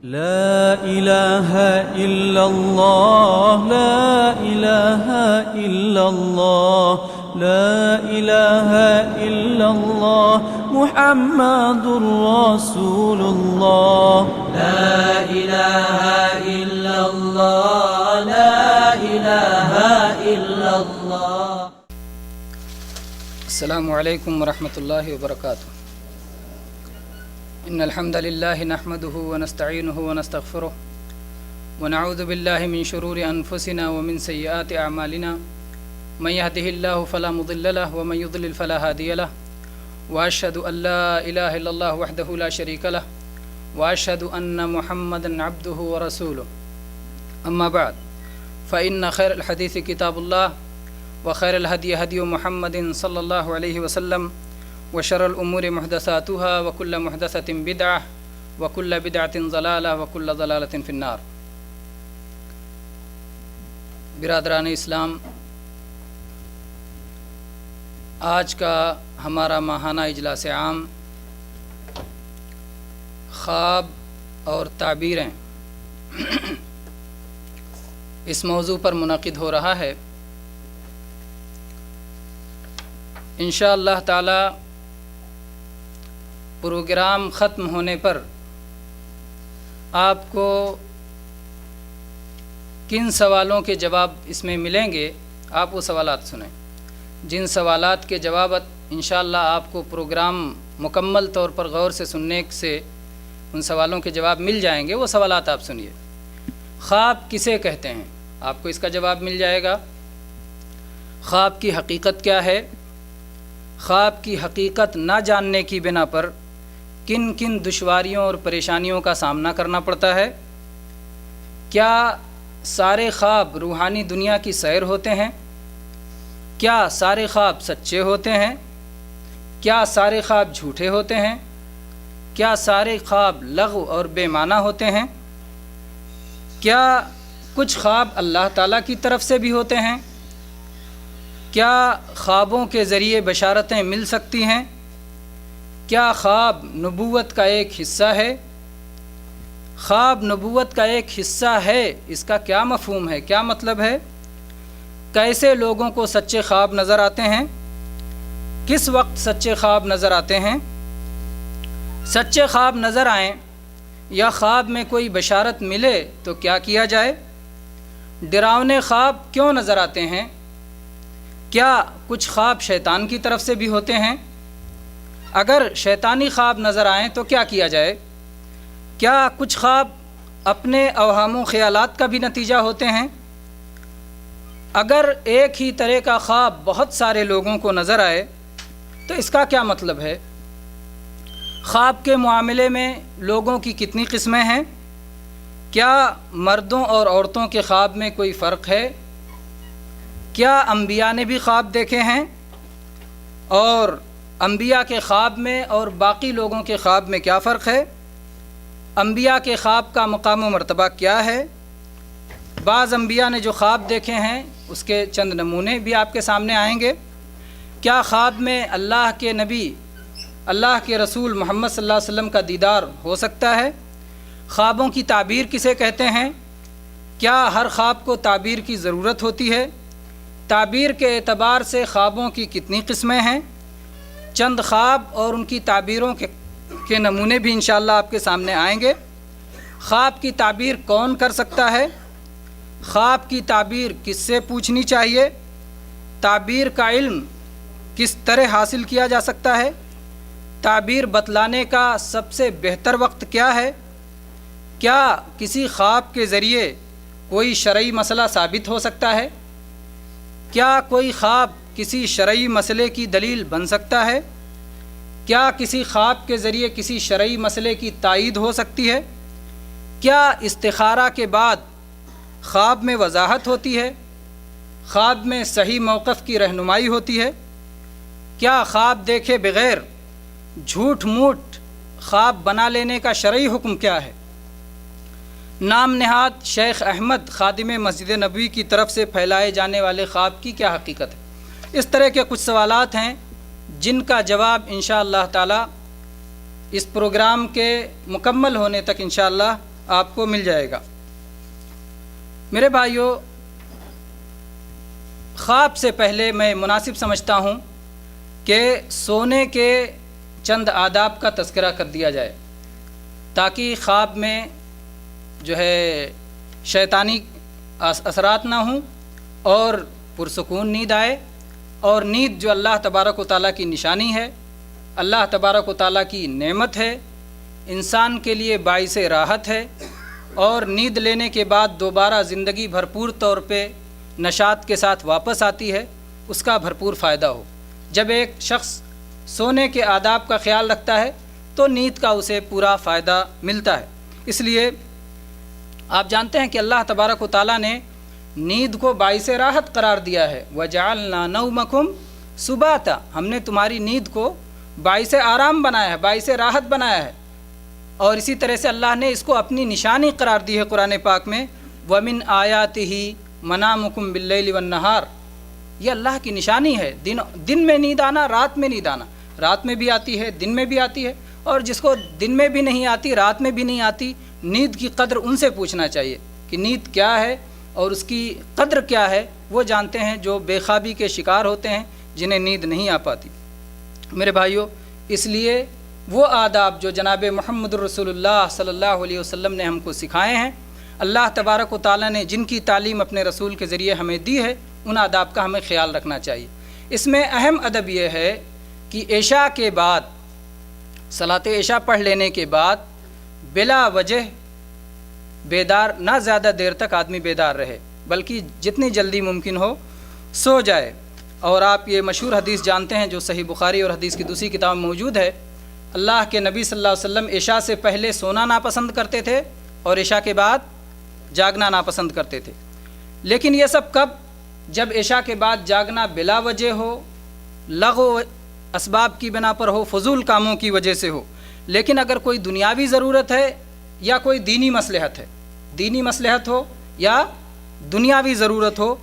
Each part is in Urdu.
لا إله إلا الله لا إله إلا الله لا إله إلا الله محمد رسول الله لا إله إلا الله لا إله إلا الله. السلام علیکم ورحمۃ اللہ وبرکاتہ. ان الحمد للہ نحمده ونستعینه ونستغفره ونعوذ باللہ من شرور انفسنا ومن سیئات اعمالنا من يهده الله فلا مضل له ومن يضلل فلا هادي له واشهد ان لا اله الا الله وحده لا شريك له واشهد ان محمدا عبده ورسوله. اما بعد فان خير الحديث كتاب الله وخير الهدي هدي محمد صلى الله عليه وسلم وشر الأمور محدثاتها وكل محدثة بدعة وكل بدعة ضلالة وكل ضلالة في النار. برادران اسلام، آج کا ہمارا ماہانہ اجلاس عام خواب اور تعبیریں اس موضوع پر منعقد ہو رہا ہے. انشاءاللہ تعالی پروگرام ختم ہونے پر آپ کو کن سوالوں کے جواب اس میں ملیں گے، آپ وہ سوالات سنیں. جن سوالات کے جوابات انشاءاللہ آپ کو پروگرام مکمل طور پر غور سے سننے سے ان سوالوں کے جواب مل جائیں گے، وہ سوالات آپ سنیے. خواب کسے کہتے ہیں، آپ کو اس کا جواب مل جائے گا. خواب کی حقیقت کیا ہے، خواب کی حقیقت نہ جاننے کی بنا پر کن کن دشواریوں اور پریشانیوں کا سامنا کرنا پڑتا ہے. کیا سارے خواب روحانی دنیا کی سیر ہوتے ہیں، کیا سارے خواب سچے ہوتے ہیں، کیا سارے خواب جھوٹے ہوتے ہیں، کیا سارے خواب لغو اور بے معنی ہوتے ہیں، کیا کچھ خواب اللہ تعالیٰ کی طرف سے بھی ہوتے ہیں، کیا خوابوں کے ذریعے بشارتیں مل سکتی ہیں، کیا خواب نبوت کا ایک حصہ ہے. خواب نبوت کا ایک حصہ ہے، اس کا کیا مفہوم ہے، کیا مطلب ہے. کیسے لوگوں کو سچے خواب نظر آتے ہیں، کس وقت سچے خواب نظر آتے ہیں. سچے خواب نظر آئیں یا خواب میں کوئی بشارت ملے تو کیا کیا جائے. ڈراونے خواب کیوں نظر آتے ہیں، کیا کچھ خواب شیطان کی طرف سے بھی ہوتے ہیں. اگر شیطانی خواب نظر آئیں تو کیا کیا جائے. کیا کچھ خواب اپنے اوہام و خیالات کا بھی نتیجہ ہوتے ہیں. اگر ایک ہی طرح کا خواب بہت سارے لوگوں کو نظر آئے تو اس کا کیا مطلب ہے. خواب کے معاملے میں لوگوں کی کتنی قسمیں ہیں، کیا مردوں اور عورتوں کے خواب میں کوئی فرق ہے، کیا انبیاء نے بھی خواب دیکھے ہیں، اور انبیاء کے خواب میں اور باقی لوگوں کے خواب میں کیا فرق ہے. انبیاء کے خواب کا مقام و مرتبہ کیا ہے. بعض انبیاء نے جو خواب دیکھے ہیں اس کے چند نمونے بھی آپ کے سامنے آئیں گے. کیا خواب میں اللہ کے نبی، اللہ کے رسول محمد صلی اللہ علیہ وسلم کا دیدار ہو سکتا ہے. خوابوں کی تعبیر کسے کہتے ہیں، کیا ہر خواب کو تعبیر کی ضرورت ہوتی ہے. تعبیر کے اعتبار سے خوابوں کی کتنی قسمیں ہیں. چند خواب اور ان کی تعبیروں کے نمونے بھی انشاءاللہ آپ کے سامنے آئیں گے. خواب کی تعبیر کون کر سکتا ہے، خواب کی تعبیر کس سے پوچھنی چاہیے، تعبیر کا علم کس طرح حاصل کیا جا سکتا ہے، تعبیر بتلانے کا سب سے بہتر وقت کیا ہے، کیا کسی خواب کے ذریعے کوئی شرعی مسئلہ ثابت ہو سکتا ہے، کیا کوئی خواب کسی شرعی مسئلے کی دلیل بن سکتا ہے، کیا کسی خواب کے ذریعے کسی شرعی مسئلے کی تائید ہو سکتی ہے، کیا استخارہ کے بعد خواب میں وضاحت ہوتی ہے، خواب میں صحیح موقف کی رہنمائی ہوتی ہے، کیا خواب دیکھے بغیر جھوٹ موٹ خواب بنا لینے کا شرعی حکم کیا ہے. نام نہاد شیخ احمد خادم مسجد نبوی کی طرف سے پھیلائے جانے والے خواب کی کیا حقیقت ہے. اس طرح کے کچھ سوالات ہیں جن کا جواب انشاءاللہ تعالی اس پروگرام کے مکمل ہونے تک انشاءاللہ آپ کو مل جائے گا۔ میرے بھائیوں، خواب سے پہلے میں مناسب سمجھتا ہوں کہ سونے کے چند آداب کا تذکرہ کر دیا جائے، تاکہ خواب میں جو ہے شیطانی اثرات نہ ہوں اور پرسکون نیند آئے، اور نیند جو اللہ تبارک و تعالیٰ کی نشانی ہے، اللہ تبارک و تعالیٰ کی نعمت ہے، انسان کے لیے باعث راحت ہے، اور نیند لینے کے بعد دوبارہ زندگی بھرپور طور پہ نشاط کے ساتھ واپس آتی ہے، اس کا بھرپور فائدہ ہو۔ جب ایک شخص سونے کے آداب کا خیال رکھتا ہے تو نیند کا اسے پورا فائدہ ملتا ہے۔ اس لیے آپ جانتے ہیں کہ اللہ تبارک و تعالیٰ نے نیند کو باعث راحت قرار دیا ہے، وَجَعَلْنَا نَوْمَكُمْ سُبَاتًا، ہم نے تمہاری نیند کو باعث آرام بنایا ہے، باعث راحت بنایا ہے۔ اور اسی طرح سے اللہ نے اس کو اپنی نشانی قرار دی ہے قرآن پاک میں، وَمِنْ آيَاتِهِ مَنَامُكُمْ بِاللَّيْلِ وَالنَّهَارِ، یہ اللہ کی نشانی ہے، دن میں نیند آنا، رات میں نیند آنا، رات میں بھی آتی ہے، دن میں بھی آتی ہے، اور جس کو دن میں بھی نہیں آتی، رات میں بھی نہیں آتی، نیند کی قدر ان سے پوچھنا چاہیے کہ نیند کیا ہے اور اس کی قدر کیا ہے، وہ جانتے ہیں جو بے خوابی کے شکار ہوتے ہیں، جنہیں نیند نہیں آ پاتی۔ میرے بھائیوں، اس لیے وہ آداب جو جناب محمد رسول اللہ صلی اللہ علیہ وسلم نے ہم کو سکھائے ہیں، اللہ تبارک و تعالیٰ نے جن کی تعلیم اپنے رسول کے ذریعے ہمیں دی ہے، ان آداب کا ہمیں خیال رکھنا چاہیے۔ اس میں اہم ادب یہ ہے کہ عشاء کے بعد، صلاۃ عشاء پڑھ لینے کے بعد بلا وجہ بیدار نہ زیادہ دیر تک آدمی بیدار رہے، بلکہ جتنی جلدی ممکن ہو سو جائے۔ اور آپ یہ مشہور حدیث جانتے ہیں جو صحیح بخاری اور حدیث کی دوسری کتاب میں موجود ہے، اللہ کے نبی صلی اللہ علیہ وسلم عشاء سے پہلے سونا ناپسند کرتے تھے اور عشاء کے بعد جاگنا ناپسند کرتے تھے۔ لیکن یہ سب کب؟ جب عشاء کے بعد جاگنا بلا وجہ ہو، لغو اسباب کی بنا پر ہو، فضول کاموں کی وجہ سے ہو۔ لیکن اگر کوئی دنیاوی ضرورت ہے یا کوئی دینی مصلحت ہے، دینی مصلحت ہو یا دنیاوی ضرورت ہو،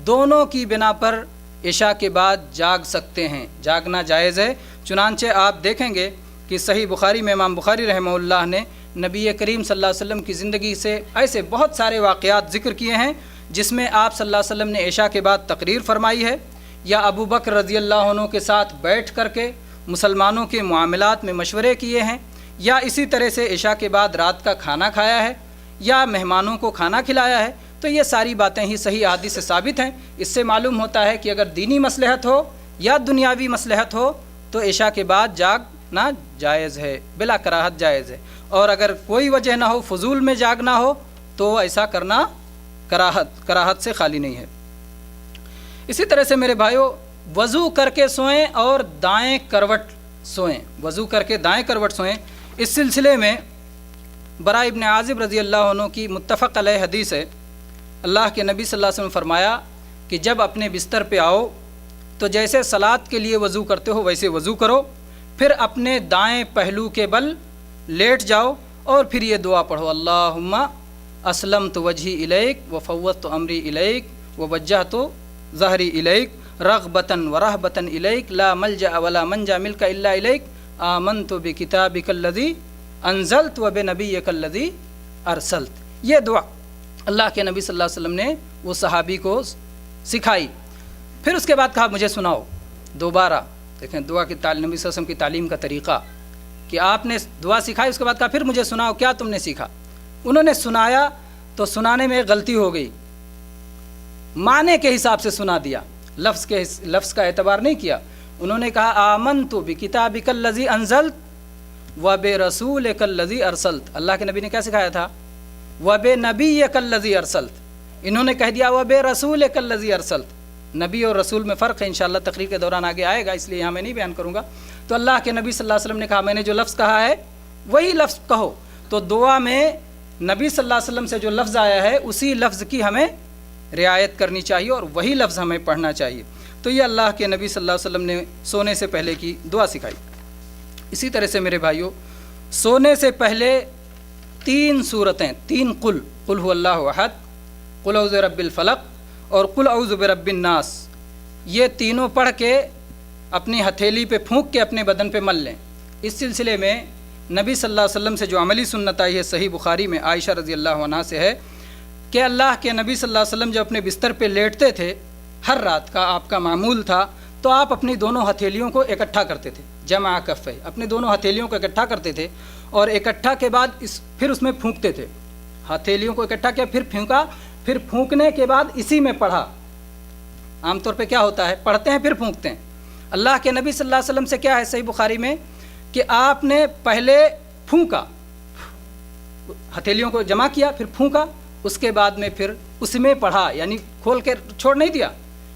دونوں کی بنا پر عشاء کے بعد جاگ سکتے ہیں، جاگنا جائز ہے۔ چنانچہ آپ دیکھیں گے کہ صحیح بخاری میں امام بخاری رحمہ اللہ نے نبی کریم صلی اللہ علیہ وسلم کی زندگی سے ایسے بہت سارے واقعات ذکر کیے ہیں جس میں آپ صلی اللہ علیہ وسلم نے عشاء کے بعد تقریر فرمائی ہے، یا ابو بکر رضی اللہ عنہ کے ساتھ بیٹھ کر کے مسلمانوں کے معاملات میں مشورے کیے ہیں، یا اسی طرح سے عشاء کے بعد رات کا کھانا کھایا ہے، یا مہمانوں کو کھانا کھلایا ہے۔ تو یہ ساری باتیں ہی صحیح احادیث سے ثابت ہیں۔ اس سے معلوم ہوتا ہے کہ اگر دینی مصلحت ہو یا دنیاوی مصلحت ہو تو عشاء کے بعد جاگنا جائز ہے، بلا کراہت جائز ہے، اور اگر کوئی وجہ نہ ہو، فضول میں جاگنا ہو، تو ایسا کرنا کراہت سے خالی نہیں ہے۔ اسی طرح سے میرے بھائیوں، وضو کر کے سوئیں اور دائیں کروٹ سوئیں، وضو کر کے دائیں کروٹ سوئیں۔ اس سلسلے میں براء ابن عازب رضی اللہ عنہ کی متفق علیہ حدیث ہے، اللہ کے نبی صلی اللہ علیہ وسلم نے فرمایا کہ جب اپنے بستر پہ آؤ تو جیسے صلاۃ کے لیے وضو کرتے ہو ویسے وضو کرو، پھر اپنے دائیں پہلو کے بل لیٹ جاؤ اور پھر یہ دعا پڑھو، اللہم اسلمت وجہی الیک وفوضت امری الیک ووجہت ظہری الیک رغبتاً ورہبتاً الیک لا ملجأ ولا منجا ملک الا الیک آمنت بکتابک الذی انزلت وبنبیک الذی ارسلت۔ یہ دعا اللہ کے نبی صلی اللہ علیہ وسلم نے وہ صحابی کو سکھائی۔ پھر اس کے بعد کہا مجھے سناؤ دوبارہ۔ دیکھیں دعا کی نبی صلی اللہ علیہ وسلم کی تعلیم کا طریقہ کہ آپ نے دعا سکھائی، اس کے بعد کہا پھر مجھے سناؤ کیا تم نے سیکھا۔ انہوں نے سنایا تو سنانے میں غلطی ہو گئی، معنی کے حساب سے سنا دیا، لفظ کا اعتبار نہیں کیا۔ انہوں نے کہا آمنت بکتابک الذی انزلت وبرسولک الذی ارسلت۔ اللہ کے نبی نے کیا سکھایا تھا؟ وبنبیک الذی ارسلت۔ انہوں نے کہہ دیا وبرسولک الذی ارسلت۔ نبی اور رسول میں فرق ہے، انشاءاللہ تقریر کے دوران آگے آئے گا، اس لیے یہاں میں نہیں بیان کروں گا۔ تو اللہ کے نبی صلی اللہ علیہ وسلم نے کہا میں نے جو لفظ کہا ہے وہی لفظ کہو۔ تو دعا میں نبی صلی اللہ علیہ وسلم سے جو لفظ آیا ہے اسی لفظ کی ہمیں رعایت کرنی چاہیے اور وہی لفظ ہمیں پڑھنا چاہیے۔ تو یہ اللہ کے نبی صلی اللہ علیہ وسلم نے سونے سے پہلے کی دعا سکھائی۔ اسی طرح سے میرے بھائیوں، سونے سے پہلے 3 سورتیں، 3 قل هو اللہ احد، قل اعوذ برب الفلق اور قل اعوذ برب الناس، یہ تینوں پڑھ کے اپنی ہتھیلی پہ پھونک کے اپنے بدن پہ مل لیں۔ اس سلسلے میں نبی صلی اللہ علیہ وسلم سے جو عملی سنت آئی ہے صحیح بخاری میں عائشہ رضی اللہ عنہا سے ہے کہ اللہ کے نبی صلی اللہ علیہ وسلم جب اپنے بستر پہ لیٹتے تھے، ہر رات کا آپ کا معمول تھا، تو آپ اپنی دونوں ہتھیلیوں کو اکٹھا کرتے تھے، جمع کفے، اپنے دونوں ہتھیلیوں کو اکٹھا کرتے تھے اور اکٹھا کے بعد پھر اس میں پھونکتے تھے، ہتھیلیوں کو اکٹھا کیا، پھر پھونکا، پھر پھونکنے کے بعد اسی میں پڑھا۔ عام طور پہ کیا ہوتا ہے، پڑھتے ہیں پھر پھونکتے ہیں۔ اللہ کے نبی صلی اللہ علیہ وسلم سے کیا ہے صحیح بخاری میں کہ آپ نے پہلے پھونکا، ہتھیلیوں کو جمع کیا، پھر پھونکا، اس کے بعد میں پھر اس میں پڑھا، یعنی کھول کے چھوڑ نہیں دیا،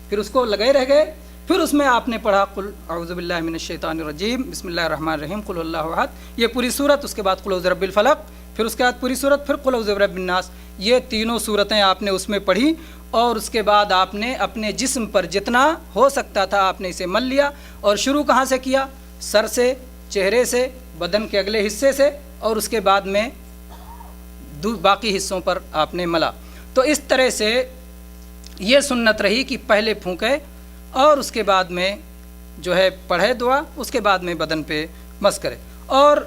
پھر اس کو لگے رہ گئے، پھر اس میں آپ نے پڑھا قل اعوذ باللہ من الشیطان الرجیم بسم اللہ الرحمن الرحیم قل اللہ احد، یہ پوری صورت، اس کے بعد قل اعوذ برب الفلق، پھر اس کے بعد پوری صورت، پھر قل اعوذ برب الناس، یہ تینوں صورتیں آپ نے اس میں پڑھی، اور اس کے بعد آپ نے اپنے جسم پر جتنا ہو سکتا تھا آپ نے اسے مل لیا، اور شروع کہاں سے کیا، سر سے، چہرے سے، بدن کے اگلے حصے سے، اور اس کے بعد میں باقی حصوں پر آپ نے ملا۔ تو اس طرح سے یہ سنت رہی کہ پہلے پھونکے اور اس کے بعد میں جو ہے پڑھے دعا، اس کے بعد میں بدن پہ مس کرے۔ اور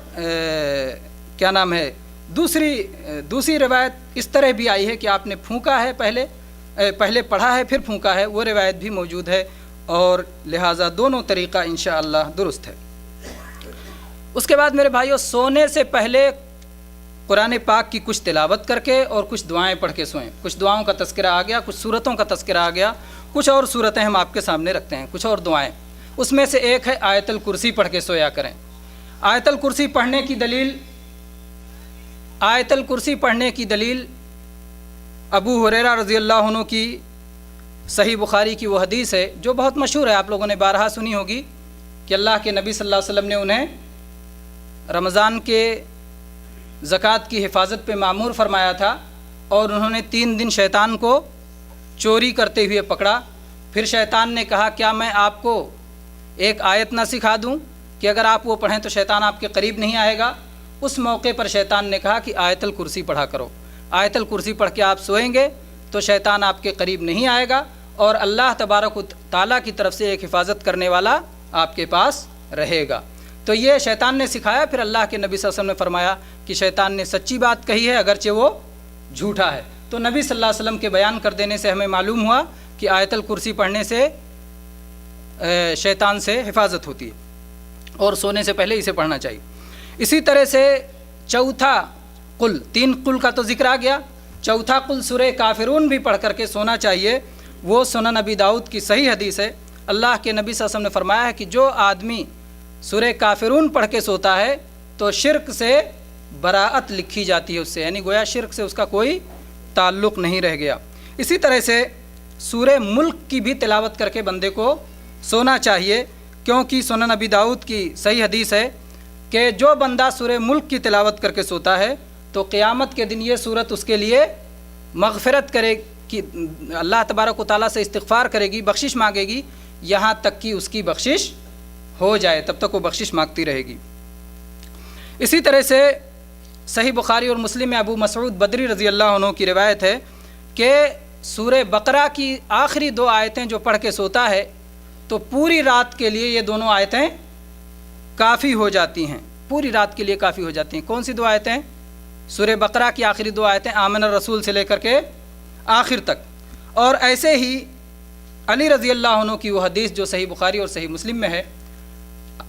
کیا نام ہے، دوسری روایت اس طرح بھی آئی ہے کہ آپ نے پھونکا ہے، پہلے پڑھا ہے پھر پھونکا ہے، وہ روایت بھی موجود ہے، اور لہٰذا دونوں طریقہ انشاءاللہ درست ہے۔ اس کے بعد میرے بھائیوں، سونے سے پہلے قرآن پاک کی کچھ تلاوت کر کے اور کچھ دعائیں پڑھ کے سوئیں۔ کچھ دعاؤں کا تذکرہ آ گیا، کچھ صورتوں کا تذکرہ آ گیا، کچھ اور صورتیں ہم آپ کے سامنے رکھتے ہیں، کچھ اور دعائیں۔ اس میں سے ایک ہے آیت الکرسی پڑھ کے سویا کریں۔ آیت الکرسی پڑھنے کی دلیل ابو ہریرہ رضی اللہ عنہ کی صحیح بخاری کی وہ حدیث ہے جو بہت مشہور ہے، آپ لوگوں نے بارہا سنی ہوگی، کہ اللہ کے نبی صلی اللہ علیہ وسلم نے انہیں رمضان کے زکوٰۃ کی حفاظت پہ مامور فرمایا تھا، اور انہوں نے 3 دن شیطان کو چوری کرتے ہوئے پکڑا۔ پھر شیطان نے کہا کیا میں آپ کو ایک آیت نہ سکھا دوں کہ اگر آپ وہ پڑھیں تو شیطان آپ کے قریب نہیں آئے گا؟ اس موقع پر شیطان نے کہا کہ آیت الکرسی پڑھا کرو، آیت الکرسی پڑھ کے آپ سوئیں گے تو شیطان آپ کے قریب نہیں آئے گا، اور اللہ تبارک و تعالیٰ کی طرف سے ایک حفاظت کرنے والا آپ کے پاس رہے گا۔ تو یہ شیطان نے سکھایا۔ پھر اللہ کے نبی صلی اللہ علیہ وسلم نے فرمایا کہ شیطان نے سچی بات کہی ہے اگرچہ وہ جھوٹا ہے۔ تو نبی صلی اللہ علیہ وسلم کے بیان کر دینے سے ہمیں معلوم ہوا کہ آیت الکرسی پڑھنے سے شیطان سے حفاظت ہوتی ہے، اور سونے سے پہلے اسے پڑھنا چاہیے۔ اسی طرح سے چوتھا قل، 3 قل کا تو ذکر آ گیا، چوتھا قل سورہ کافرون بھی پڑھ کر کے سونا چاہیے۔ وہ سنن ابی داؤد کی صحیح حدیث ہے، اللہ کے نبی صلی اللہ علیہ وسلم نے فرمایا ہے کہ جو آدمی سورہ کافرون پڑھ کے سوتا ہے تو شرک سے براءت لکھی جاتی ہے اس سے، یعنی گویا شرک سے اس کا کوئی تعلق نہیں رہ گیا۔ اسی طرح سے سورہ ملک کی بھی تلاوت کر کے بندے کو سونا چاہیے، کیونکہ سنن ابی داؤد کی صحیح حدیث ہے کہ جو بندہ سورہ ملک کی تلاوت کر کے سوتا ہے تو قیامت کے دن یہ سورت اس کے لیے مغفرت کرے کہ اللہ تبارک و تعالیٰ سے استغفار کرے گی، بخشش مانگے گی، یہاں تک کہ اس کی بخشش ہو جائے، تب تک وہ بخشش مانگتی رہے گی۔ اسی طرح سے صحیح بخاری اور مسلم میں ابو مسعود بدری رضی اللہ عنہ کی روایت ہے کہ سورہ بقرہ کی آخری 2 آیتیں جو پڑھ کے سوتا ہے تو پوری رات کے لیے یہ دونوں آیتیں کافی ہو جاتی ہیں، پوری رات کے لیے کافی ہو جاتی ہیں۔ کون سی 2 آیتیں؟ سورہ بقرہ کی آخری 2 آیتیں، آمن الرسول سے لے کر کے آخر تک۔ اور ایسے ہی علی رضی اللہ عنہ کی وہ حدیث جو صحیح بخاری اور صحیح مسلم میں ہے،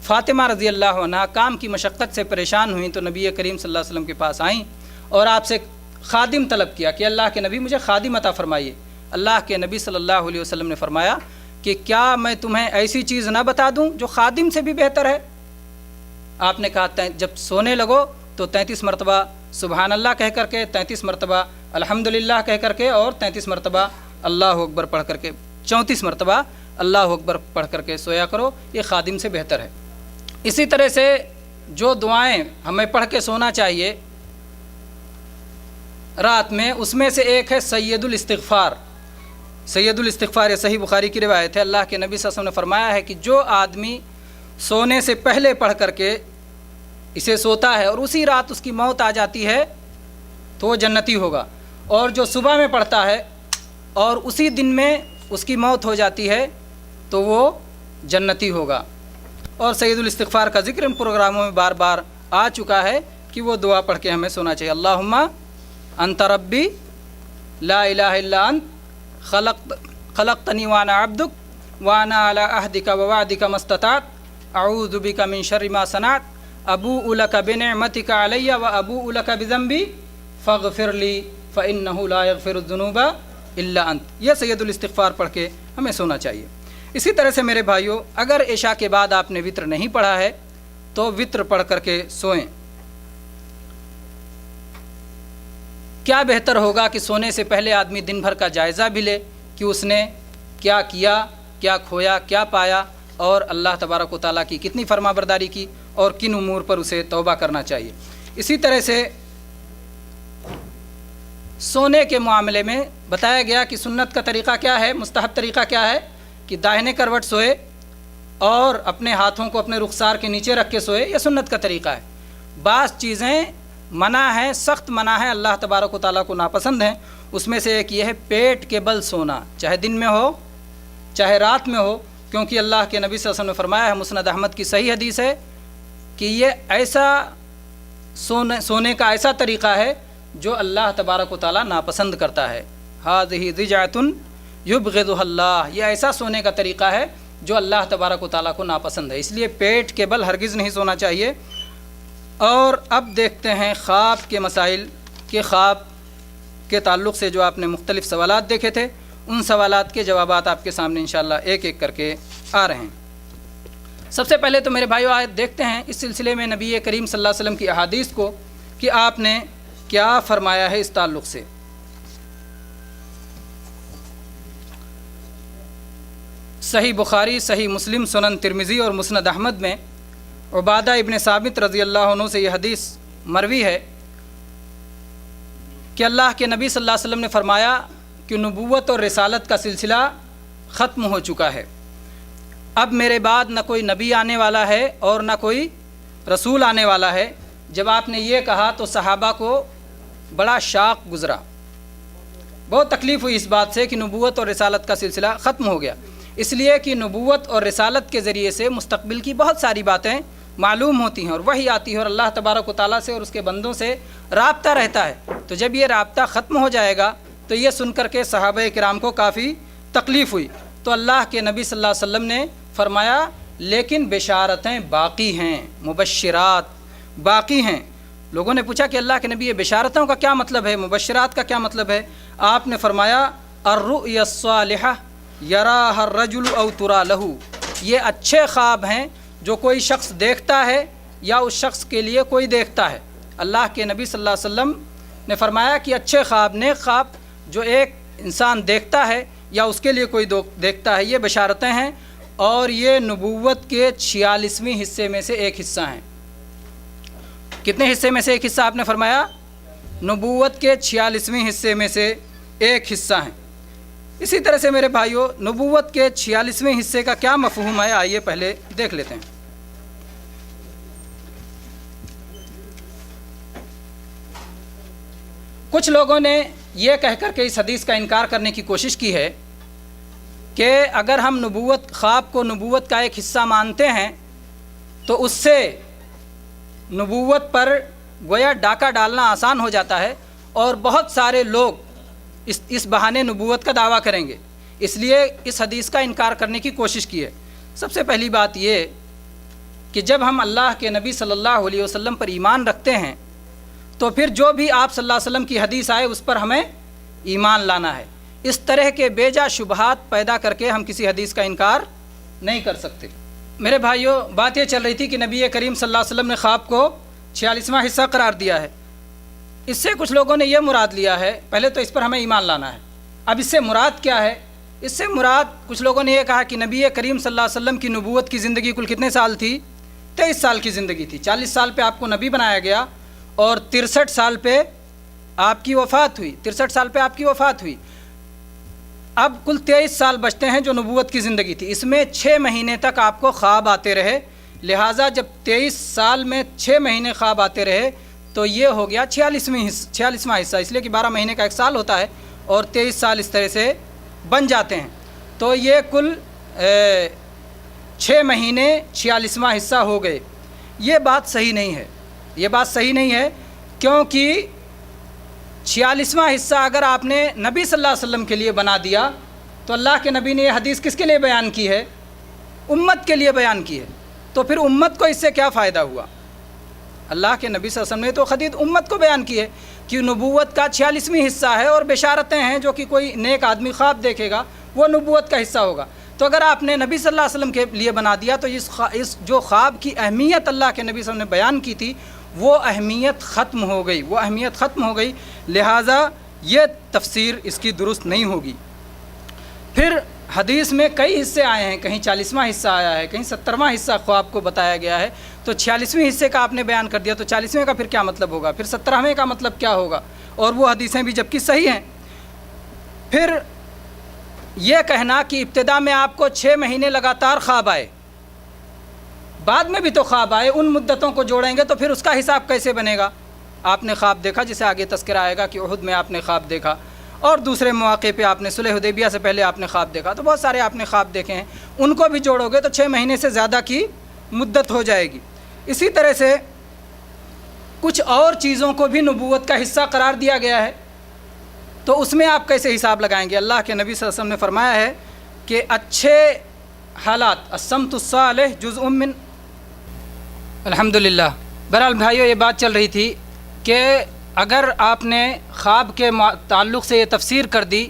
فاطمہ رضی اللہ عنہ کام کی مشقت سے پریشان ہوئیں تو نبی کریم صلی اللہ علیہ وسلم کے پاس آئیں اور آپ سے خادم طلب کیا کہ اللہ کے نبی مجھے خادم عطا فرمائیے۔ اللہ کے نبی صلی اللہ علیہ وسلم نے فرمایا کہ کیا میں تمہیں ایسی چیز نہ بتا دوں جو خادم سے بھی بہتر ہے؟ آپ نے کہا جب سونے لگو تو 33 مرتبہ سبحان اللہ کہہ کر کے، 33 مرتبہ الحمدللہ کہہ کر کے، اور 33 مرتبہ اللہ اکبر پڑھ کر کے، 34 مرتبہ اللہ اکبر پڑھ کر کے سویا کرو، یہ خادم سے بہتر ہے۔ اسی طرح سے جو دعائیں ہمیں پڑھ کے سونا چاہیے رات میں، اس میں سے ایک ہے سید الاستغفار۔ سید الاستغفار، یہ صحیح بخاری کی روایت ہے، اللہ کے نبی صلی اللہ علیہ وسلم نے فرمایا ہے کہ جو آدمی سونے سے پہلے پڑھ کر کے اسے سوتا ہے اور اسی رات اس کی موت آ جاتی ہے تو وہ جنتی ہوگا، اور جو صبح میں پڑھتا ہے اور اسی دن میں اس کی موت ہو جاتی ہے تو وہ جنتی ہوگا۔ اور سید الاستغفار کا ذکر ان پروگراموں میں بار بار آ چکا ہے کہ وہ دعا پڑھ کے ہمیں سونا چاہیے۔ اللہم انت ربی لا الہ الا انت خلقتنی وانا عبدک وانا علی عہدک ووعدک ما استطعت اعوذ بک من شر ما صنعت ابوء لک بنعمتک علی وابوء لک بذنبی فاغفر لی فانہ لا یغفر الذنوب الا انت۔ یہ سید الاستغفار پڑھ کے ہمیں سونا چاہیے۔ اسی طرح سے میرے بھائیوں، اگر عشاء کے بعد آپ نے وتر نہیں پڑھا ہے تو وتر پڑھ کر کے سوئیں۔ کیا بہتر ہوگا کہ سونے سے پہلے آدمی دن بھر کا جائزہ بھی لے کہ اس نے کیا کیا، کیا کھویا، کیا پایا، اور اللہ تبارک و تعالیٰ کی کتنی فرما برداری کی اور کن امور پر اسے توبہ کرنا چاہیے۔ اسی طرح سے سونے کے معاملے میں بتایا گیا کہ سنت کا طریقہ کیا ہے، مستحب طریقہ کیا ہے کہ داہنے کروٹ سوئے اور اپنے ہاتھوں کو اپنے رخسار کے نیچے رکھ کے سوئے، یہ سنت کا طریقہ ہے۔ بعض چیزیں منع ہیں، سخت منع ہے، اللہ تبارک و تعالیٰ کو ناپسند ہیں۔ اس میں سے ایک یہ ہے پیٹ کے بل سونا، چاہے دن میں ہو چاہے رات میں ہو، کیونکہ اللہ کے نبی صلی اللہ علیہ وسلم نے فرمایا ہے، مسند احمد کی صحیح حدیث ہے کہ یہ ایسا سونے کا ایسا طریقہ ہے جو اللہ تبارک و تعالیٰ ناپسند کرتا ہے۔ ھذہ ضجعۃ یبغضھا اللہ، یہ ایسا سونے کا طریقہ ہے جو اللہ تبارک و تعالیٰ کو ناپسند ہے، اس لیے پیٹ کے بل ہرگز نہیں سونا چاہیے۔ اور اب دیکھتے ہیں خواب کے مسائل کہ خواب کے تعلق سے جو آپ نے مختلف سوالات دیکھے تھے، ان سوالات کے جوابات آپ کے سامنے انشاءاللہ ایک ایک کر کے آ رہے ہیں۔ سب سے پہلے تو میرے بھائیو آیت دیکھتے ہیں اس سلسلے میں نبی کریم صلی اللہ علیہ وسلم کی احادیث کو کہ آپ نے کیا فرمایا ہے اس تعلق سے۔ صحیح بخاری، صحیح مسلم، سنن ترمذی اور مسند احمد میں عبادہ ابن ثابت رضی اللہ عنہ سے یہ حدیث مروی ہے کہ اللہ کے نبی صلی اللہ علیہ وسلم نے فرمایا کہ نبوت اور رسالت کا سلسلہ ختم ہو چکا ہے، اب میرے بعد نہ کوئی نبی آنے والا ہے اور نہ کوئی رسول آنے والا ہے۔ جب آپ نے یہ کہا تو صحابہ کو بڑا شاق گزرا، بہت تکلیف ہوئی اس بات سے کہ نبوت اور رسالت کا سلسلہ ختم ہو گیا، اس لیے کہ نبوت اور رسالت کے ذریعے سے مستقبل کی بہت ساری باتیں معلوم ہوتی ہیں اور وحی آتی ہے اور اللہ تبارک و تعالیٰ سے اور اس کے بندوں سے رابطہ رہتا ہے۔ تو جب یہ رابطہ ختم ہو جائے گا تو یہ سن کر کے صحابہ کرام کو کافی تکلیف ہوئی، تو اللہ کے نبی صلی اللہ علیہ وسلم نے فرمایا لیکن بشارتیں باقی ہیں، مبشرات باقی ہیں۔ لوگوں نے پوچھا کہ اللہ کے نبی یہ بشارتوں کا کیا مطلب ہے، مبشرات کا کیا مطلب ہے؟ آپ نے فرمایا الرؤیا الصالحہ یراھا الرجل او تری لہ، یہ اچھے خواب ہیں جو کوئی شخص دیکھتا ہے یا اس شخص کے لیے کوئی دیکھتا ہے۔ اللہ کے نبی صلی اللہ علیہ وسلم نے فرمایا کہ اچھے خواب، نیک خواب جو ایک انسان دیکھتا ہے یا اس کے لیے کوئی دیکھتا ہے، یہ بشارتیں ہیں، اور یہ نبوت کے 46ویں حصے میں سے ایک حصہ ہیں۔ کتنے حصے میں سے ایک حصہ آپ نے فرمایا؟ نبوت کے 46ویں حصے میں سے ایک حصہ ہیں۔ اسی طرح سے میرے بھائیوں، نبوت کے 46ویں حصے کا کیا مفہوم ہے، آئیے پہلے دیکھ لیتے ہیں۔ کچھ لوگوں نے یہ کہہ کر کے اس حدیث کا انکار کرنے کی کوشش کی ہے کہ اگر ہم خواب کو نبوت کا ایک حصہ مانتے ہیں تو اس سے نبوت پر گویا ڈاکہ ڈالنا آسان ہو جاتا ہے اور بہت سارے لوگ اس بہانے نبوت کا دعویٰ کریں گے، اس لیے اس حدیث کا انکار کرنے کی کوشش کی ہے۔ سب سے پہلی بات یہ کہ جب ہم اللہ کے نبی صلی اللہ علیہ وسلم پر ایمان رکھتے ہیں تو پھر جو بھی آپ صلی اللہ علیہ وسلم کی حدیث آئے اس پر ہمیں ایمان لانا ہے۔ اس طرح کے بے جا شبہات پیدا کر کے ہم کسی حدیث کا انکار نہیں کر سکتے۔ میرے بھائیوں، بات یہ چل رہی تھی کہ نبی کریم صلی اللہ علیہ وسلم نے خواب کو 46واں حصہ قرار دیا ہے۔ اس سے کچھ لوگوں نے یہ مراد لیا ہے، پہلے تو اس پر ہمیں ایمان لانا ہے، اب اس سے مراد کیا ہے؟ اس سے مراد کچھ لوگوں نے یہ کہا کہ نبی کریم صلی اللہ علیہ وسلم کی نبوت کی زندگی کل کتنے سال تھی؟ 23 سال کی زندگی تھی۔ 40 سال پہ آپ کو نبی بنایا گیا اور 63 سال پہ آپ کی وفات ہوئی، 63 سال پہ آپ کی وفات ہوئی۔ اب کل 23 سال بچتے ہیں جو نبوت کی زندگی تھی، اس میں 6 مہینے تک آپ کو خواب آتے رہے، لہٰذا جب 23 سال میں 6 مہینے خواب آتے رہے تو یہ ہو گیا 46واں حصہ، اس لیے کہ 12 مہینے کا ایک سال ہوتا ہے اور 23 سال اس طرح سے بن جاتے ہیں، تو یہ کل 6 مہینے 46واں حصہ ہو گئے۔ یہ بات صحیح نہیں ہے، یہ بات صحیح نہیں ہے، کیونکہ 46واں حصہ اگر آپ نے نبی صلی اللہ علیہ وسلم کے لیے بنا دیا تو اللہ کے نبی نے یہ حدیث کس کے لیے بیان کی ہے؟ امت کے لیے بیان کی ہے، تو پھر امت کو اس سے کیا فائدہ ہوا؟ اللہ کے نبی صلی اللہ علیہ وسلم نے تو خدید امت کو بیان کی ہے کہ نبوت کا 46واں حصہ ہے اور بشارتیں ہیں جو کہ کوئی نیک آدمی خواب دیکھے گا وہ نبوت کا حصہ ہوگا۔ تو اگر آپ نے نبی صلی اللہ علیہ وسلم کے لیے بنا دیا تو اس جو خواب کی اہمیت اللہ کے نبی صلی اللہ علیہ وسلم نے بیان کی تھی وہ اہمیت ختم ہو گئی، لہٰذا یہ تفسیر اس کی درست نہیں ہوگی۔ پھر حدیث میں کئی حصے آئے ہیں، کہیں 40واں حصہ آیا ہے، کہیں 70واں حصہ خواب کو بتایا گیا ہے، تو 46ویں حصے کا آپ نے بیان کر دیا تو 40ویں کا پھر کیا مطلب ہوگا؟ پھر 17ویں کا مطلب کیا ہوگا؟ اور وہ حدیثیں بھی جبکہ صحیح ہیں۔ پھر یہ کہنا کہ ابتدا میں آپ کو 6 مہینے لگاتار خواب آئے، بعد میں بھی تو خواب آئے، ان مدتوں کو جوڑیں گے تو پھر اس کا حساب کیسے بنے گا؟ آپ نے خواب دیکھا، جسے آگے تذکرہ آئے گا کہ احد میں آپ نے خواب دیکھا، اور دوسرے مواقع پہ آپ نے صلح حدیبیہ سے پہلے آپ نے خواب دیکھا، تو بہت سارے آپ نے خواب دیکھے ہیں، ان کو بھی جوڑو گے تو 6 مہینے سے زیادہ کی مدت ہو جائے گی۔ اسی طرح سے کچھ اور چیزوں کو بھی نبوت کا حصہ قرار دیا گیا ہے، تو اس میں آپ کیسے حساب لگائیں گے؟ اللہ کے نبی صلی اللہ علیہ وسلم نے فرمایا ہے کہ اچھے حالات الصمت الصالح جزء من الحمدللہ۔ بہرحال بھائیو، یہ بات چل رہی تھی کہ اگر آپ نے خواب کے تعلق سے یہ تفسیر کر دی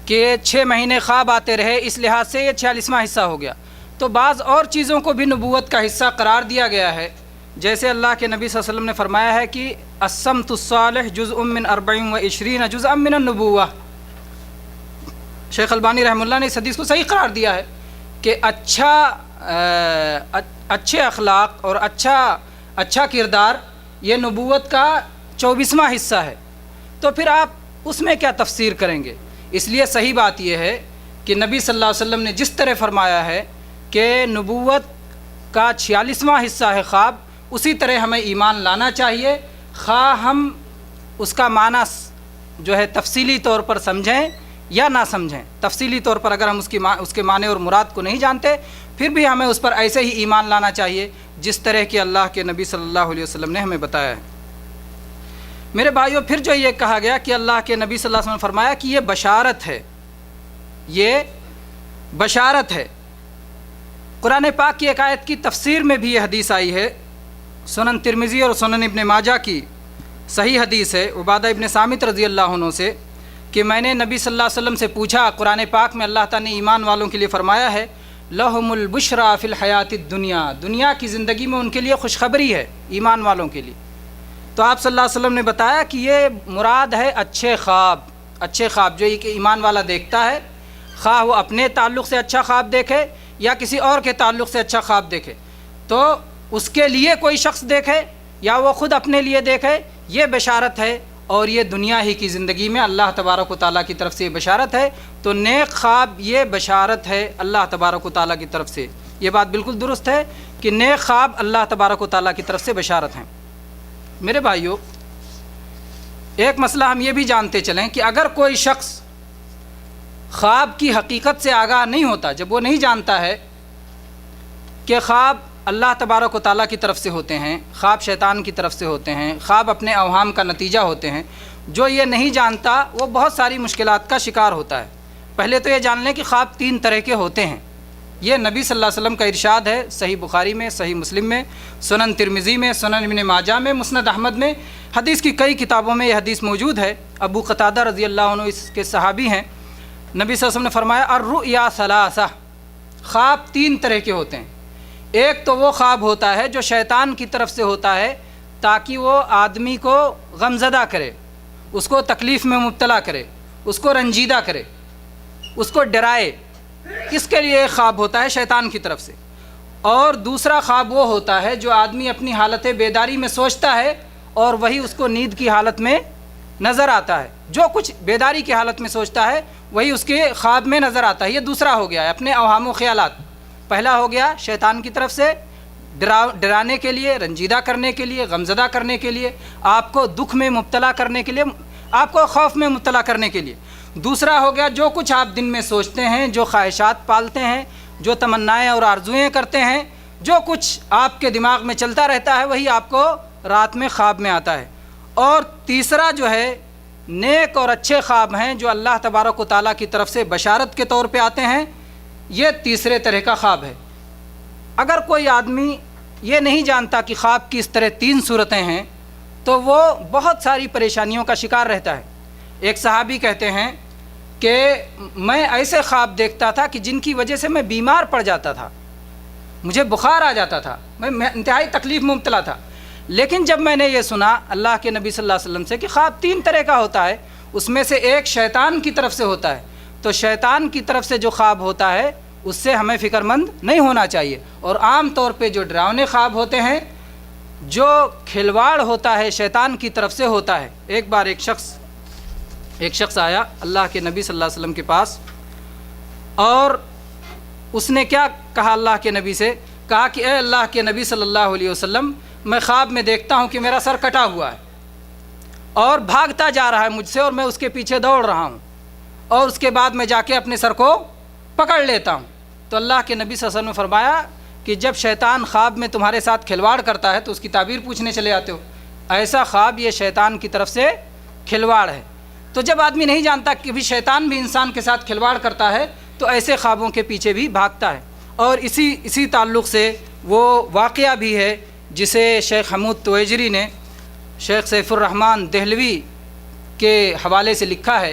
کہ 6 مہینے خواب آتے رہے، اس لحاظ سے یہ 46واں حصہ ہو گیا، تو بعض اور چیزوں کو بھی نبوت کا حصہ قرار دیا گیا ہے، جیسے اللہ کے نبی صلی اللہ علیہ وسلم نے فرمایا ہے کہ الصمت الصالح جزء من 24 جزءا من النبوہ۔ شیخ البانی رحمہ اللہ نے اس حدیث کو صحیح قرار دیا ہے کہ اچھے اخلاق اور اچھا کردار یہ نبوت کا 24واں حصہ ہے، تو پھر آپ اس میں کیا تفسیر کریں گے؟ اس لیے صحیح بات یہ ہے کہ نبی صلی اللہ علیہ وسلم نے جس طرح فرمایا ہے کہ نبوت کا 46واں حصہ ہے خواب، اسی طرح ہمیں ایمان لانا چاہیے، خواہ ہم اس کا معنی جو ہے تفصیلی طور پر سمجھیں یا نہ سمجھیں۔ تفصیلی طور پر اگر ہم اس کے معنی اور مراد کو نہیں جانتے، پھر بھی ہمیں اس پر ایسے ہی ایمان لانا چاہیے جس طرح کہ اللہ کے نبی صلی اللہ علیہ وسلم نے ہمیں بتایا ہے۔ میرے بھائیوں، پھر جو یہ کہا گیا کہ اللہ کے نبی صلی اللہ علیہ وسلم نے فرمایا کہ یہ بشارت ہے۔ قرآن پاک کی ایک آیت کی تفسیر میں بھی یہ حدیث آئی ہے، سنن ترمذی اور سنن ابن ماجہ کی صحیح حدیث ہے عبادہ ابن صامت رضی اللہ عنہ سے کہ میں نے نبی صلی اللہ علیہ وسلم سے پوچھا، قرآن پاک میں اللہ تعالیٰ نے ایمان والوں کے لیے فرمایا ہے لہم البشریٰ فی الحیات الدنیا، دنیا کی زندگی میں ان کے لیے خوشخبری ہے ایمان والوں کے لیے۔ تو آپ صلی اللہ علیہ وسلم نے بتایا کہ یہ مراد ہے اچھے خواب جو کہ ایمان والا دیکھتا ہے، خواہ وہ اپنے تعلق سے اچھا خواب دیکھے یا کسی اور کے تعلق سے اچھا خواب دیکھے، تو اس کے لیے کوئی شخص دیکھے یا وہ خود اپنے لیے دیکھے، یہ بشارت ہے، اور یہ دنیا ہی کی زندگی میں اللہ تبارک و تعالیٰ کی طرف سے یہ بشارت ہے۔ تو نیک خواب یہ بشارت ہے اللہ تبارک و تعالیٰ کی طرف سے، یہ بات بالکل درست ہے کہ نیک خواب اللہ تبارک و تعالیٰ کی طرف سے بشارت ہیں۔ میرے بھائیوں، ایک مسئلہ ہم یہ بھی جانتے چلیں کہ اگر کوئی شخص خواب کی حقیقت سے آگاہ نہیں ہوتا، جب وہ نہیں جانتا ہے کہ خواب اللہ تبارک و تعالیٰ کی طرف سے ہوتے ہیں، خواب شیطان کی طرف سے ہوتے ہیں، خواب اپنے اوہام کا نتیجہ ہوتے ہیں، جو یہ نہیں جانتا وہ بہت ساری مشکلات کا شکار ہوتا ہے۔ پہلے تو یہ جان لیں کہ خواب 3 طرح کے ہوتے ہیں، یہ نبی صلی اللہ علیہ وسلم کا ارشاد ہے، صحیح بخاری میں، صحیح مسلم میں، سنن ترمذی میں، سنن ابن ماجہ میں، مسند احمد میں، حدیث کی کئی کتابوں میں یہ حدیث موجود ہے۔ ابو قتادہ رضی اللہ عنہ اس کے صحابی ہیں، نبی صلی اللہ علیہ وسلم نے فرمایا الرؤیا ثلاثہ، خواب 3 طرح کے ہوتے ہیں۔ ایک تو وہ خواب ہوتا ہے جو شیطان کی طرف سے ہوتا ہے تاکہ وہ آدمی کو غمزدہ کرے، اس کو تکلیف میں مبتلا کرے، اس کو رنجیدہ کرے، اس کو ڈرائے، اس کے لیے ایک خواب ہوتا ہے شیطان کی طرف سے۔ اور دوسرا خواب وہ ہوتا ہے جو آدمی اپنی حالت بیداری میں سوچتا ہے اور وہی اس کو نیند کی حالت میں نظر آتا ہے، جو کچھ بیداری کی حالت میں سوچتا ہے وہی اس کے خواب میں نظر آتا ہے۔ یہ دوسرا ہو گیا ہے اپنے اوہام و خیالات۔ پہلا ہو گیا شیطان کی طرف سے ڈرانے کے لیے، رنجیدہ کرنے کے لیے، غمزدہ کرنے کے لیے، آپ کو دکھ میں مبتلا کرنے کے لیے، آپ کو خوف میں مبتلا کرنے کے لیے۔ دوسرا ہو گیا جو کچھ آپ دن میں سوچتے ہیں، جو خواہشات پالتے ہیں، جو تمنائیں اور آرزوئیں کرتے ہیں، جو کچھ آپ کے دماغ میں چلتا رہتا ہے وہی آپ کو رات میں خواب میں آتا ہے۔ اور تیسرا جو ہے نیک اور اچھے خواب ہیں جو اللہ تبارک و تعالیٰ کی طرف سے بشارت کے طور پہ آتے ہیں، یہ تیسرے طرح کا خواب ہے۔ اگر کوئی آدمی یہ نہیں جانتا کہ خواب کی اس طرح 3 صورتیں ہیں تو وہ بہت ساری پریشانیوں کا شکار رہتا ہے۔ ایک صحابی کہتے ہیں کہ میں ایسے خواب دیکھتا تھا کہ جن کی وجہ سے میں بیمار پڑ جاتا تھا، مجھے بخار آ جاتا تھا، میں انتہائی تکلیف میں مبتلا تھا۔ لیکن جب میں نے یہ سنا اللہ کے نبی صلی اللہ علیہ وسلم سے کہ خواب 3 طرح کا ہوتا ہے، اس میں سے ایک شیطان کی طرف سے ہوتا ہے، تو شیطان کی طرف سے جو خواب ہوتا ہے اس سے ہمیں فکر مند نہیں ہونا چاہیے۔ اور عام طور پہ جو ڈراؤنے خواب ہوتے ہیں، جو کھلواڑ ہوتا ہے شیطان کی طرف سے ہوتا ہے۔ ایک بار ایک شخص آیا اللہ کے نبی صلی اللہ علیہ وسلم کے پاس، اور اس نے کیا کہا اللہ کے نبی سے، کہا کہ اے اللہ کے نبی صلی اللہ علیہ وسلم، میں خواب میں دیکھتا ہوں کہ میرا سر کٹا ہوا ہے اور بھاگتا جا رہا ہے مجھ سے، اور میں اس کے پیچھے دوڑ رہا ہوں، اور اس کے بعد میں جا کے اپنے سر کو پکڑ لیتا ہوں۔ تو اللہ کے نبی صلی اللہ علیہ وسلم نے فرمایا کہ جب شیطان خواب میں تمہارے ساتھ کھلواڑ کرتا ہے تو اس کی تعبیر پوچھنے چلے آتے ہو، ایسا خواب یہ شیطان کی طرف سے کھلواڑ ہے۔ تو جب آدمی نہیں جانتا کہ بھی شیطان بھی انسان کے ساتھ کھلواڑ کرتا ہے تو ایسے خوابوں کے پیچھے بھی بھاگتا ہے۔ اور اسی تعلق سے وہ واقعہ بھی ہے جسے شیخ حمود تویجری نے شیخ سیف الرحمن دہلوی کے حوالے سے لکھا ہے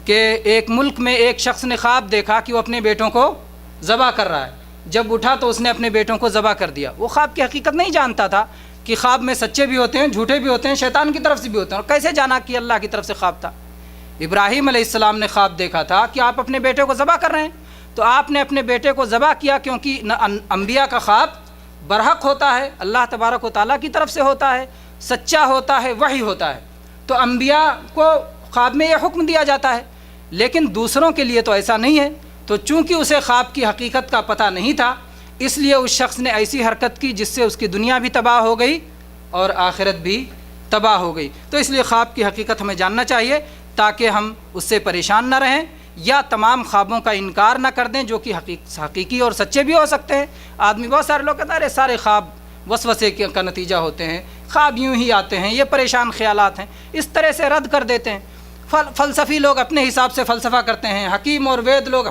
کہ ایک ملک میں ایک شخص نے خواب دیکھا کہ وہ اپنے بیٹوں کو ذبح کر رہا ہے۔ جب اٹھا تو اس نے اپنے بیٹوں کو ذبح کر دیا۔ وہ خواب کی حقیقت نہیں جانتا تھا کہ خواب میں سچے بھی ہوتے ہیں، جھوٹے بھی ہوتے ہیں، شیطان کی طرف سے بھی ہوتے ہیں، اور کیسے جانا کہ اللہ کی طرف سے خواب تھا۔ ابراہیم علیہ السلام نے خواب دیکھا تھا کہ آپ اپنے بیٹے کو ذبح کر رہے ہیں، تو آپ نے اپنے بیٹے کو ذبح کیا کیونکہ انبیاء کا خواب برحق ہوتا ہے، اللہ تبارک و تعالیٰ کی طرف سے ہوتا ہے، سچا ہوتا ہے، وحی ہوتا ہے، تو انبیاء کو خواب میں یہ حکم دیا جاتا ہے۔ لیکن دوسروں کے لیے تو ایسا نہیں ہے، تو چونکہ اسے خواب کی حقیقت کا پتہ نہیں تھا، اس لیے اس شخص نے ایسی حرکت کی جس سے اس کی دنیا بھی تباہ ہو گئی اور آخرت بھی تباہ ہو گئی۔ تو اس لیے خواب کی حقیقت ہمیں جاننا چاہیے تاکہ ہم اس سے پریشان نہ رہیں، یا تمام خوابوں کا انکار نہ کر دیں جو کہ حقیقی اور سچے بھی ہو سکتے ہیں۔ آدمی بہت سارے لوگ کہتے ہیں ارے سارے خواب وسوسے کا نتیجہ ہوتے ہیں، خواب یوں ہی آتے ہیں، یہ پریشان خیالات ہیں، اس طرح سے رد کر دیتے ہیں۔ فلسفی لوگ اپنے حساب سے فلسفہ کرتے ہیں، حکیم اور وید لوگ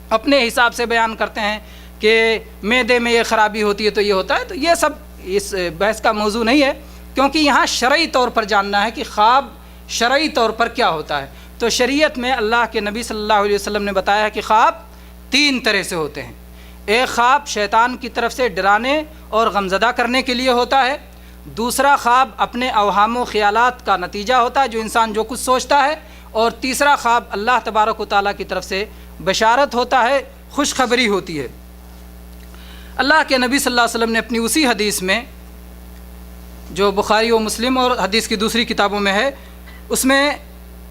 اپنے حساب سے بیان کرتے ہیں کہ معدے میں یہ خرابی ہوتی ہے تو یہ ہوتا ہے۔ تو یہ سب اس بحث کا موضوع نہیں ہے، کیونکہ یہاں شرعی طور پر جاننا ہے کہ خواب شرعی طور پر کیا ہوتا ہے۔ تو شریعت میں اللہ کے نبی صلی اللہ علیہ وسلم نے بتایا کہ خواب 3 طرح سے ہوتے ہیں۔ ایک خواب شیطان کی طرف سے ڈرانے اور غمزدہ کرنے کے لیے ہوتا ہے، دوسرا خواب اپنے اوہام و خیالات کا نتیجہ ہوتا ہے جو انسان جو کچھ سوچتا ہے، اور تیسرا خواب اللہ تبارک و تعالیٰ کی طرف سے بشارت ہوتا ہے، خوشخبری ہوتی ہے۔ اللہ کے نبی صلی اللہ علیہ وسلم نے اپنی اسی حدیث میں جو بخاری و مسلم اور حدیث کی دوسری کتابوں میں ہے، اس میں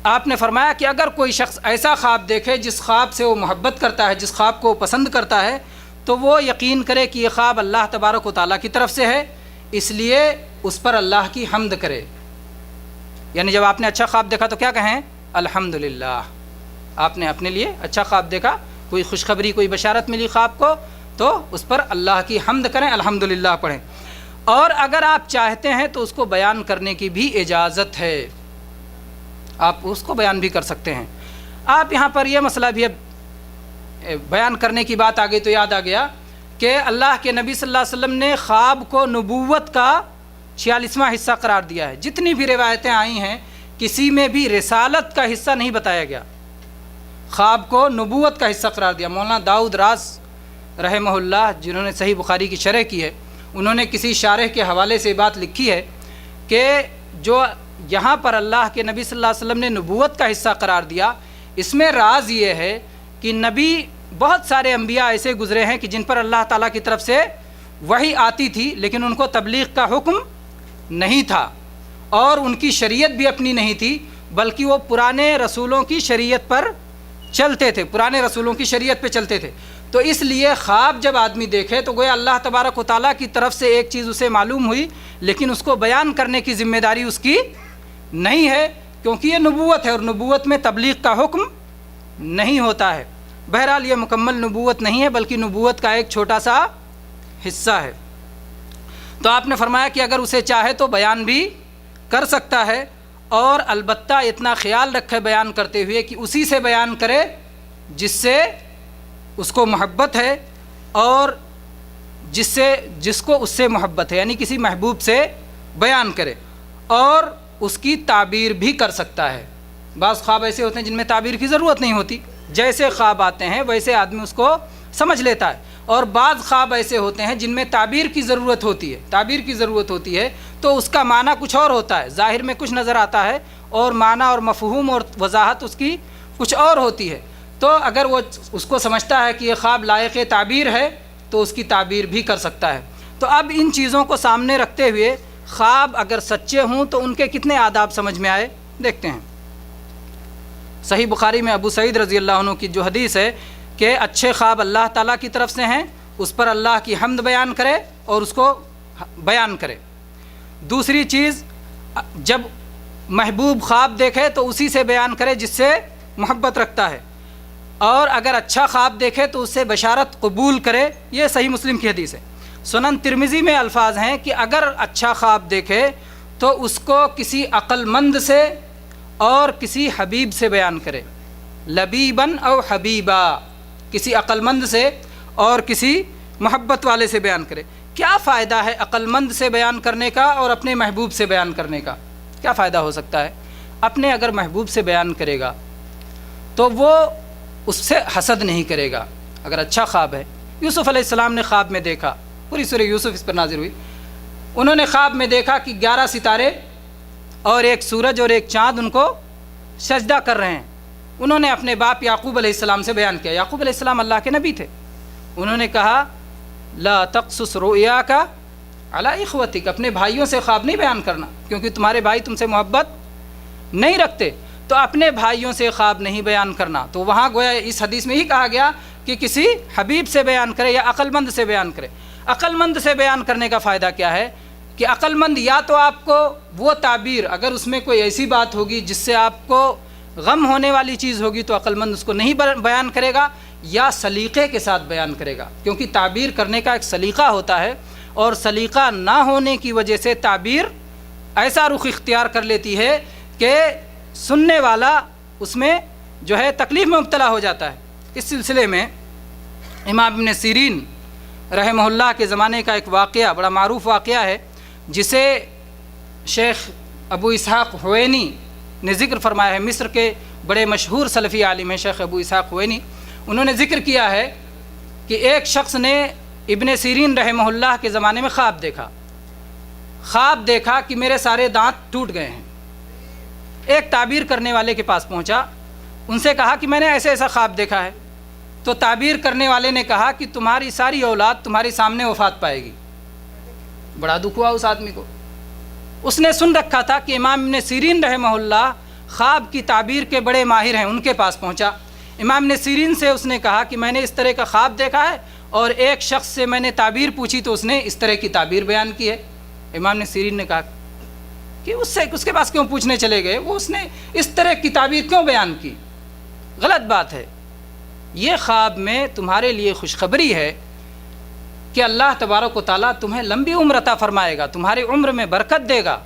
آپ نے فرمایا کہ اگر کوئی شخص ایسا خواب دیکھے جس خواب سے وہ محبت کرتا ہے، جس خواب کو وہ پسند کرتا ہے، تو وہ یقین کرے کہ یہ خواب اللہ تبارک و تعالیٰ کی طرف سے ہے، اس لیے اس پر اللہ کی حمد کرے۔ یعنی جب آپ نے اچھا خواب دیکھا تو کیا کہیں؟ الحمدللہ۔ آپ نے اپنے لیے اچھا خواب دیکھا، کوئی خوشخبری، کوئی بشارت ملی خواب کو، تو اس پر اللہ کی حمد کریں، الحمدللہ پڑھیں۔ اور اگر آپ چاہتے ہیں تو اس کو بیان کرنے کی بھی اجازت ہے، آپ اس کو بیان بھی کر سکتے ہیں۔ آپ یہاں پر یہ مسئلہ بھی اب بیان کرنے کی بات آ گئی تو یاد آ گیا کہ اللہ کے نبی صلی اللہ علیہ وسلم نے خواب کو نبوت کا 46واں حصہ قرار دیا ہے۔ جتنی بھی روایتیں آئی ہیں کسی میں بھی رسالت کا حصہ نہیں بتایا گیا، خواب کو نبوت کا حصہ قرار دیا۔ مولانا داؤد راز رحمہ اللہ جنہوں نے صحیح بخاری کی شرح کی ہے، انہوں نے کسی شارح کے حوالے سے بات لکھی ہے کہ جو یہاں پر اللہ کے نبی صلی اللہ علیہ وسلم نے نبوت کا حصہ قرار دیا، اس میں راز یہ ہے کہ نبی بہت سارے انبیاء ایسے گزرے ہیں کہ جن پر اللہ تعالیٰ کی طرف سے وحی آتی تھی لیکن ان کو تبلیغ کا حکم نہیں تھا، اور ان کی شریعت بھی اپنی نہیں تھی، بلکہ وہ پرانے رسولوں کی شریعت پر چلتے تھے، پرانے رسولوں کی شریعت پہ چلتے تھے۔ تو اس لیے خواب جب آدمی دیکھے تو گویا اللہ تبارک و تعالیٰ کی طرف سے ایک چیز اسے معلوم ہوئی، لیکن اس کو بیان کرنے کی ذمہ داری اس کی نہیں ہے، کیونکہ یہ نبوت ہے اور نبوت میں تبلیغ کا حکم نہیں ہوتا ہے۔ بہرحال یہ مکمل نبوت نہیں ہے بلکہ نبوت کا ایک چھوٹا سا حصہ ہے۔ تو آپ نے فرمایا کہ اگر اسے چاہے تو بیان بھی کر سکتا ہے، اور البتہ اتنا خیال رکھے بیان کرتے ہوئے کہ اسی سے بیان کرے جس سے اس کو محبت ہے، اور جس کو اس سے محبت ہے، یعنی کسی محبوب سے بیان کرے، اور اس کی تعبیر بھی کر سکتا ہے۔ بعض خواب ایسے ہوتے ہیں جن میں تعبیر کی ضرورت نہیں ہوتی، جیسے خواب آتے ہیں ویسے آدمی اس کو سمجھ لیتا ہے، اور بعض خواب ایسے ہوتے ہیں جن میں تعبیر کی ضرورت ہوتی ہے، تو اس کا معنی کچھ اور ہوتا ہے، ظاہر میں کچھ نظر آتا ہے اور معنی اور مفہوم اور وضاحت اس کی کچھ اور ہوتی ہے۔ تو اگر وہ اس کو سمجھتا ہے کہ یہ خواب لائق تعبیر ہے تو اس کی تعبیر بھی کر سکتا ہے۔ تو اب ان چیزوں کو سامنے رکھتے ہوئے خواب اگر سچے ہوں تو ان کے کتنے آداب سمجھ میں آئے، دیکھتے ہیں۔ صحیح بخاری میں ابو سعید رضی اللہ عنہ کی جو حدیث ہے کہ اچھے خواب اللہ تعالیٰ کی طرف سے ہیں، اس پر اللہ کی حمد بیان کرے اور اس کو بیان کرے۔ دوسری چیز، جب محبوب خواب دیکھے تو اسی سے بیان کرے جس سے محبت رکھتا ہے، اور اگر اچھا خواب دیکھے تو اس سے بشارت قبول کرے۔ یہ صحیح مسلم کی حدیث ہے۔ سنن ترمذی میں الفاظ ہیں کہ اگر اچھا خواب دیکھے تو اس کو کسی عقل مند سے اور کسی حبیب سے بیان کرے، لبیباً او حبیبا، کسی عقل مند سے اور کسی محبت والے سے بیان کرے۔ کیا فائدہ ہے عقل مند سے بیان کرنے کا اور اپنے محبوب سے بیان کرنے کا؟ کیا فائدہ ہو سکتا ہے؟ اپنے اگر محبوب سے بیان کرے گا تو وہ اس سے حسد نہیں کرے گا۔ اگر اچھا خواب ہے، یوسف علیہ السلام نے خواب میں دیکھا، پوری سورہ یوسف اس پر نازل ہوئی، انہوں نے خواب میں دیکھا کہ 11 ستارے اور ایک سورج اور ایک چاند ان کو سجدہ کر رہے ہیں۔ انہوں نے اپنے باپ یعقوب علیہ السلام سے بیان کیا۔ یعقوب علیہ السلام اللہ کے نبی تھے۔ انہوں نے کہا لا تقصص رؤیاک علی اخوتک، اپنے بھائیوں سے خواب نہیں بیان کرنا، کیونکہ تمہارے بھائی تم سے محبت نہیں رکھتے، تو اپنے بھائیوں سے خواب نہیں بیان کرنا۔ تو وہاں گویا اس حدیث میں ہی کہا گیا کہ کسی حبیب سے بیان کرے یا عقل مند سے بیان کرے۔ عقل مند سے بیان کرنے کا فائدہ کیا ہے کہ عقل مند یا تو آپ کو وہ تعبیر، اگر اس میں کوئی ایسی بات ہوگی جس سے آپ کو غم ہونے والی چیز ہوگی تو عقل مند اس کو نہیں بیان کرے گا، یا سلیقے کے ساتھ بیان کرے گا، کیونکہ تعبیر کرنے کا ایک سلیقہ ہوتا ہے، اور سلیقہ نہ ہونے کی وجہ سے تعبیر ایسا رخ اختیار کر لیتی ہے کہ سننے والا اس میں جو ہے تکلیف میں مبتلا ہو جاتا ہے۔ اس سلسلے میں امام ابن سیرین رحمہ اللہ کے زمانے کا ایک واقعہ، بڑا معروف واقعہ ہے، جسے شیخ ابو اسحاق حوینی نے ذکر فرمایا ہے۔ مصر کے بڑے مشہور سلفی عالم ہیں شیخ ابو اسحاق حوینی، انہوں نے ذکر کیا ہے کہ ایک شخص نے ابن سیرین رحمہ اللہ کے زمانے میں خواب دیکھا کہ میرے سارے دانت ٹوٹ گئے ہیں۔ ایک تعبیر کرنے والے کے پاس پہنچا، ان سے کہا کہ میں نے ایسے ایسا خواب دیکھا ہے۔ تو تعبیر کرنے والے نے کہا کہ تمہاری ساری اولاد تمہارے سامنے وفات پائے گی۔ بڑا دکھ ہوا اس آدمی کو۔ اس نے سن رکھا تھا کہ امام ابن سیرین رحمہ اللہ خواب کی تعبیر کے بڑے ماہر ہیں، ان کے پاس پہنچا۔ امام ابن سیرین سے اس نے کہا کہ میں نے اس طرح کا خواب دیکھا ہے، اور ایک شخص سے میں نے تعبیر پوچھی تو اس نے اس طرح کی تعبیر بیان کی ہے۔ امام ابن سیرین نے کہا کہ اس کے پاس کیوں پوچھنے چلے گئے، وہ اس نے اس طرح کی تعبیر کیوں بیان کی؟ غلط بات ہے۔ یہ خواب میں تمہارے لیے خوشخبری ہے کہ اللہ تبارک و تعالیٰ تمہیں لمبی عمر عطا فرمائے گا، تمہاری عمر میں برکت دے گا،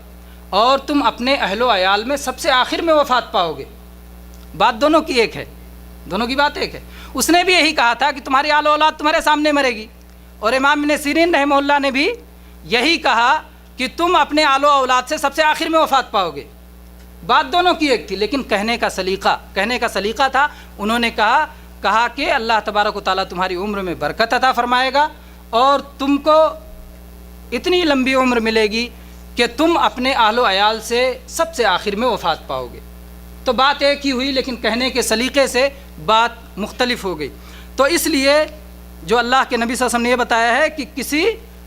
اور تم اپنے اہل و عیال میں سب سے آخر میں وفات پاؤ گے۔ بات دونوں کی ایک ہے، دونوں کی بات ایک ہے۔ اس نے بھی یہی کہا تھا کہ تمہاری آل و اولاد تمہارے سامنے مرے گی، اور امام ابن سیرین رحمہ اللہ نے بھی یہی کہا کہ تم اپنے آل و اولاد سے سب سے آخر میں وفات پاؤ گے۔ بات دونوں کی ایک تھی، لیکن کہنے کا سلیقہ تھا۔ انہوں نے کہا کہ اللہ تبارک و تعالیٰ تمہاری عمر میں برکت عطا فرمائے گا، اور تم کو اتنی لمبی عمر ملے گی کہ تم اپنے اہل و عیال سے سب سے آخر میں وفات پاؤ گے۔ تو بات ایک ہی ہوئی، لیکن کہنے کے سلیقے سے بات مختلف ہو گئی۔ تو اس لیے جو اللہ کے نبی صلی اللہ علیہ وسلم نے یہ بتایا ہے کہ کسی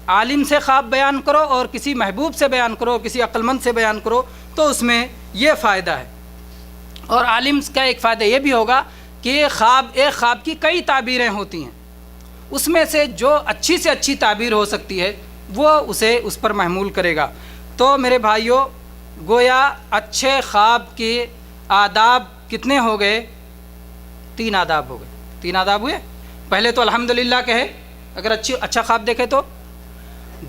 عالم سے خواب بیان کرو اور کسی محبوب سے بیان کرو، کسی عقل مند سے بیان کرو، تو اس میں یہ فائدہ ہے۔ اور عالم کا ایک فائدہ یہ بھی ہوگا کہ ایک خواب کی کئی تعبیریں ہوتی ہیں، اس میں سے جو اچھی سے اچھی تعبیر ہو سکتی ہے وہ اسے اس پر محمول کرے گا۔ تو میرے بھائیوں، گویا اچھے خواب کے آداب کتنے ہو گئے؟ 3 آداب ہو گئے۔ 3 آداب ہوئے۔ پہلے تو الحمدللہ کہے اگر اچھا خواب دیکھے تو،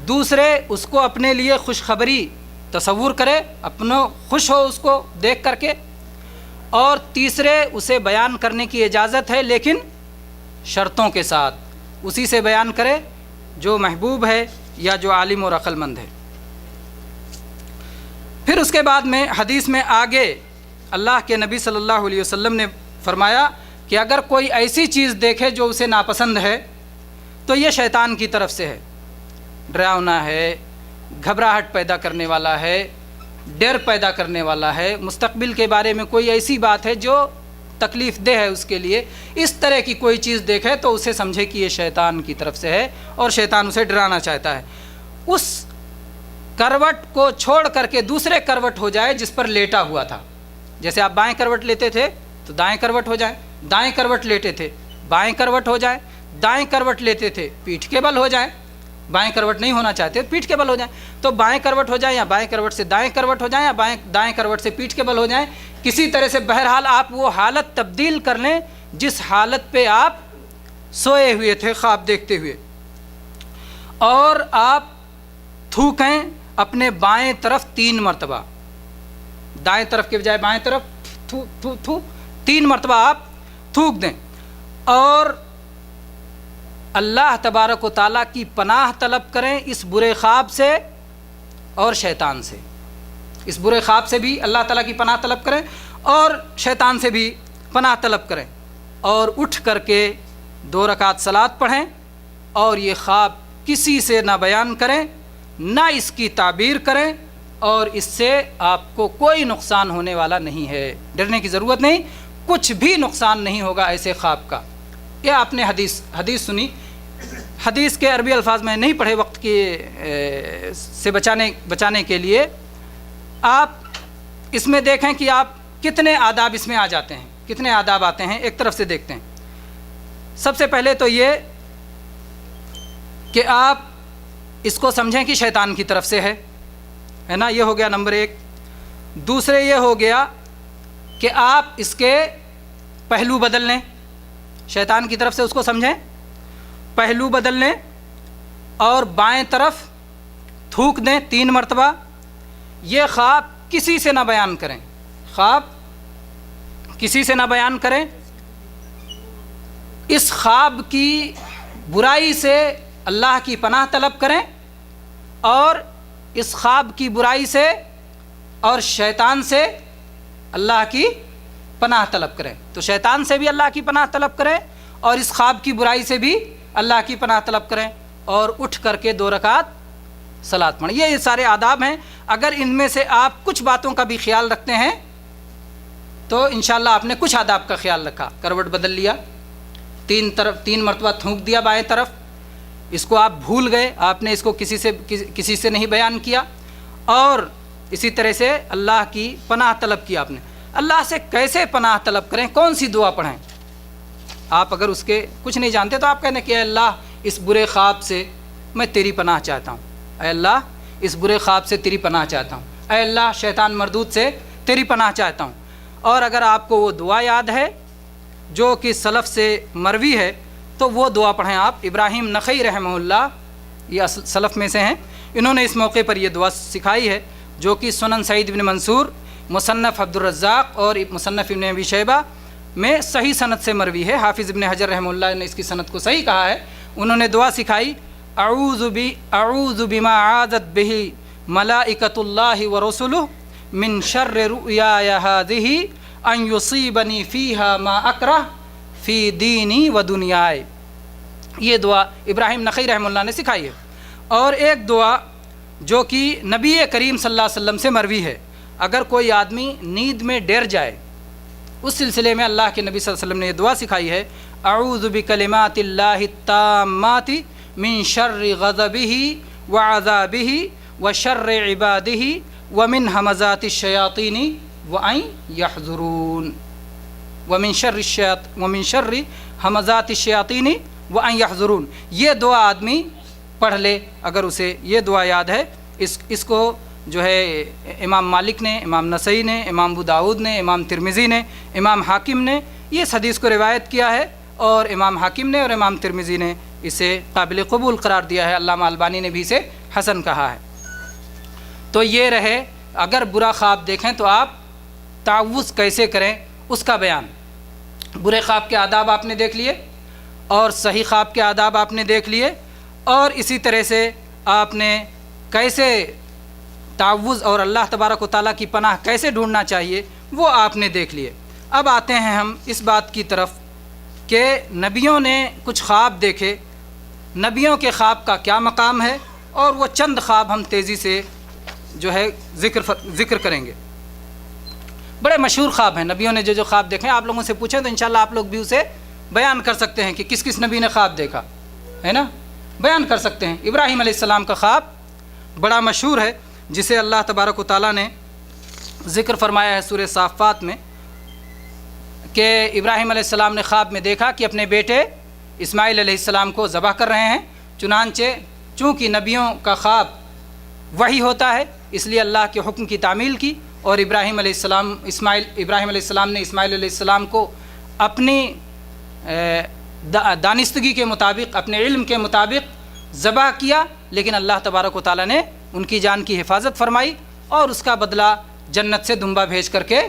دوسرے اس کو اپنے لیے خوشخبری تصور کرے، اپنا خوش ہو اس کو دیکھ کر کے، اور تیسرے اسے بیان کرنے کی اجازت ہے لیکن شرطوں کے ساتھ، اسی سے بیان کرے جو محبوب ہے یا جو عالم اور عقل مند ہے۔ پھر اس کے بعد میں حدیث میں آگے اللہ کے نبی صلی اللہ علیہ وسلم نے فرمایا کہ اگر کوئی ایسی چیز دیکھے جو اسے ناپسند ہے تو یہ شیطان کی طرف سے ہے، ڈراؤنا ہے، گھبراہٹ پیدا کرنے والا ہے، ڈر پیدا کرنے والا ہے، مستقبل کے بارے میں کوئی ایسی بات ہے جو تکلیف دہ ہے اس کے لیے، اس طرح کی کوئی چیز دیکھے تو اسے سمجھے کہ یہ شیطان کی طرف سے ہے اور شیطان اسے ڈرانا چاہتا ہے۔ اس کروٹ کو چھوڑ کر کے دوسرے کروٹ ہو جائے جس پر لیٹا ہوا تھا، جیسے آپ بائیں کروٹ لیتے تھے تو دائیں کروٹ ہو جائے، دائیں کروٹ لیتے تھے بائیں کروٹ ہو جائے، دائیں کروٹ لیتے تھے پیٹھ کے بل ہو جائے، بائیں کروٹ نہیں ہونا چاہتے پیٹھ کے بل ہو جائیں، تو بائیں کروٹ ہو جائے یا بائیں کروٹ سے دائیں کروٹ ہو جائیں یا دائیں کروٹ سے پیٹھ کے بل ہو جائیں، کسی طرح سے بہرحال آپ وہ حالت تبدیل کر لیں جس حالت پہ آپ سوئے ہوئے تھے خواب دیکھتے ہوئے، اور آپ تھوکیں اپنے بائیں طرف 3 مرتبہ، دائیں طرف کے بجائے بائیں طرف تھو تھو تھو 3 مرتبہ آپ تھوک دیں، اور اللہ تبارک و تعالیٰ کی پناہ طلب کریں اس برے خواب سے اور شیطان سے، اس برے خواب سے بھی اللہ تعالیٰ کی پناہ طلب کریں اور شیطان سے بھی پناہ طلب کریں، اور اٹھ کر کے 2 رکعت صلاۃ پڑھیں، اور یہ خواب کسی سے نہ بیان کریں، نہ اس کی تعبیر کریں، اور اس سے آپ کو کوئی نقصان ہونے والا نہیں ہے، ڈرنے کی ضرورت نہیں، کچھ بھی نقصان نہیں ہوگا ایسے خواب کا۔ یہ آپ نے حدیث سنی، حدیث کے عربی الفاظ میں نہیں پڑھے وقت کے سے بچانے کے لیے، آپ اس میں دیکھیں کہ آپ کتنے آداب اس میں آ جاتے ہیں، کتنے آداب آتے ہیں، ایک طرف سے دیکھتے ہیں۔ سب سے پہلے تو یہ کہ آپ اس کو سمجھیں کہ شیطان کی طرف سے ہے نا، یہ ہو گیا نمبر 1۔ دوسرے یہ ہو گیا کہ آپ اس کے پہلو بدل لیں، شیطان کی طرف سے اس کو سمجھیں، پہلو بدل لیں، اور بائیں طرف تھوک دیں 3 مرتبہ۔ یہ خواب کسی سے نہ بیان کریں، خواب کسی سے نہ بیان کریں، اس خواب کی برائی سے اللہ کی پناہ طلب کریں، اور اس خواب کی برائی سے اور شیطان سے اللہ کی پناہ طلب کریں۔ تو شیطان سے بھی اللہ کی پناہ طلب کریں اور اس خواب کی برائی سے بھی اللہ کی پناہ طلب کریں، اور اٹھ کر کے 2 رکعت صلاۃ پڑھیں۔ یہ سارے آداب ہیں، اگر ان میں سے آپ کچھ باتوں کا بھی خیال رکھتے ہیں تو انشاءاللہ آپ نے کچھ آداب کا خیال رکھا، کروٹ بدل لیا، 3 مرتبہ تھونک دیا بائیں طرف، اس کو آپ بھول گئے، آپ نے اس کو کسی سے نہیں بیان کیا، اور اسی طرح سے اللہ کی پناہ طلب کی۔ آپ نے اللہ سے کیسے پناہ طلب کریں، کون سی دعا پڑھیں؟ آپ اگر اس کے کچھ نہیں جانتے تو آپ کہنے کہ اے اللہ اس برے خواب سے میں تیری پناہ چاہتا ہوں، اے اللہ اس برے خواب سے تیری پناہ چاہتا ہوں، اے اللہ شیطان مردود سے تیری پناہ چاہتا ہوں۔ اور اگر آپ کو وہ دعا یاد ہے جو کہ سلف سے مروی ہے تو وہ دعا پڑھیں آپ۔ ابراہیم نخعی رحمہ اللہ یہ سلف میں سے ہیں، انہوں نے اس موقع پر یہ دعا سکھائی ہے جو کہ سنن سعید بن منصور، مصنف عبد الرزاق اور مصنف ابن ابی شیبہ میں صحیح سند سے مروی ہے۔ حافظ ابن حجر رحمہ اللہ نے اس کی سند کو صحیح کہا ہے۔ انہوں نے دعا سکھائی، اعوذ بما عاذت بہ ملائکۃ اللہ ورسلہ من شر رؤیای ہذہ ان یصیبنی فیہا ما اکرہ فی دینی و دنیائے۔ یہ دعا ابراہیم نخعی رحمہ اللہ نے سکھائی ہے۔ اور ایک دعا جو کہ نبی کریم صلی اللہ علیہ وسلم سے مروی ہے، اگر کوئی آدمی نیند میں ڈر جائے، اس سلسلے میں اللہ کے نبی صلی اللہ علیہ وسلم نے یہ دعا سکھائی ہے، اعوذ بکلمات اللہ التامات من شر غضبہ وعذابہ وشر عبادہ ومن ہمزات الشیاطین وان یحضرون ومن شر ہمزات الشیاطین وان یحضرون۔ یہ دعا آدمی پڑھ لے اگر اسے یہ دعا یاد ہے۔ اس کو جو ہے امام مالک نے، امام نسائی نے، امام ابو داؤد نے، امام ترمذی نے، امام حاکم نے اس حدیث کو روایت کیا ہے، اور امام حاکم نے اور امام ترمذی نے اسے قابل قبول قرار دیا ہے، علامہ البانی نے بھی اسے حسن کہا ہے۔ تو یہ رہے، اگر برا خواب دیکھیں تو آپ تعوذ کیسے کریں اس کا بیان۔ برے خواب کے آداب آپ نے دیکھ لیے، اور صحیح خواب کے آداب آپ نے دیکھ لیے، اور اسی طرح سے آپ نے کیسے تعوذ اور اللہ تبارک و تعالیٰ کی پناہ کیسے ڈھونڈنا چاہیے وہ آپ نے دیکھ لیے۔ اب آتے ہیں ہم اس بات کی طرف کہ نبیوں نے کچھ خواب دیکھے، نبیوں کے خواب کا کیا مقام ہے، اور وہ چند خواب ہم تیزی سے جو ہے ذکر کریں گے۔ بڑے مشہور خواب ہیں، نبیوں نے جو خواب دیکھے، آپ لوگوں سے پوچھیں تو انشاءاللہ آپ لوگ بھی اسے بیان کر سکتے ہیں کہ کس کس نبی نے خواب دیکھا ہے نا، بیان کر سکتے ہیں۔ ابراہیم علیہ السلام کا خواب بڑا مشہور ہے، جسے اللہ تبارک و تعالیٰ نے ذکر فرمایا ہے سورہ صافات میں کہ ابراہیم علیہ السلام نے خواب میں دیکھا کہ اپنے بیٹے اسماعیل علیہ السلام کو ذبح کر رہے ہیں، چنانچہ چونکہ نبیوں کا خواب وحی ہوتا ہے اس لیے اللہ کے حکم کی تعمیل کی، اور ابراہیم علیہ السلام نے اسماعیل علیہ السلام کو اپنی دانستگی کے مطابق، اپنے علم کے مطابق ذبح کیا، لیکن اللہ تبارک و تعالیٰ نے ان کی جان کی حفاظت فرمائی، اور اس کا بدلہ جنت سے دمبا بھیج کر کے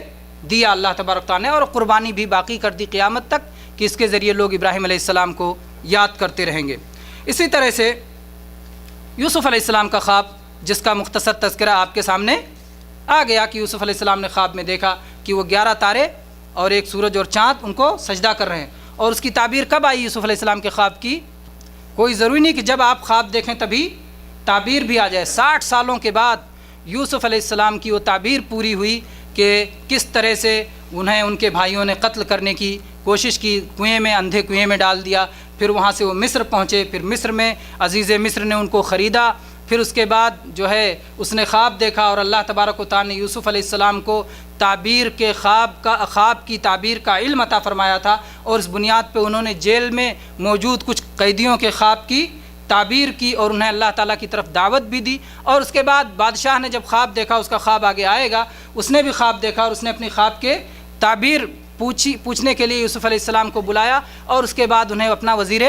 دیا اللہ تبارک و تعالیٰ نے، اور قربانی بھی باقی کر دی قیامت تک کہ اس کے ذریعے لوگ ابراہیم علیہ السلام کو یاد کرتے رہیں گے۔ اسی طرح سے یوسف علیہ السلام کا خواب، جس کا مختصر تذکرہ آپ کے سامنے آ گیا کہ یوسف علیہ السلام نے خواب میں دیکھا کہ وہ 11 تارے اور ایک سورج اور چاند ان کو سجدہ کر رہے ہیں، اور اس کی تعبیر کب آئی یوسف علیہ السلام کے خواب کی؟ کوئی ضروری نہیں کہ جب آپ خواب دیکھیں تبھی تعبیر بھی آ جائے۔ 60 سالوں کے بعد یوسف علیہ السلام کی وہ تعبیر پوری ہوئی کہ کس طرح سے انہیں ان کے بھائیوں نے قتل کرنے کی کوشش کی، کنویں میں، اندھے کنویں میں ڈال دیا، پھر وہاں سے وہ مصر پہنچے، پھر مصر میں عزیز مصر نے ان کو خریدا، پھر اس کے بعد جو ہے اس نے خواب دیکھا، اور اللہ تبارک و تعالیٰ نے یوسف علیہ السلام کو تعبیر کے خواب کی تعبیر کا علم عطا فرمایا تھا، اور اس بنیاد پہ انہوں نے جیل میں موجود کچھ قیدیوں کے خواب کی تعبیر کی اور انہیں اللہ تعالیٰ کی طرف دعوت بھی دی۔ اور اس کے بعد بادشاہ نے جب خواب دیکھا، اس کا خواب آگے آئے گا، اس نے بھی خواب دیکھا اور اس نے اپنی خواب کے تعبیر پوچھنے کے لیے یوسف علیہ السلام کو بلایا، اور اس کے بعد انہیں اپنا وزیر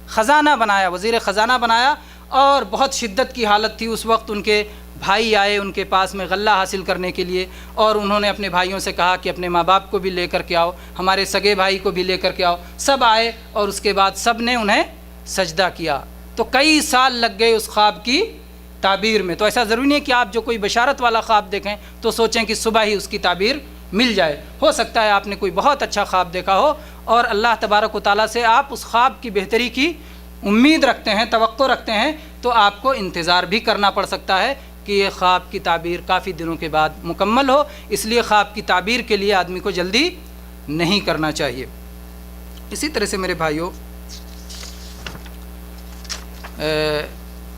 خزانہ بنایا، اور بہت شدت کی حالت تھی اس وقت۔ ان کے بھائی آئے ان کے پاس میں غلہ حاصل کرنے کے لیے، اور انہوں نے اپنے بھائیوں سے کہا کہ اپنے ماں باپ کو بھی لے کر کے آؤ، ہمارے سگے بھائی کو بھی لے کر کے آؤ۔ سب آئے اور اس کے بعد سب نے انہیں سجدہ کیا۔ تو کئی سال لگ گئے اس خواب کی تعبیر میں۔ تو ایسا ضروری نہیں کہ آپ جو کوئی بشارت والا خواب دیکھیں تو سوچیں کہ صبح ہی اس کی تعبیر مل جائے۔ ہو سکتا ہے آپ نے کوئی بہت اچھا خواب دیکھا ہو، اور اللہ تبارک و تعالیٰ سے آپ اس خواب کی بہتری کی امید رکھتے ہیں، توقع رکھتے ہیں، تو آپ کو انتظار بھی کرنا پڑ سکتا ہے کہ یہ خواب کی تعبیر کافی دنوں کے بعد مکمل ہو۔ اس لیے خواب کی تعبیر کے لیے آدمی کو جلدی نہیں کرنا چاہیے۔ اسی طرح سے میرے بھائیوں،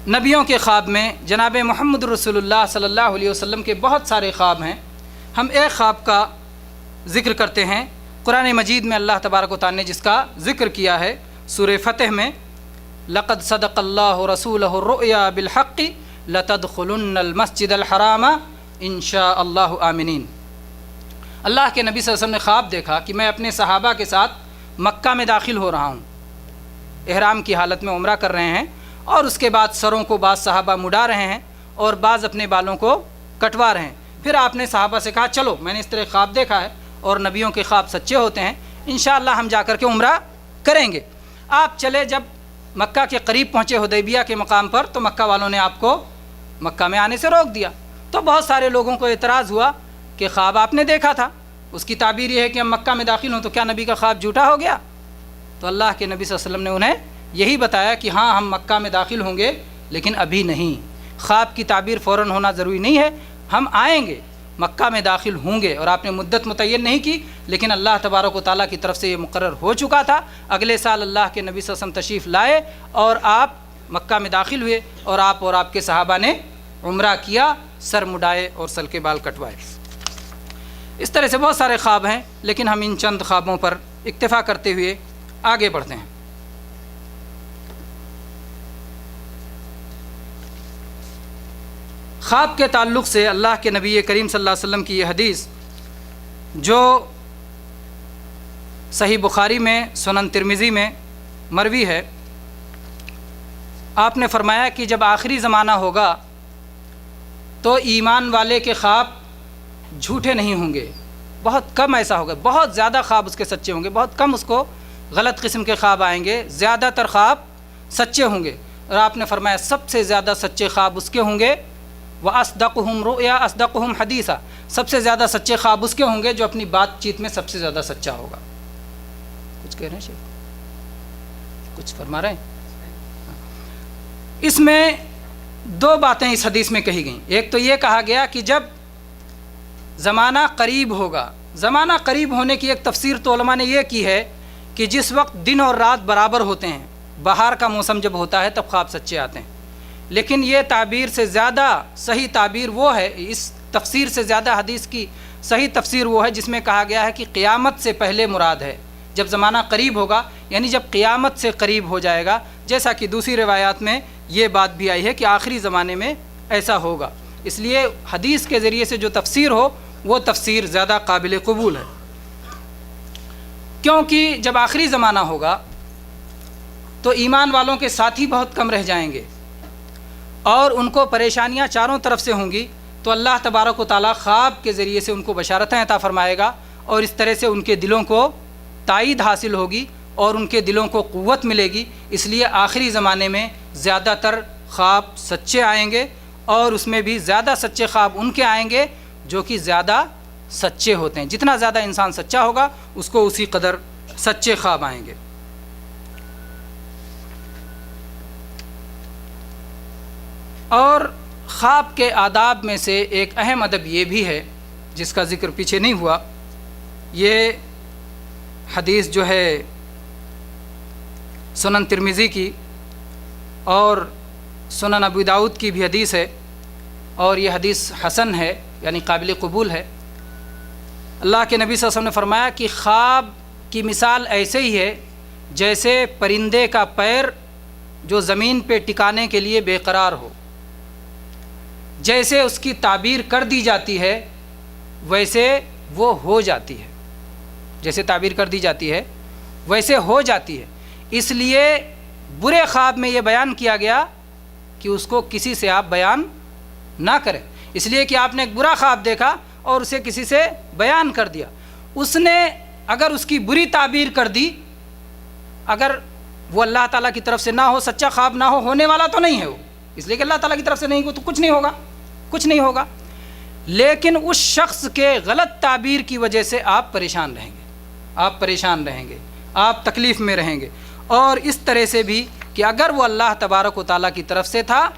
نبیوں کے خواب میں جناب محمد رسول اللہ صلی اللہ علیہ وسلم کے بہت سارے خواب ہیں۔ ہم ایک خواب کا ذکر کرتے ہیں، قرآن مجید میں اللہ تبارک و تعالیٰ نے جس کا ذکر کیا ہے سورہ فتح میں، لقد صدق اللہ رسولہ الرؤیا بالحق لتدخلن المسجد الحرام ان شاء اللہ آمنین۔ اللہ کے نبی صلی اللہ علیہ وسلم نے خواب دیکھا کہ میں اپنے صحابہ کے ساتھ مکہ میں داخل ہو رہا ہوں، احرام کی حالت میں عمرہ کر رہے ہیں، اور اس کے بعد سروں کو بعض صحابہ مڈا رہے ہیں اور بعض اپنے بالوں کو کٹوا رہے ہیں۔ پھر آپ نے صحابہ سے کہا چلو میں نے اس طرح خواب دیکھا ہے اور نبیوں کے خواب سچے ہوتے ہیں، انشاءاللہ ہم جا کر کے عمرہ کریں گے۔ آپ چلے، جب مکہ کے قریب پہنچے حدیبیہ کے مقام پر تو مکہ والوں نے آپ کو مکہ میں آنے سے روک دیا۔ تو بہت سارے لوگوں کو اعتراض ہوا کہ خواب آپ نے دیکھا تھا، اس کی تعبیر یہ ہے کہ ہم مکہ میں داخل ہوں، تو کیا نبی کا خواب جھوٹا ہو گیا؟ تو اللہ کے نبی صلی اللہ علیہ وسلم نے انہیں یہی بتایا کہ ہاں ہم مکہ میں داخل ہوں گے، لیکن ابھی نہیں۔ خواب کی تعبیر فوراً ہونا ضروری نہیں ہے، ہم آئیں گے، مکہ میں داخل ہوں گے۔ اور آپ نے مدت متعین نہیں کی، لیکن اللہ تبارک و تعالیٰ کی طرف سے یہ مقرر ہو چکا تھا۔ اگلے سال اللہ کے نبی صلی اللہ علیہ وسلم تشریف لائے اور آپ مکہ میں داخل ہوئے، اور آپ کے صحابہ نے عمرہ کیا، سر مڈائے اور سل کے بال کٹوائے۔ اس طرح سے بہت سارے خواب ہیں، لیکن ہم ان چند خوابوں پر اکتفا کرتے ہوئے آگے بڑھتے ہیں۔ خواب کے تعلق سے اللہ کے نبی کریم صلی اللہ علیہ وسلم کی یہ حدیث جو صحیح بخاری میں، سنن ترمذی میں مروی ہے، آپ نے فرمایا کہ جب آخری زمانہ ہوگا تو ایمان والے کے خواب جھوٹے نہیں ہوں گے، بہت کم ایسا ہوگا، بہت زیادہ خواب اس کے سچے ہوں گے، بہت کم اس کو غلط قسم کے خواب آئیں گے، زیادہ تر خواب سچے ہوں گے۔ اور آپ نے فرمایا سب سے زیادہ سچے خواب اس کے ہوں گے، وَأَصْدَقُهُمْ رُؤْيَا أَصْدَقُهُمْ حَدِيثًا، سب سے زیادہ سچے خواب اس کے ہوں گے جو اپنی بات چیت میں سب سے زیادہ سچا ہوگا۔ کچھ کہہ رہے ہیں شیخ؟ کچھ فرما رہے ہیں؟ اس میں دو باتیں اس حدیث میں کہی گئیں۔ ایک تو یہ کہا گیا کہ جب زمانہ قریب ہوگا، زمانہ قریب ہونے کی ایک تفسیر تو علماء نے یہ کی ہے کہ جس وقت دن اور رات برابر ہوتے ہیں، بہار کا موسم جب ہوتا ہے تب خواب سچے آتے ہیں۔ لیکن یہ تعبیر سے زیادہ صحیح تعبیر وہ ہے، اس تفسیر سے زیادہ حدیث کی صحیح تفسیر وہ ہے جس میں کہا گیا ہے کہ قیامت سے پہلے مراد ہے، جب زمانہ قریب ہوگا یعنی جب قیامت سے قریب ہو جائے گا، جیسا کہ دوسری روایات میں یہ بات بھی آئی ہے کہ آخری زمانے میں ایسا ہوگا۔ اس لیے حدیث کے ذریعے سے جو تفسیر ہو وہ تفسیر زیادہ قابل قبول ہے، کیونکہ جب آخری زمانہ ہوگا تو ایمان والوں کے ساتھی بہت کم رہ جائیں گے اور ان کو پریشانیاں چاروں طرف سے ہوں گی، تو اللہ تبارک و تعالیٰ خواب کے ذریعے سے ان کو بشارتیں عطا فرمائے گا اور اس طرح سے ان کے دلوں کو تائید حاصل ہوگی اور ان کے دلوں کو قوت ملے گی۔ اس لیے آخری زمانے میں زیادہ تر خواب سچے آئیں گے، اور اس میں بھی زیادہ سچے خواب ان کے آئیں گے جو کہ زیادہ سچے ہوتے ہیں۔ جتنا زیادہ انسان سچا ہوگا اس کو اسی قدر سچے خواب آئیں گے۔ اور خواب کے آداب میں سے ایک اہم ادب یہ بھی ہے جس کا ذکر پیچھے نہیں ہوا، یہ حدیث جو ہے سنن ترمذی کی اور سنن ابو داؤد کی بھی حدیث ہے، اور یہ حدیث حسن ہے یعنی قابل قبول ہے۔ اللہ کے نبی صلی اللہ علیہ وسلم نے فرمایا کہ خواب کی مثال ایسے ہی ہے جیسے پرندے کا پیر جو زمین پہ ٹکانے کے لیے بے قرار ہو، جیسے اس کی تعبیر کر دی جاتی ہے ویسے وہ ہو جاتی ہے، جیسے تعبیر کر دی جاتی ہے ویسے ہو جاتی ہے۔ اس لیے برے خواب میں یہ بیان کیا گیا کہ اس کو کسی سے آپ بیان نہ کریں، اس لیے کہ آپ نے ایک برا خواب دیکھا اور اسے کسی سے بیان کر دیا، اس نے اگر اس کی بری تعبیر کر دی، اگر وہ اللہ تعالیٰ کی طرف سے نہ ہو، سچا خواب نہ ہو، ہونے والا تو نہیں ہے وہ، اس لیے کہ اللہ تعالیٰ کی طرف سے نہیں ہو تو کچھ نہیں ہوگا، کچھ نہیں ہوگا، لیکن اس شخص کے غلط تعبیر کی وجہ سے آپ پریشان رہیں گے، آپ پریشان رہیں گے، آپ تکلیف میں رہیں گے۔ اور اس طرح سے بھی کہ اگر وہ اللہ تبارک و تعالیٰ کی طرف سے تھا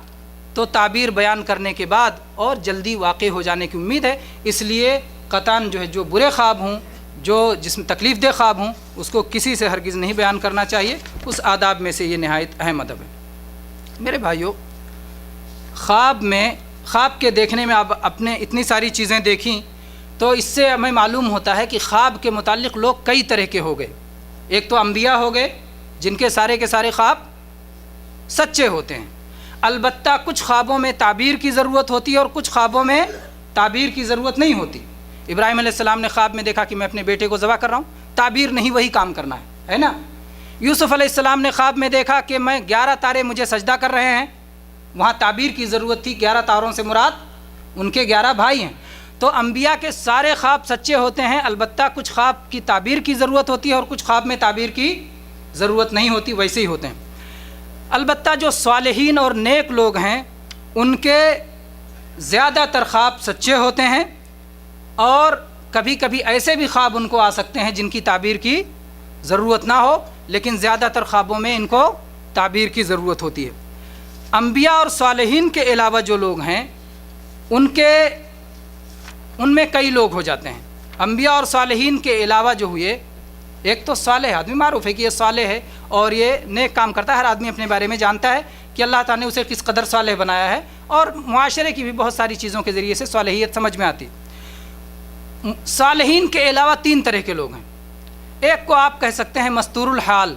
تو تعبیر بیان کرنے کے بعد اور جلدی واقع ہو جانے کی امید ہے۔ اس لیے قطعاً جو ہے جو برے خواب ہوں، جو جس میں تکلیف دہ خواب ہوں، اس کو کسی سے ہرگز نہیں بیان کرنا چاہیے۔ اس آداب میں سے یہ نہایت اہم ادب ہے۔ میرے بھائیوں، خواب کے دیکھنے میں آپ اپنے اتنی ساری چیزیں دیکھیں تو اس سے ہمیں معلوم ہوتا ہے کہ خواب کے متعلق لوگ کئی طرح کے ہو گئے۔ ایک تو انبیاء ہو گئے جن کے سارے خواب سچے ہوتے ہیں، البتہ کچھ خوابوں میں تعبیر کی ضرورت ہوتی ہے اور کچھ خوابوں میں تعبیر کی ضرورت نہیں ہوتی۔ ابراہیم علیہ السلام نے خواب میں دیکھا کہ میں اپنے بیٹے کو ذبح کر رہا ہوں، تعبیر نہیں، وہی کام کرنا ہے نا۔ یوسف علیہ السلام نے خواب میں دیکھا کہ میں 11 تارے مجھے سجدہ کر رہے ہیں، وہاں تعبیر کی ضرورت تھی، 11 تاروں سے مراد ان کے 11 بھائی ہیں۔ تو انبیاء کے سارے خواب سچے ہوتے ہیں، البتہ کچھ خواب کی تعبیر کی ضرورت ہوتی ہے اور کچھ خواب میں تعبیر کی ضرورت نہیں ہوتی، ویسے ہی ہوتے ہیں۔ البتہ جو صالحین اور نیک لوگ ہیں ان کے زیادہ تر خواب سچے ہوتے ہیں، اور کبھی کبھی ایسے بھی خواب ان کو آ سکتے ہیں جن کی تعبیر کی ضرورت نہ ہو، لیکن زیادہ تر خوابوں میں ان کو تعبیر کی ضرورت ہوتی ہے۔ انبیاء اور صالحین کے علاوہ جو لوگ ہیں ان میں کئی لوگ ہو جاتے ہیں۔ انبیاء اور صالحین کے علاوہ جو ہوئے، ایک تو صالح آدمی، معروف ہے کہ یہ صالح ہے اور یہ نیک کام کرتا ہے، ہر آدمی اپنے بارے میں جانتا ہے کہ اللہ تعالیٰ نے اسے کس قدر صالح بنایا ہے، اور معاشرے کی بھی بہت ساری چیزوں کے ذریعے سے صالحیت سمجھ میں آتی۔ صالحین کے علاوہ 3 طرح کے لوگ ہیں۔ ایک کو آپ کہہ سکتے ہیں مستور الحال،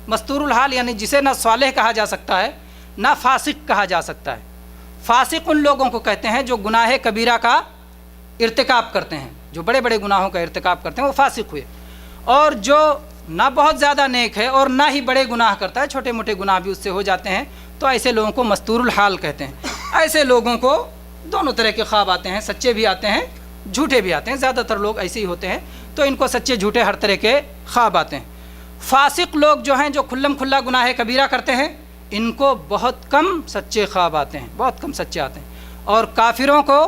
مستور الحال یعنی جسے نہ صالح کہا جا سکتا ہے نہ فاسق کہا جا سکتا ہے۔ فاسق ان لوگوں کو کہتے ہیں جو گناہ کبیرہ کا ارتکاب کرتے ہیں، جو بڑے بڑے گناہوں کا ارتکاب کرتے ہیں، وہ فاسق ہوئے۔ اور جو نہ بہت زیادہ نیک ہے اور نہ ہی بڑے گناہ کرتا ہے، چھوٹے موٹے گناہ بھی اس سے ہو جاتے ہیں، تو ایسے لوگوں کو مستور الحال کہتے ہیں۔ ایسے لوگوں کو دونوں طرح کے خواب آتے ہیں، سچے بھی آتے ہیں جھوٹے بھی آتے ہیں، زیادہ تر لوگ ایسے ہی ہوتے ہیں، تو ان کو سچے جھوٹے ہر طرح کے خواب آتے ہیں۔ فاسق لوگ جو ہیں جو کھلم کھلا گناہ کبیرہ کرتے ہیں ان کو بہت کم سچے خواب آتے ہیں، بہت کم سچے آتے ہیں، اور کافروں کو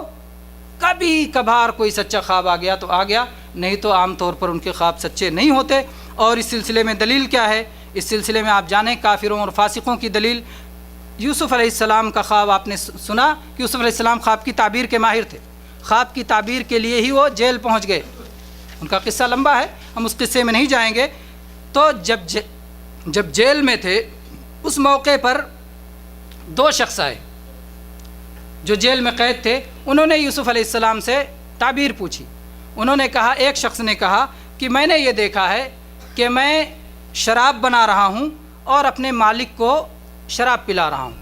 کبھی کبھار کوئی سچا خواب آ گیا تو آ گیا، نہیں تو عام طور پر ان کے خواب سچے نہیں ہوتے۔ اور اس سلسلے میں دلیل کیا ہے؟ اس سلسلے میں آپ جانیں کافروں اور فاسقوں کی دلیل، یوسف علیہ السلام کا خواب آپ نے سنا کہ یوسف علیہ السلام خواب کی تعبیر کے ماہر تھے، خواب کی تعبیر کے لیے ہی وہ جیل پہنچ گئے۔ ان کا قصہ لمبا ہے، ہم اس قصے میں نہیں جائیں گے۔ تو جب جیل میں تھے اس موقع پر دو شخص آئے جو جیل میں قید تھے، انہوں نے یوسف علیہ السلام سے تعبیر پوچھی۔ انہوں نے کہا، ایک شخص نے کہا کہ میں نے یہ دیکھا ہے کہ میں شراب بنا رہا ہوں اور اپنے مالک کو شراب پلا رہا ہوں،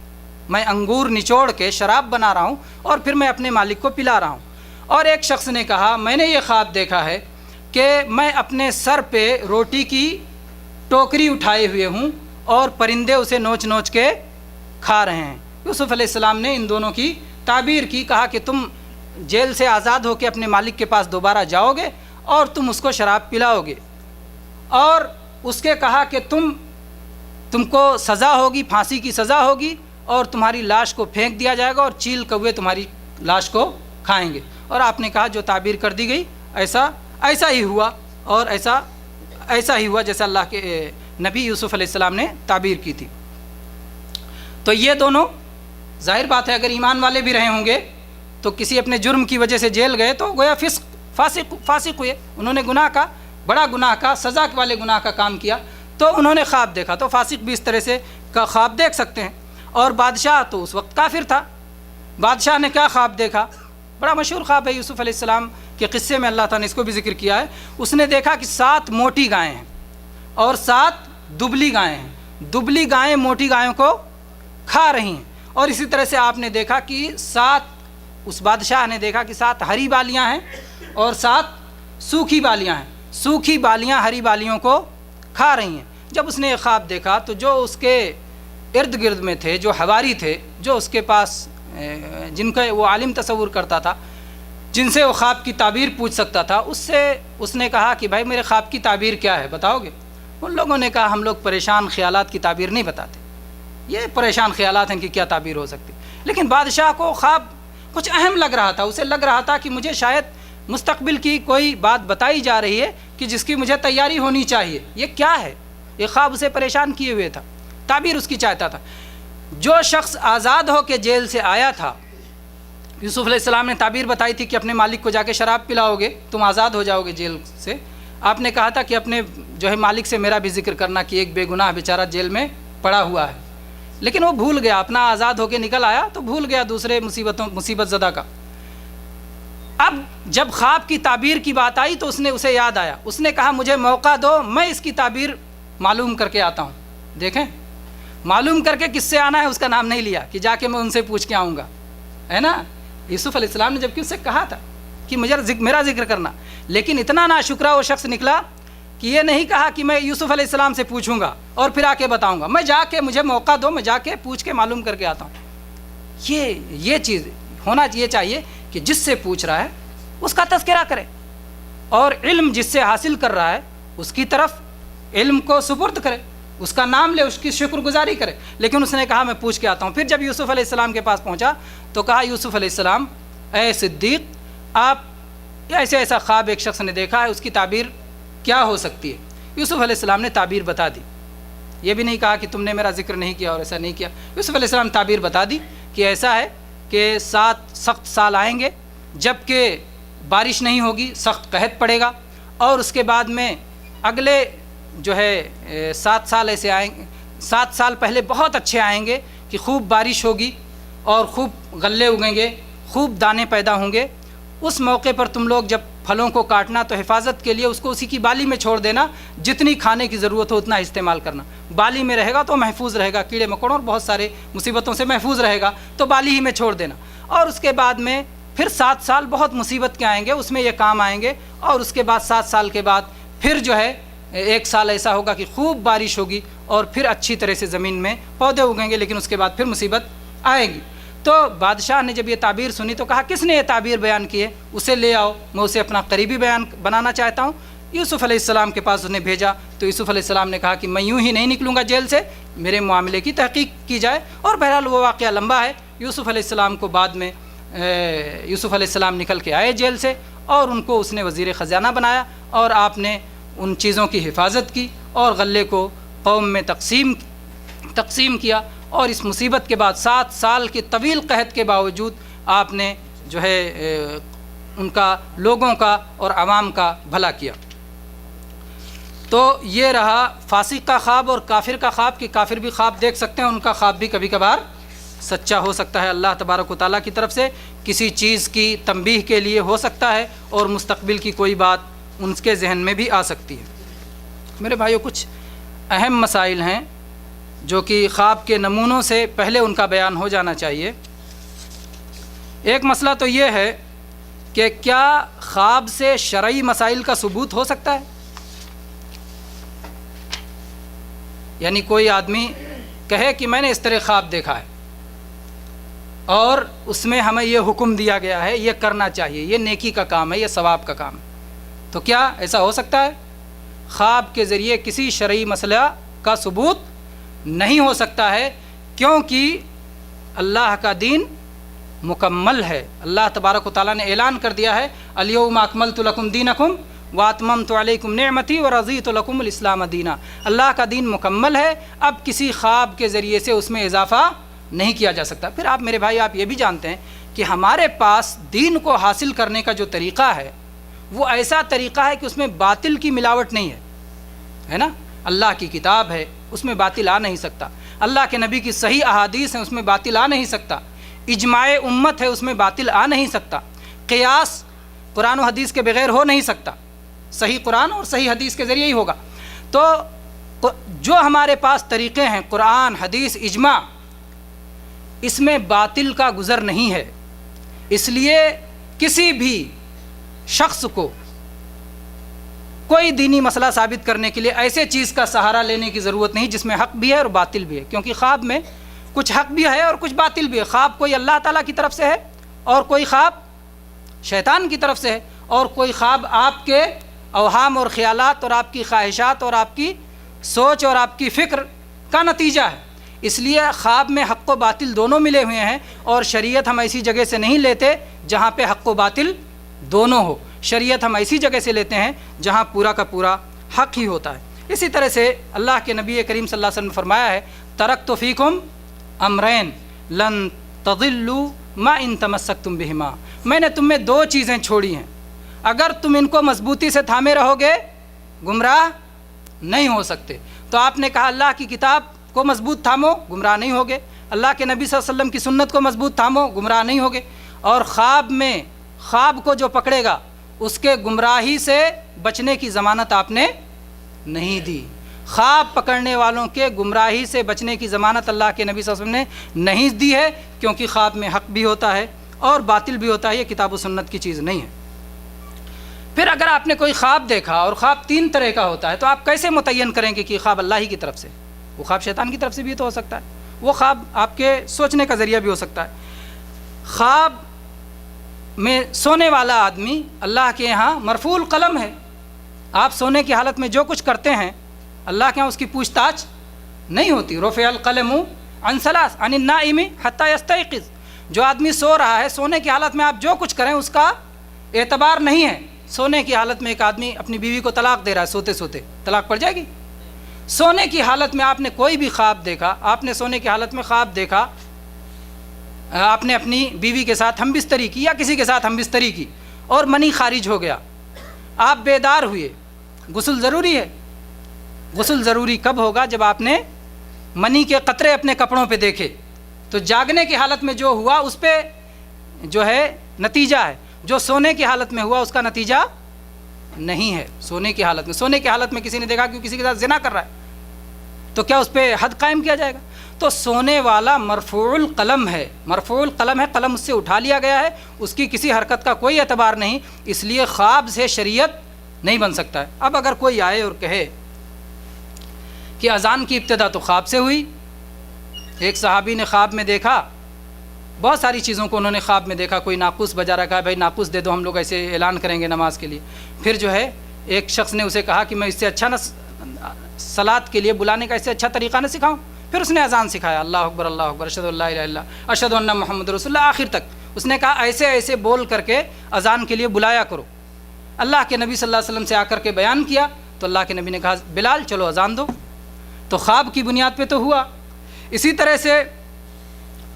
میں انگور نچوڑ کے شراب بنا رہا ہوں اور پھر میں اپنے مالک کو پلا رہا ہوں۔ اور ایک شخص نے کہا میں نے یہ خواب دیکھا ہے کہ میں اپنے سر پہ روٹی کی ٹوکری اٹھائے ہوئے ہوں اور پرندے اسے نوچ نوچ کے کھا رہے ہیں۔ یوسف علیہ السلام نے ان دونوں کی تعبیر کی، کہا کہ تم جیل سے آزاد ہو کے اپنے مالک کے پاس دوبارہ جاؤ گے اور تم اس کو شراب پلاؤ گے، اور اس کے کہا کہ تم کو سزا ہوگی، پھانسی کی سزا ہوگی، اور تمہاری لاش کو پھینک دیا جائے گا اور چیل کوے تمہاری لاش کو کھائیں گے۔ اور آپ نے کہا جو تعبیر کر دی گئی ایسا ہی ہوا، اور ایسا ہی ہوا جیسا اللہ کے نبی یوسف علیہ السلام نے تعبیر کی تھی۔ تو یہ دونوں ظاہر بات ہے اگر ایمان والے بھی رہے ہوں گے تو کسی اپنے جرم کی وجہ سے جیل گئے تو گویا فاسق ہوئے، انہوں نے گناہ کا، بڑا گناہ کا، سزا والے گناہ کا کام کیا، تو انہوں نے خواب دیکھا۔ تو فاسق بھی اس طرح سے کا خواب دیکھ سکتے ہیں۔ اور بادشاہ تو اس وقت کافر تھا، بادشاہ نے کیا خواب دیکھا؟ بڑا مشہور خواب ہے یوسف علیہ السلام کے قصے میں، اللہ تعالیٰ نے اس کو بھی ذکر کیا ہے۔ اس نے دیکھا کہ 7 موٹی گائیں ہیں اور 7 دبلی گائیں ہیں، دبلی گائیں موٹی گایوں کو کھا رہی ہیں۔ اور اسی طرح سے آپ نے دیکھا کہ 7 اس بادشاہ نے دیکھا کہ 7 ہری بالیاں ہیں اور 7 سوکھی بالیاں ہیں، سوکھی بالیاں ہری بالیوں کو کھا رہی ہیں۔ جب اس نے یہ خواب دیکھا تو جو اس کے ارد گرد میں تھے، جو حواری تھے، جو اس کے پاس جن کا وہ عالم تصور کرتا تھا، جن سے وہ خواب کی تعبیر پوچھ سکتا تھا، اس نے کہا کہ بھائی میرے خواب کی تعبیر کیا ہے، بتاؤ گے؟ ان لوگوں نے کہا ہم لوگ پریشان خیالات کی تعبیر نہیں بتاتے، یہ پریشان خیالات ہیں کہ کیا تعبیر ہو سکتی۔ لیکن بادشاہ کو خواب کچھ اہم لگ رہا تھا، اسے لگ رہا تھا کہ مجھے شاید مستقبل کی کوئی بات بتائی جا رہی ہے کہ جس کی مجھے تیاری ہونی چاہیے، یہ کیا ہے؟ یہ خواب اسے پریشان کیے ہوئے تھا، تعبیر اس کی چاہتا تھا۔ جو شخص آزاد ہو کے جیل سے آیا تھا، یوسف علیہ السلام نے تعبیر بتائی تھی کہ اپنے مالک کو جا کے شراب پلاؤ گے، تم آزاد ہو جاؤ گے جیل سے۔ آپ نے کہا تھا کہ اپنے جو ہے مالک سے میرا بھی ذکر کرنا کہ ایک بے گناہ بیچارہ جیل میں پڑا ہوا ہے، لیکن وہ بھول گیا، اپنا آزاد ہو کے نکل آیا تو بھول گیا دوسرے مصیبت زدہ کا۔ اب جب خواب کی تعبیر کی بات آئی تو اسے یاد آیا، اس نے کہا مجھے موقع دو، میں اس کی تعبیر معلوم کر کے آتا ہوں۔ دیکھیں، معلوم کر کے کس سے آنا ہے اس کا نام نہیں لیا کہ جا کے میں ان سے پوچھ کے آؤں گا، ہے نا؟ یوسف علیہ السلام نے جبکہ اس سے کہا تھا کہ میرا ذکر کرنا، لیکن اتنا ناشکرا وہ شخص نکلا کہ یہ نہیں کہا کہ میں یوسف علیہ السلام سے پوچھوں گا اور پھر آ کے بتاؤں گا، میں جا کے مجھے موقع دو، میں جا کے پوچھ کے معلوم کر کے آتا ہوں۔ یہ چیز ہونا یہ چاہیے کہ جس سے پوچھ رہا ہے اس کا تذکرہ کرے، اور علم جس سے حاصل کر رہا ہے اس کی طرف علم کو سپرد کرے، اس کا نام لے، اس کی شکر گزاری کرے۔ لیکن اس نے کہا میں پوچھ کے آتا ہوں۔ پھر جب یوسف علیہ السلام کے پاس پہنچا تو کہا یوسف علیہ السلام اے صدیق، آپ ایسا خواب ایک شخص نے دیکھا ہے، اس کی تعبیر کیا ہو سکتی ہے؟ یوسف علیہ السلام نے تعبیر بتا دی، یہ بھی نہیں کہا کہ تم نے میرا ذکر نہیں کیا اور ایسا نہیں کیا۔ یوسف علیہ السلام تعبیر بتا دی کہ ایسا ہے کہ 7 سخت سال آئیں گے جب کہ بارش نہیں ہوگی، سخت قحط پڑے گا، اور اس کے بعد میں اگلے جو ہے 7 سال ایسے آئیں گے، 7 سال پہلے بہت اچھے آئیں گے کہ خوب بارش ہوگی اور خوب غلے اگیں گے، خوب دانے پیدا ہوں گے۔ اس موقع پر تم لوگ جب پھلوں کو کاٹنا تو حفاظت کے لیے اس کو اسی کی بالی میں چھوڑ دینا، جتنی کھانے کی ضرورت ہو اتنا استعمال کرنا، بالی میں رہے گا تو محفوظ رہے گا، کیڑے مکوڑوں اور بہت سارے مصیبتوں سے محفوظ رہے گا، تو بالی ہی میں چھوڑ دینا۔ اور اس کے بعد میں پھر 7 سال بہت مصیبت کے آئیں گے، اس میں یہ کام آئیں گے، اور اس کے بعد 7 سال کے بعد پھر جو ہے ایک سال ایسا ہوگا کہ خوب بارش ہوگی اور پھر اچھی طرح سے زمین میں پودے اگیں گے، لیکن اس کے بعد پھر مصیبت آئے گی۔ تو بادشاہ نے جب یہ تعبیر سنی تو کہا کس نے یہ تعبیر بیان کی ہے، اسے لے آؤ، میں اسے اپنا قریبی بنانا چاہتا ہوں۔ یوسف علیہ السلام کے پاس انہیں بھیجا تو یوسف علیہ السلام نے کہا کہ میں یوں ہی نہیں نکلوں گا جیل سے، میرے معاملے کی تحقیق کی جائے۔ اور بہرحال وہ واقعہ لمبا ہے۔ یوسف علیہ السلام کو بعد میں یوسف علیہ السلام نکل کے آئے جیل سے، اور ان کو اس نے وزیر خزانہ بنایا، اور آپ نے ان چیزوں کی حفاظت کی اور غلے کو قوم میں تقسیم کیا۔ اور اس مصیبت کے بعد 7 سال کی طویل قحط کے باوجود آپ نے جو ہے ان کا، لوگوں کا اور عوام کا بھلا کیا۔ تو یہ رہا فاسق کا خواب اور کافر کا خواب، کہ کافر بھی خواب دیکھ سکتے ہیں، ان کا خواب بھی کبھی کبھار سچا ہو سکتا ہے، اللہ تبارک و تعالیٰ کی طرف سے کسی چیز کی تنبیہ کے لیے ہو سکتا ہے، اور مستقبل کی کوئی بات ان کے ذہن میں بھی آ سکتی ہے۔ میرے بھائیو، کچھ اہم مسائل ہیں جو کہ خواب کے نمونوں سے پہلے ان کا بیان ہو جانا چاہیے۔ ایک مسئلہ تو یہ ہے کہ کیا خواب سے شرعی مسائل کا ثبوت ہو سکتا ہے؟ یعنی کوئی آدمی کہے کہ میں نے اس طرح خواب دیکھا ہے اور اس میں ہمیں یہ حکم دیا گیا ہے، یہ کرنا چاہیے، یہ نیکی کا کام ہے، یہ ثواب کا کام ہے، تو کیا ایسا ہو سکتا ہے؟ خواب کے ذریعے کسی شرعی مسئلہ کا ثبوت نہیں ہو سکتا ہے، کیونکہ اللہ کا دین مکمل ہے۔ اللہ تبارک و تعالیٰ نے اعلان کر دیا ہے، الیوم اکملت لکم دینکم واتممت علیکم نعمتی ورضیت لکم الاسلام دینا۔ اللہ کا دین مکمل ہے، اب کسی خواب کے ذریعے سے اس میں اضافہ نہیں کیا جا سکتا۔ پھر آپ میرے بھائی، آپ یہ بھی جانتے ہیں کہ ہمارے پاس دین کو حاصل کرنے کا جو طریقہ ہے وہ ایسا طریقہ ہے کہ اس میں باطل کی ملاوٹ نہیں ہے نا؟ اللہ کی کتاب ہے، اس میں باطل آ نہیں سکتا۔ اللہ کے نبی کی صحیح احادیث ہیں، اس میں باطل آ نہیں سکتا۔ اجماع امت ہے، اس میں باطل آ نہیں سکتا۔ قیاس قرآن و حدیث کے بغیر ہو نہیں سکتا، صحیح قرآن اور صحیح حدیث کے ذریعے ہی ہوگا۔ تو جو ہمارے پاس طریقے ہیں، قرآن، حدیث، اجماع، اس میں باطل کا گزر نہیں ہے۔ اس لیے کسی بھی شخص کو کوئی دینی مسئلہ ثابت کرنے کے لیے ایسے چیز کا سہارا لینے کی ضرورت نہیں جس میں حق بھی ہے اور باطل بھی ہے، کیونکہ خواب میں کچھ حق بھی ہے اور کچھ باطل بھی ہے۔ خواب کوئی اللہ تعالیٰ کی طرف سے ہے اور کوئی خواب شیطان کی طرف سے ہے، اور کوئی خواب آپ کے اوہام اور خیالات اور آپ کی خواہشات اور آپ کی سوچ اور آپ کی فکر کا نتیجہ ہے۔ اس لیے خواب میں حق و باطل دونوں ملے ہوئے ہیں، اور شریعت ہم ایسی جگہ سے نہیں لیتے جہاں پہ حق و باطل دونوں ہو۔ شریعت ہم ایسی جگہ سے لیتے ہیں جہاں پورا کا پورا حق ہی ہوتا ہے۔ اسی طرح سے اللہ کے نبی کریم صلی اللہ علیہ وسلم نے فرمایا ہے، ترکت فیکم امرین لن تضلوا ما ان تمسکتم بہما، میں نے تم میں 2 چیزیں چھوڑی ہیں، اگر تم ان کو مضبوطی سے تھامے رہو گے گمراہ نہیں ہو سکتے۔ تو آپ نے کہا اللہ کی کتاب کو مضبوط تھامو، گمراہ نہیں ہوگے، اللہ کے نبی صلی اللہ علیہ وسلم کی سنت کو مضبوط تھامو، گمراہ نہیں ہوگے، اور خواب میں خواب کو جو پکڑے گا اس کے گمراہی سے بچنے کی ضمانت آپ نے نہیں دی۔ خواب پکڑنے والوں کے گمراہی سے بچنے کی ضمانت اللہ کے نبی صلی اللہ علیہ وسلم نے نہیں دی ہے، کیونکہ خواب میں حق بھی ہوتا ہے اور باطل بھی ہوتا ہے، یہ کتاب و سنت کی چیز نہیں ہے۔ پھر اگر آپ نے کوئی خواب دیکھا، اور خواب 3 طرح کا ہوتا ہے، تو آپ کیسے متعین کریں گے کہ خواب اللہ ہی کی طرف سے؟ وہ خواب شیطان کی طرف سے بھی تو ہو سکتا ہے، وہ خواب آپ کے سوچنے کا ذریعہ بھی ہو سکتا ہے۔ خواب میں سونے والا آدمی اللہ کے یہاں مرفوع القلم ہے، آپ سونے کی حالت میں جو کچھ کرتے ہیں اللہ کے یہاں اس کی پوچھ تاچھ نہیں ہوتی۔ رفع القلم عن ثلاث عن النائم حتی یستیقظ، جو آدمی سو رہا ہے، سونے کی حالت میں آپ جو کچھ کریں اس کا اعتبار نہیں ہے۔ سونے کی حالت میں ایک آدمی اپنی بیوی کو طلاق دے رہا ہے، سوتے سوتے طلاق پڑ جائے گی؟ سونے کی حالت میں آپ نے کوئی بھی خواب دیکھا، آپ نے سونے کی حالت میں خواب دیکھا، آپ نے اپنی بیوی کے ساتھ ہم بستری کی یا کسی کے ساتھ ہم بستری کی اور منی خارج ہو گیا، آپ بیدار ہوئے، غسل ضروری ہے۔ غسل ضروری کب ہوگا؟ جب آپ نے منی کے قطرے اپنے کپڑوں پہ دیکھے۔ تو جاگنے کی حالت میں جو ہوا اس پہ جو ہے نتیجہ ہے، جو سونے کی حالت میں ہوا اس کا نتیجہ نہیں ہے۔ سونے کی حالت میں کسی نے دیکھا کہ کسی کے ساتھ زنا کر رہا ہے، تو کیا اس پہ حد قائم کیا جائے گا؟ تو سونے والا مرفوع القلم ہے، مرفوع القلم ہے، قلم اس سے اٹھا لیا گیا ہے، اس کی کسی حرکت کا کوئی اعتبار نہیں۔ اس لیے خواب سے شریعت نہیں بن سکتا ہے۔ اب اگر کوئی آئے اور کہے کہ اذان کی ابتدا تو خواب سے ہوئی، ایک صحابی نے خواب میں دیکھا، بہت ساری چیزوں کو انہوں نے خواب میں دیکھا، کوئی ناقوس بجا رکھا ہے، بھائی ناقوس دے دو، ہم لوگ ایسے اعلان کریں گے نماز کے لیے۔ پھر جو ہے ایک شخص نے اسے کہا کہ میں اس سے اچھا نہ صلاۃ کے لیے بلانے کا اس سے اچھا طریقہ نہ سکھاؤں۔ پھر اس نے اذان سکھایا، اللہ اکبر اللہ اکبر، اشہد ان لا الہ الا اللہ اشہد ان محمد رسول اللہ، آخر تک اس نے کہا ایسے ایسے بول کر کے اذان کے لیے بلایا کرو۔ اللہ کے نبی صلی اللہ علیہ وسلم سے آ کر کے بیان کیا تو اللہ کے نبی نے کہا بلال چلو اذان دو، تو خواب کی بنیاد پہ تو ہوا۔ اسی طرح سے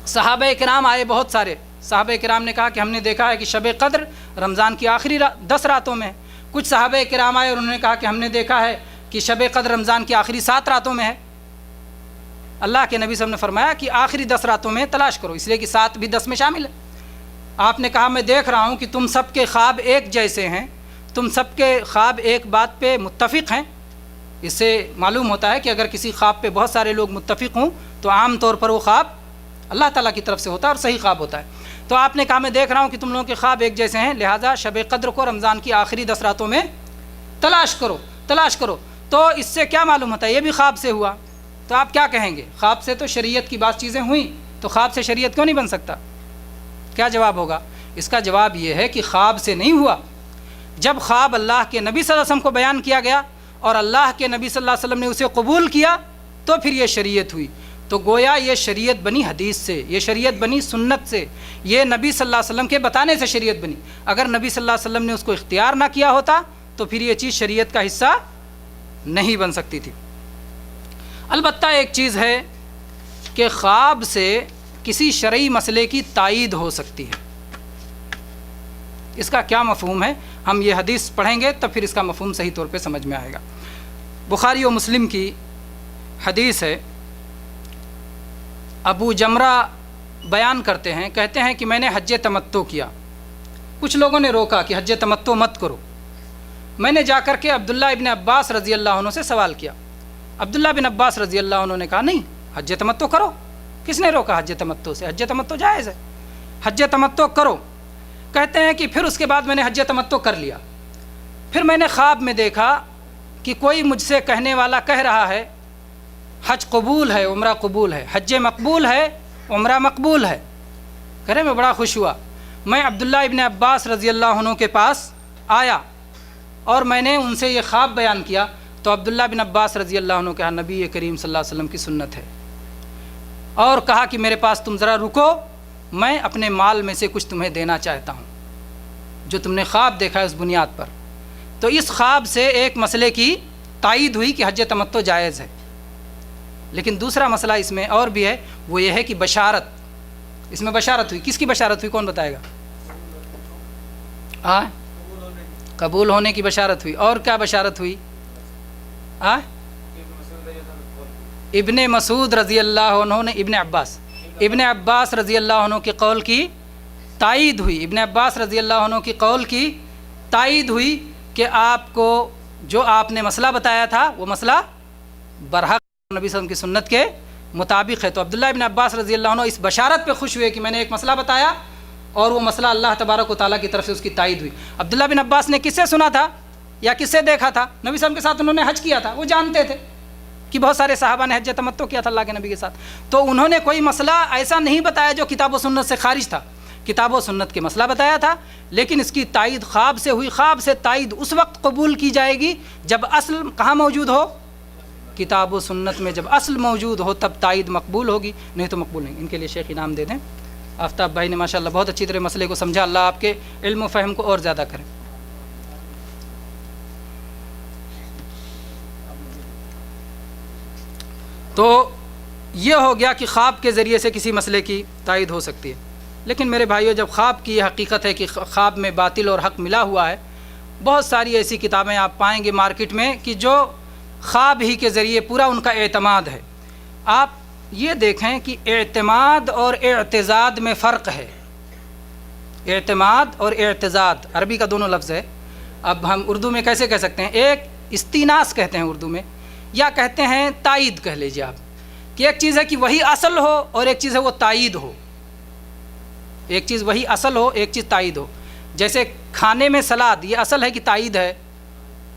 صحابہ کرام آئے، بہت سارے صحابہ کرام نے کہا کہ ہم نے دیکھا ہے کہ شب قدر رمضان کی آخری 10 راتوں میں ہے۔ کچھ صحابہ کرام آئے اور انہوں نے کہا کہ ہم نے دیکھا ہے کہ شب قدر رمضان کی آخری 7 راتوں میں ہے۔ اللہ کے نبی صلی اللہ علیہ وسلم نے فرمایا کہ آخری 10 راتوں میں تلاش کرو، اس لیے کہ 7 بھی 10 میں شامل ہے۔ آپ نے کہا میں دیکھ رہا ہوں کہ تم سب کے خواب ایک جیسے ہیں، تم سب کے خواب ایک بات پہ متفق ہیں۔ اس سے معلوم ہوتا ہے کہ اگر کسی خواب پہ بہت سارے لوگ متفق ہوں تو عام طور پر وہ خواب اللہ تعالیٰ کی طرف سے ہوتا ہے اور صحیح خواب ہوتا ہے۔ تو آپ نے کہا میں دیکھ رہا ہوں کہ تم لوگوں کے خواب ایک جیسے ہیں، لہٰذا شب قدر کو رمضان کی آخری 10 راتوں میں تلاش کرو۔ تو اس سے کیا معلوم ہوتا ہے؟ یہ بھی خواب سے ہوا۔ تو آپ کیا کہیں گے؟ خواب سے تو شریعت کی بعض چیزیں ہوئیں، تو خواب سے شریعت کیوں نہیں بن سکتا؟ کیا جواب ہوگا؟ اس کا جواب یہ ہے کہ خواب سے نہیں ہوا۔ جب خواب اللہ کے نبی صلی اللہ علیہ وسلم کو بیان کیا گیا اور اللہ کے نبی صلی اللہ علیہ وسلم نے اسے قبول کیا تو پھر یہ شریعت ہوئی۔ تو گویا یہ شریعت بنی حدیث سے، یہ شریعت بنی سنت سے، یہ نبی صلی اللہ علیہ وسلم کے بتانے سے شریعت بنی۔ اگر نبی صلی اللہ علیہ وسلم نے اس کو اختیار نہ کیا ہوتا تو پھر یہ چیز شریعت کا حصہ نہیں بن سکتی تھی۔ البتہ ایک چیز ہے کہ خواب سے کسی شرعی مسئلے کی تائید ہو سکتی ہے۔ اس کا کیا مفہوم ہے؟ ہم یہ حدیث پڑھیں گے تب پھر اس کا مفہوم صحیح طور پہ سمجھ میں آئے گا۔ بخاری و مسلم کی حدیث ہے، ابو جمرہ بیان کرتے ہیں، کہتے ہیں کہ میں نے حج تمتع کیا، کچھ لوگوں نے روکا کہ حج تمتع مت کرو۔ میں نے جا کر کے عبداللہ ابن عباس رضی اللہ عنہ سے سوال کیا۔ عبداللہ بن عباس رضی اللہ عنہ نے کہا نہیں، حج تمتع کرو۔ کس نے روکا حج تمتع سے؟ حج تمتع جائز ہے، حج تمتع کرو۔ کہتے ہیں کہ پھر اس کے بعد میں نے حج تمتع کر لیا۔ پھر میں نے خواب میں دیکھا کہ کوئی مجھ سے کہنے والا کہہ رہا ہے حج قبول ہے، عمرہ قبول ہے، حج مقبول ہے، عمرہ مقبول ہے۔ کرے میں بڑا خوش ہوا۔ میں عبداللہ ابن عباس رضی اللہ عنہ کے پاس آیا اور میں نے ان سے یہ خواب بیان کیا تو عبداللہ بن عباس رضی اللہ عنہ کہا نبی کریم صلی اللہ علیہ وسلم کی سنت ہے، اور کہا کہ میرے پاس تم ذرا رکو، میں اپنے مال میں سے کچھ تمہیں دینا چاہتا ہوں جو تم نے خواب دیکھا ہے اس بنیاد پر۔ تو اس خواب سے ایک مسئلے کی تائید ہوئی کہ حج تمتع جائز ہے۔ لیکن دوسرا مسئلہ اس میں اور بھی ہے، وہ یہ ہے کہ بشارت، اس میں بشارت ہوئی۔ کس کی بشارت ہوئی؟ کون بتائے گا؟ قبول ہونے کی بشارت ہوئی۔ اور کیا بشارت ہوئی؟ ابن مسعود رضی اللہ عنہ نے ابن عباس رضی اللہ عنہ کے قول کی تائید ہوئی۔ ابن عباس رضی اللہ عنہ کی قول کی تائید ہوئی کہ آپ کو جو آپ نے مسئلہ بتایا تھا وہ مسئلہ برحق نبی صلی اللہ علیہ وسلم کی سنت کے مطابق ہے۔ تو عبداللہ ابن عباس رضی اللہ عنہ اس بشارت پہ خوش ہوئے کہ میں نے ایک مسئلہ بتایا اور وہ مسئلہ اللہ تبارک و تعالیٰ کی طرف سے اس کی تائید ہوئی۔ عبداللہ بن عباس نے کس سے سنا تھا یا کس سے دیکھا تھا؟ نبی صلی اللہ علیہ وسلم کے ساتھ انہوں نے حج کیا تھا، وہ جانتے تھے کہ بہت سارے صحابہ نے حج تمتع کیا تھا اللہ کے نبی کے ساتھ۔ تو انہوں نے کوئی مسئلہ ایسا نہیں بتایا جو کتاب و سنت سے خارج تھا، کتاب و سنت کے مسئلہ بتایا تھا، لیکن اس کی تائید خواب سے ہوئی۔ خواب سے تائید اس وقت قبول کی جائے گی جب اصل کہاں موجود ہو؟ کتاب و سنت میں جب اصل موجود ہو تب تائید مقبول ہوگی، نہیں تو مقبول نہیں۔ ان کے لیے شیخ انعام دے دیں۔ آفتاب بھائی نے ماشاءاللہ بہت اچھی طرح مسئلے کو سمجھا، اللہ آپ کے علم و فہم کو اور زیادہ کرے۔ تو یہ ہو گیا کہ خواب کے ذریعے سے کسی مسئلے کی تائید ہو سکتی ہے۔ لیکن میرے بھائیو، جب خواب کی یہ حقیقت ہے کہ خواب میں باطل اور حق ملا ہوا ہے، بہت ساری ایسی کتابیں آپ پائیں گے مارکیٹ میں کہ جو خواب ہی کے ذریعے پورا ان کا اعتماد ہے۔ آپ یہ دیکھیں کہ اعتماد اور اعتزاد میں فرق ہے۔ اعتماد اور اعتزاد عربی کا دونوں لفظ ہے۔ اب ہم اردو میں کیسے کہہ سکتے ہیں؟ ایک استیناس کہتے ہیں اردو میں، یا کہتے ہیں تائید کہہ لیجیے آپ، کہ ایک چیز ہے کہ وہی اصل ہو اور ایک چیز ہے وہ تائید ہو۔ ایک چیز وہی اصل ہو، ایک چیز تائید ہو۔ جیسے کھانے میں سلاد، یہ اصل ہے کہ تائید ہے؟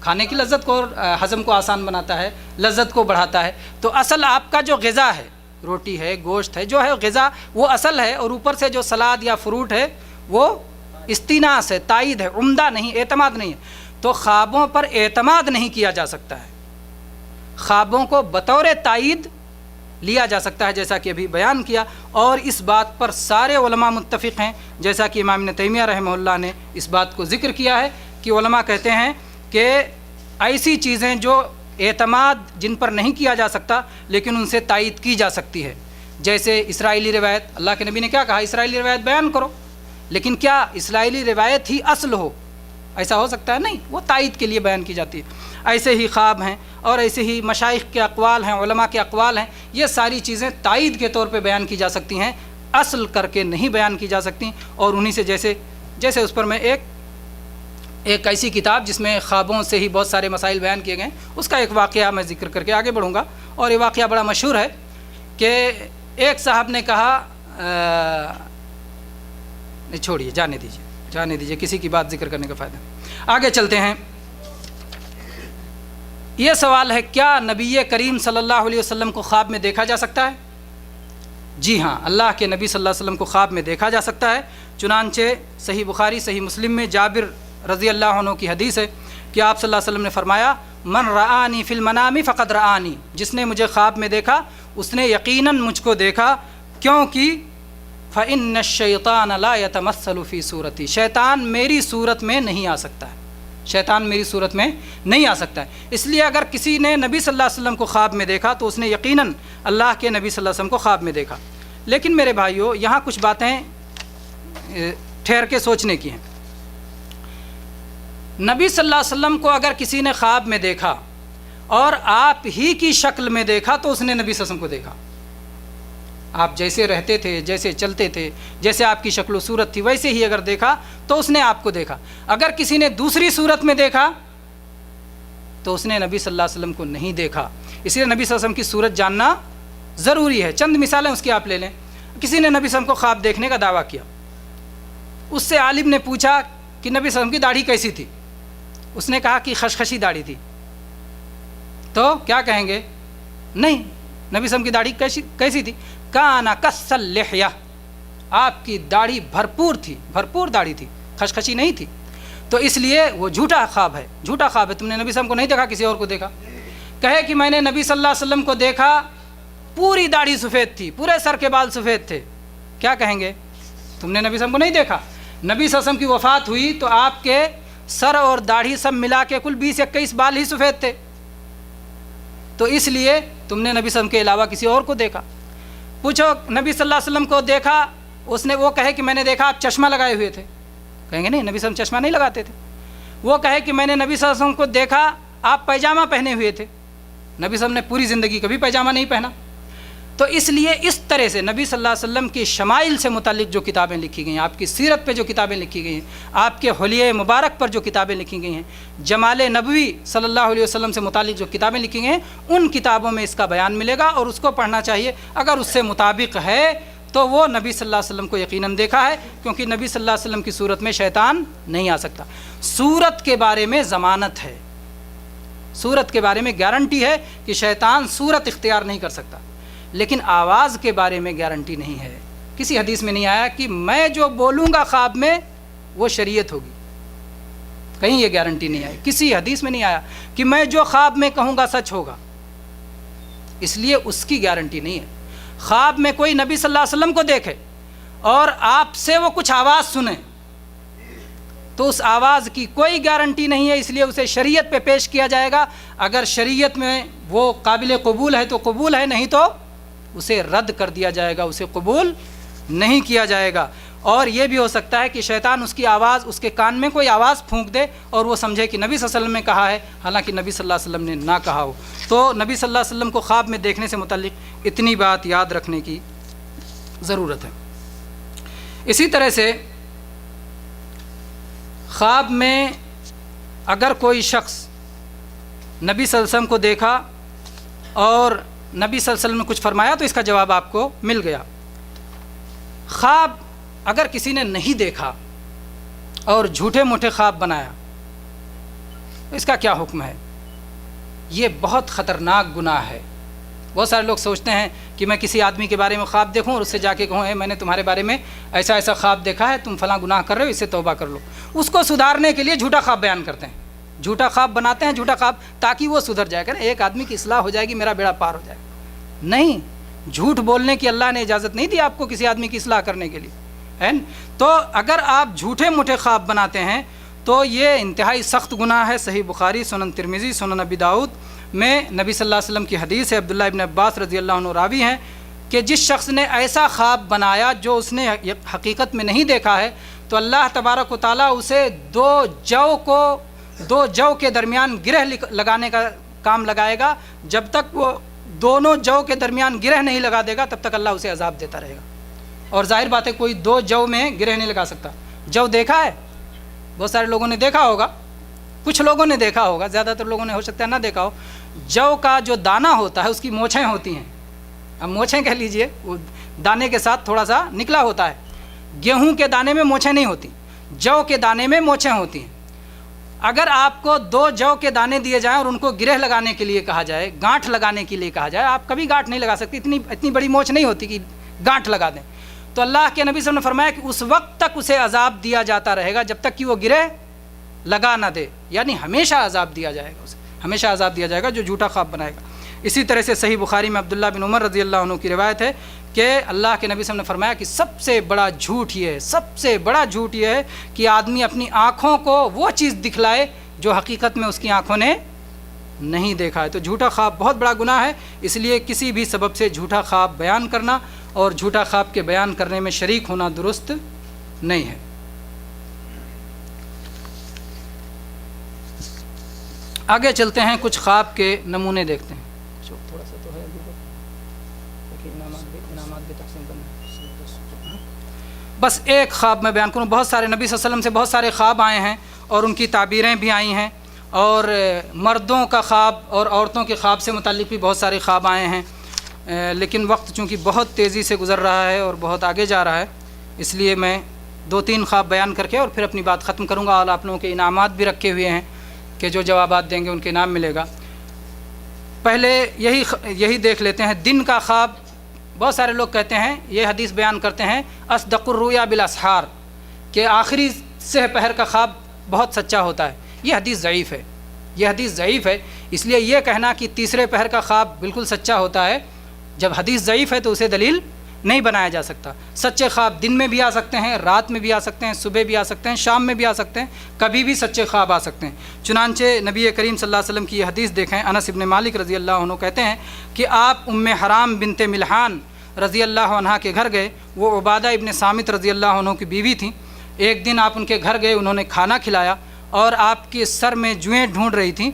کھانے کی لذت کو ہضم کو آسان بناتا ہے، لذت کو بڑھاتا ہے۔ تو اصل آپ کا جو غذا ہے، روٹی ہے، گوشت ہے، جو ہے غذا وہ اصل ہے، اور اوپر سے جو سلاد یا فروٹ ہے وہ استیناس ہے، تائید ہے، عمدہ نہیں، اعتماد نہیں ہے۔ تو خوابوں پر اعتماد نہیں کیا جا سکتا ہے، خوابوں کو بطور تائید لیا جا سکتا ہے، جیسا کہ ابھی بیان کیا، اور اس بات پر سارے علماء متفق ہیں، جیسا کہ امام ابن تیمیہ رحمہ اللہ نے اس بات کو ذکر کیا ہے کہ علماء کہتے ہیں کہ ایسی چیزیں جو اعتماد جن پر نہیں کیا جا سکتا لیکن ان سے تائید کی جا سکتی ہے، جیسے اسرائیلی روایت، اللہ کے نبی نے کیا کہا، اسرائیلی روایت بیان کرو، لیکن کیا اسرائیلی روایت ہی اصل ہو؟ ایسا ہو سکتا ہے؟ نہیں، وہ تائید کے لیے بیان کی جاتی ہے۔ ایسے ہی خواب ہیں، اور ایسے ہی مشائخ کے اقوال ہیں، علماء کے اقوال ہیں، یہ ساری چیزیں تائید کے طور پہ بیان کی جا سکتی ہیں، اصل کر کے نہیں بیان کی جا سکتی۔ اور انہی سے جیسے اس پر میں ایک ایسی کتاب جس میں خوابوں سے ہی بہت سارے مسائل بیان کیے گئے، اس کا ایک واقعہ میں ذکر کر کے آگے بڑھوں گا، اور یہ واقعہ بڑا مشہور ہے کہ ایک صاحب نے کہا نہیں چھوڑیے، جانے دیجیے، کسی کی بات ذکر کرنے کا فائدہ نہیں۔ آگے چلتے ہیں۔ یہ سوال ہے، کیا نبی کریم صلی اللہ علیہ وسلم کو خواب میں دیکھا جا سکتا ہے؟ جی ہاں، اللہ کے نبی صلی اللہ علیہ وسلم کو خواب میں دیکھا جا سکتا ہے۔ چنانچہ صحیح بخاری صحیح مسلم میں جابر رضی اللہ عنہ کی حدیث ہے کہ آپ صلی اللہ علیہ وسلم نے فرمایا، من رآنی فی المنام فقد رآنی، جس نے مجھے خواب میں دیکھا اس نے یقیناً مجھ کو دیکھا، کیونکہ فإن الشیطان لا يتمثل فی صورتی، شیطان میری صورت میں نہیں آ سکتا ہے، شیطان میری صورت میں نہیں آ سکتا ہے۔ اس لیے اگر کسی نے نبی صلی اللہ علیہ وسلم کو خواب میں دیکھا تو اس نے یقیناً اللہ کے نبی صلی اللہ علیہ وسلم کو خواب میں دیکھا۔ لیکن میرے بھائیوں، یہاں کچھ باتیں ٹھہر کے سوچنے کی ہیں۔ نبی صلی اللہ علیہ وسلم کو اگر کسی نے خواب میں دیکھا اور آپ ہی کی شکل میں دیکھا تو اس نے نبی صلی اللہ علیہ وسلم کو دیکھا۔ آپ جیسے رہتے تھے، جیسے چلتے تھے، جیسے آپ کی شکل و صورت تھی، ویسے ہی اگر دیکھا تو اس نے آپ کو دیکھا۔ اگر کسی نے دوسری صورت میں دیکھا تو اس نے نبی صلی اللہ علیہ وسلم کو نہیں دیکھا۔ اس لیے نبی صلی اللہ علیہ وسلم کی صورت جاننا ضروری ہے۔ چند مثالیں اس کی آپ لے لیں۔ کسی نے نبی صلی اللہ علیہ وسلم کو خواب دیکھنے کا دعویٰ کیا، اس سے عالم نے پوچھا کہ نبی صلی اللہ علیہ وسلم کی داڑھی کیسی تھی؟ اس نے کہا کہ خشخشی داڑھی تھی۔ تو کیا کہیں گے؟ نہیں، نبی صلی اللہ علیہ وسلم کی داڑھی کیسی تھی؟ کانا کس اللحیہ، آپ کی داڑھی بھرپور تھی، بھرپور داڑھی تھی، خشخشی نہیں تھی۔ تو اس لیے وہ جھوٹا خواب ہے، جھوٹا خواب ہے۔ تم نے نبی صلی اللہ علیہ وسلم کو نہیں دیکھا، کسی اور کو دیکھا۔ کہے کہ میں نے نبی صلی اللہ علیہ وسلم کو دیکھا، پوری داڑھی سفید تھی، پورے سر کے بال سفید تھے، کیا کہیں گے؟ تم نے نبی صلی اللہ علیہ وسلم کو نہیں دیکھا۔ نبی صلی اللہ علیہ وسلم کی وفات ہوئی تو آپ کے سر اور داڑھی سب ملا کے کل 20-21 بال ہی سفید تھے، تو اس لیے تم نے نبی صلی اللہ علیہ وسلم کے علاوہ کسی اور کو دیکھا۔ پوچھو نبی صلی اللہ علیہ وسلم کو دیکھا، اس نے وہ کہے کہ میں نے دیکھا آپ چشمہ لگائے ہوئے تھے، کہیں گے نہیں، نبی صلی اللہ علیہ وسلم چشمہ نہیں لگاتے تھے۔ وہ کہے کہ میں نے نبی صلی اللہ علیہ وسلم کو دیکھا آپ پیجامہ پہنے ہوئے تھے، نبی صلی اللہ علیہ وسلم نے پوری زندگی کبھی پیجامہ نہیں پہنا۔ تو اس لیے اس طرح سے نبی صلی اللہ علیہ وسلم کی شمائل سے متعلق جو کتابیں لکھی گئی ہیں، آپ کی سیرت پہ جو کتابیں لکھی گئی ہیں، آپ کے حلیہ مبارک پر جو کتابیں لکھی گئی ہیں، جمال نبوی صلی اللہ علیہ وسلم سے متعلق جو کتابیں لکھی گئی ہیں، ان کتابوں میں اس کا بیان ملے گا اور اس کو پڑھنا چاہیے۔ اگر اس سے مطابق ہے تو وہ نبی صلی اللہ علیہ وسلم کو یقیناً دیکھا ہے، کیونکہ نبی صلی اللہ علیہ وسلم کی صورت میں شیطان نہیں آ سکتا۔ صورت کے بارے میں ضمانت ہے، صورت کے بارے میں گارنٹی ہے کہ شیطان صورت اختیار نہیں کر سکتا، لیکن آواز کے بارے میں گارنٹی نہیں ہے۔ کسی حدیث میں نہیں آیا کہ میں جو بولوں گا خواب میں وہ شریعت ہوگی، کہیں یہ گارنٹی نہیں آئی، کسی حدیث میں نہیں آیا کہ میں جو خواب میں کہوں گا سچ ہوگا، اس لیے اس کی گارنٹی نہیں ہے۔ خواب میں کوئی نبی صلی اللہ علیہ وسلم کو دیکھے اور آپ سے وہ کچھ آواز سنے تو اس آواز کی کوئی گارنٹی نہیں ہے، اس لیے اسے شریعت پہ پیش کیا جائے گا۔ اگر شریعت میں وہ قابل قبول ہے تو قبول ہے، نہیں تو اسے رد کر دیا جائے گا، اسے قبول نہیں کیا جائے گا۔ اور یہ بھی ہو سکتا ہے کہ شیطان اس کی آواز، اس کے کان میں کوئی آواز پھونک دے اور وہ سمجھے کہ نبی صلی اللہ علیہ وسلم نے کہا ہے، حالانکہ نبی صلی اللہ علیہ وسلم نے نہ کہا ہو۔ تو نبی صلی اللہ علیہ وسلم کو خواب میں دیکھنے سے متعلق اتنی بات یاد رکھنے کی ضرورت ہے۔ اسی طرح سے خواب میں اگر کوئی شخص نبی صلی اللہ علیہ وسلم کو دیکھا اور نبی صلی اللہ علیہ وسلم نے کچھ فرمایا تو اس کا جواب آپ کو مل گیا۔ خواب اگر کسی نے نہیں دیکھا اور جھوٹے موٹے خواب بنایا اس کا کیا حکم ہے؟ یہ بہت خطرناک گناہ ہے۔ بہت سارے لوگ سوچتے ہیں کہ میں کسی آدمی کے بارے میں خواب دیکھوں اور اس سے جا کے کہوں میں نے تمہارے بارے میں ایسا ایسا خواب دیکھا ہے، تم فلاں گناہ کر رہے ہو، اس سے توبہ کر لو۔ اس کو سدھارنے کے لیے جھوٹا خواب بیان کرتے ہیں، جھوٹا خواب بناتے ہیں، جھوٹا خواب، تاکہ وہ سدھر جائے گا، ایک آدمی کی اصلاح ہو جائے گی، میرا بیڑا پار ہو جائے گا۔ نہیں، جھوٹ بولنے کی اللہ نے اجازت نہیں دی آپ کو کسی آدمی کی اصلاح کرنے کے لیے، ہے نا؟ تو اگر آپ جھوٹے موٹے خواب بناتے ہیں تو یہ انتہائی سخت گناہ ہے۔ صحیح بخاری، سنن ترمذی، سنن ابی داؤد میں نبی صلی اللہ علیہ وسلم کی حدیث ہے، عبداللہ ابن عباس رضی اللہ عنہ راوی ہیں کہ جس شخص نے ایسا خواب بنایا جو اس نے حقیقت میں نہیں دیکھا ہے تو اللہ تبارک و تعالیٰ اسے دو جو کے درمیان گرہ لگانے کا کام لگائے گا۔ جب تک وہ دونوں جو کے درمیان گرہ نہیں لگا دے گا تب تک اللہ اسے عذاب دیتا رہے گا۔ اور ظاہر بات ہے کوئی دو جو میں گرہ نہیں لگا سکتا۔ جو دیکھا ہے، بہت سارے لوگوں نے دیکھا ہوگا، کچھ لوگوں نے دیکھا ہوگا، زیادہ تر لوگوں نے ہو سکتا ہے نہ دیکھا ہو۔ جو کا جو دانہ ہوتا ہے اس کی مونچھیں ہوتی ہیں، اب مونچھیں کہہ لیجئے، وہ دانے کے ساتھ تھوڑا سا نکلا ہوتا ہے۔ گیہوں کے دانے میں مونچھیں نہیں ہوتی، جو کے دانے میں مونچھیں ہوتی ہیں۔ اگر آپ کو دو جو کے دانے دیے جائیں اور ان کو گرہ لگانے کے لیے کہا جائے، گانٹھ لگانے کے لیے کہا جائے، آپ کبھی گانٹھ نہیں لگا سکتے، اتنی بڑی مونچھ نہیں ہوتی کہ گانٹھ لگا دیں۔ تو اللہ کے نبی صلی اللہ علیہ وسلم نے فرمایا کہ اس وقت تک اسے عذاب دیا جاتا رہے گا جب تک کہ وہ گرہ لگا نہ دے، یعنی ہمیشہ عذاب دیا جائے گا، اسے ہمیشہ عذاب دیا جائے گا جو جھوٹا خواب بنائے گا۔ اسی طرح سے صحیح بخاری میں عبداللہ بن عمر رضی اللہ عنہ کی روایت ہے کہ اللہ کے نبی صلی اللہ علیہ وسلم نے فرمایا کہ سب سے بڑا جھوٹ یہ ہے، سب سے بڑا جھوٹ یہ ہے کہ آدمی اپنی آنکھوں کو وہ چیز دکھلائے جو حقیقت میں اس کی آنکھوں نے نہیں دیکھا ہے۔ تو جھوٹا خواب بہت بڑا گناہ ہے، اس لیے کسی بھی سبب سے جھوٹا خواب بیان کرنا اور جھوٹا خواب کے بیان کرنے میں شریک ہونا درست نہیں ہے۔ آگے چلتے ہیں، کچھ خواب کے نمونے دیکھتے ہیں۔ تھوڑا سا تو ہے انعامات بھی تقسیم کرنا، بس ایک خواب میں بیان کروں۔ بہت سارے نبی صلی اللہ علیہ وسلم سے بہت سارے خواب آئے ہیں اور ان کی تعبیریں بھی آئی ہیں، اور مردوں کا خواب اور عورتوں کے خواب سے متعلق بھی بہت سارے خواب آئے ہیں، لیکن وقت چونکہ بہت تیزی سے گزر رہا ہے اور بہت آگے جا رہا ہے، اس لیے میں 2-3 خواب بیان کر کے اور پھر اپنی بات ختم کروں گا۔ اور آپ لوگوں کے انعامات بھی رکھے ہوئے ہیں کہ جو جوابات دیں گے ان کے انعام ملے گا۔ پہلے یہی دیکھ لیتے ہیں دن کا خواب۔ بہت سارے لوگ کہتے ہیں، یہ حدیث بیان کرتے ہیں، اصدق الرؤیا بالاسحار، کہ آخری سہ پہر کا خواب بہت سچا ہوتا ہے۔ یہ حدیث ضعیف ہے، یہ حدیث ضعیف ہے، اس لیے یہ کہنا کہ تیسرے پہر کا خواب بالکل سچا ہوتا ہے، جب حدیث ضعیف ہے تو اسے دلیل نہیں بنایا جا سکتا۔ سچے خواب دن میں بھی آ سکتے ہیں، رات میں بھی آ سکتے ہیں، صبح بھی آ سکتے ہیں، شام میں بھی آ سکتے ہیں، کبھی بھی سچے خواب آ سکتے ہیں۔ چنانچہ نبی کریم صلی اللہ علیہ وسلم کی یہ حدیث دیکھیں، انس ابن مالک رضی اللہ عنہ کہتے ہیں کہ آپ ام حرام بنت ملحان رضی اللہ عنہا کے گھر گئے، وہ عبادہ ابن صامت رضی اللہ عنہ کی بیوی تھیں۔ ایک دن آپ ان کے گھر گئے، انہوں نے کھانا کھلایا اور آپ کے سر میں جوئیں ڈھونڈ رہی تھیں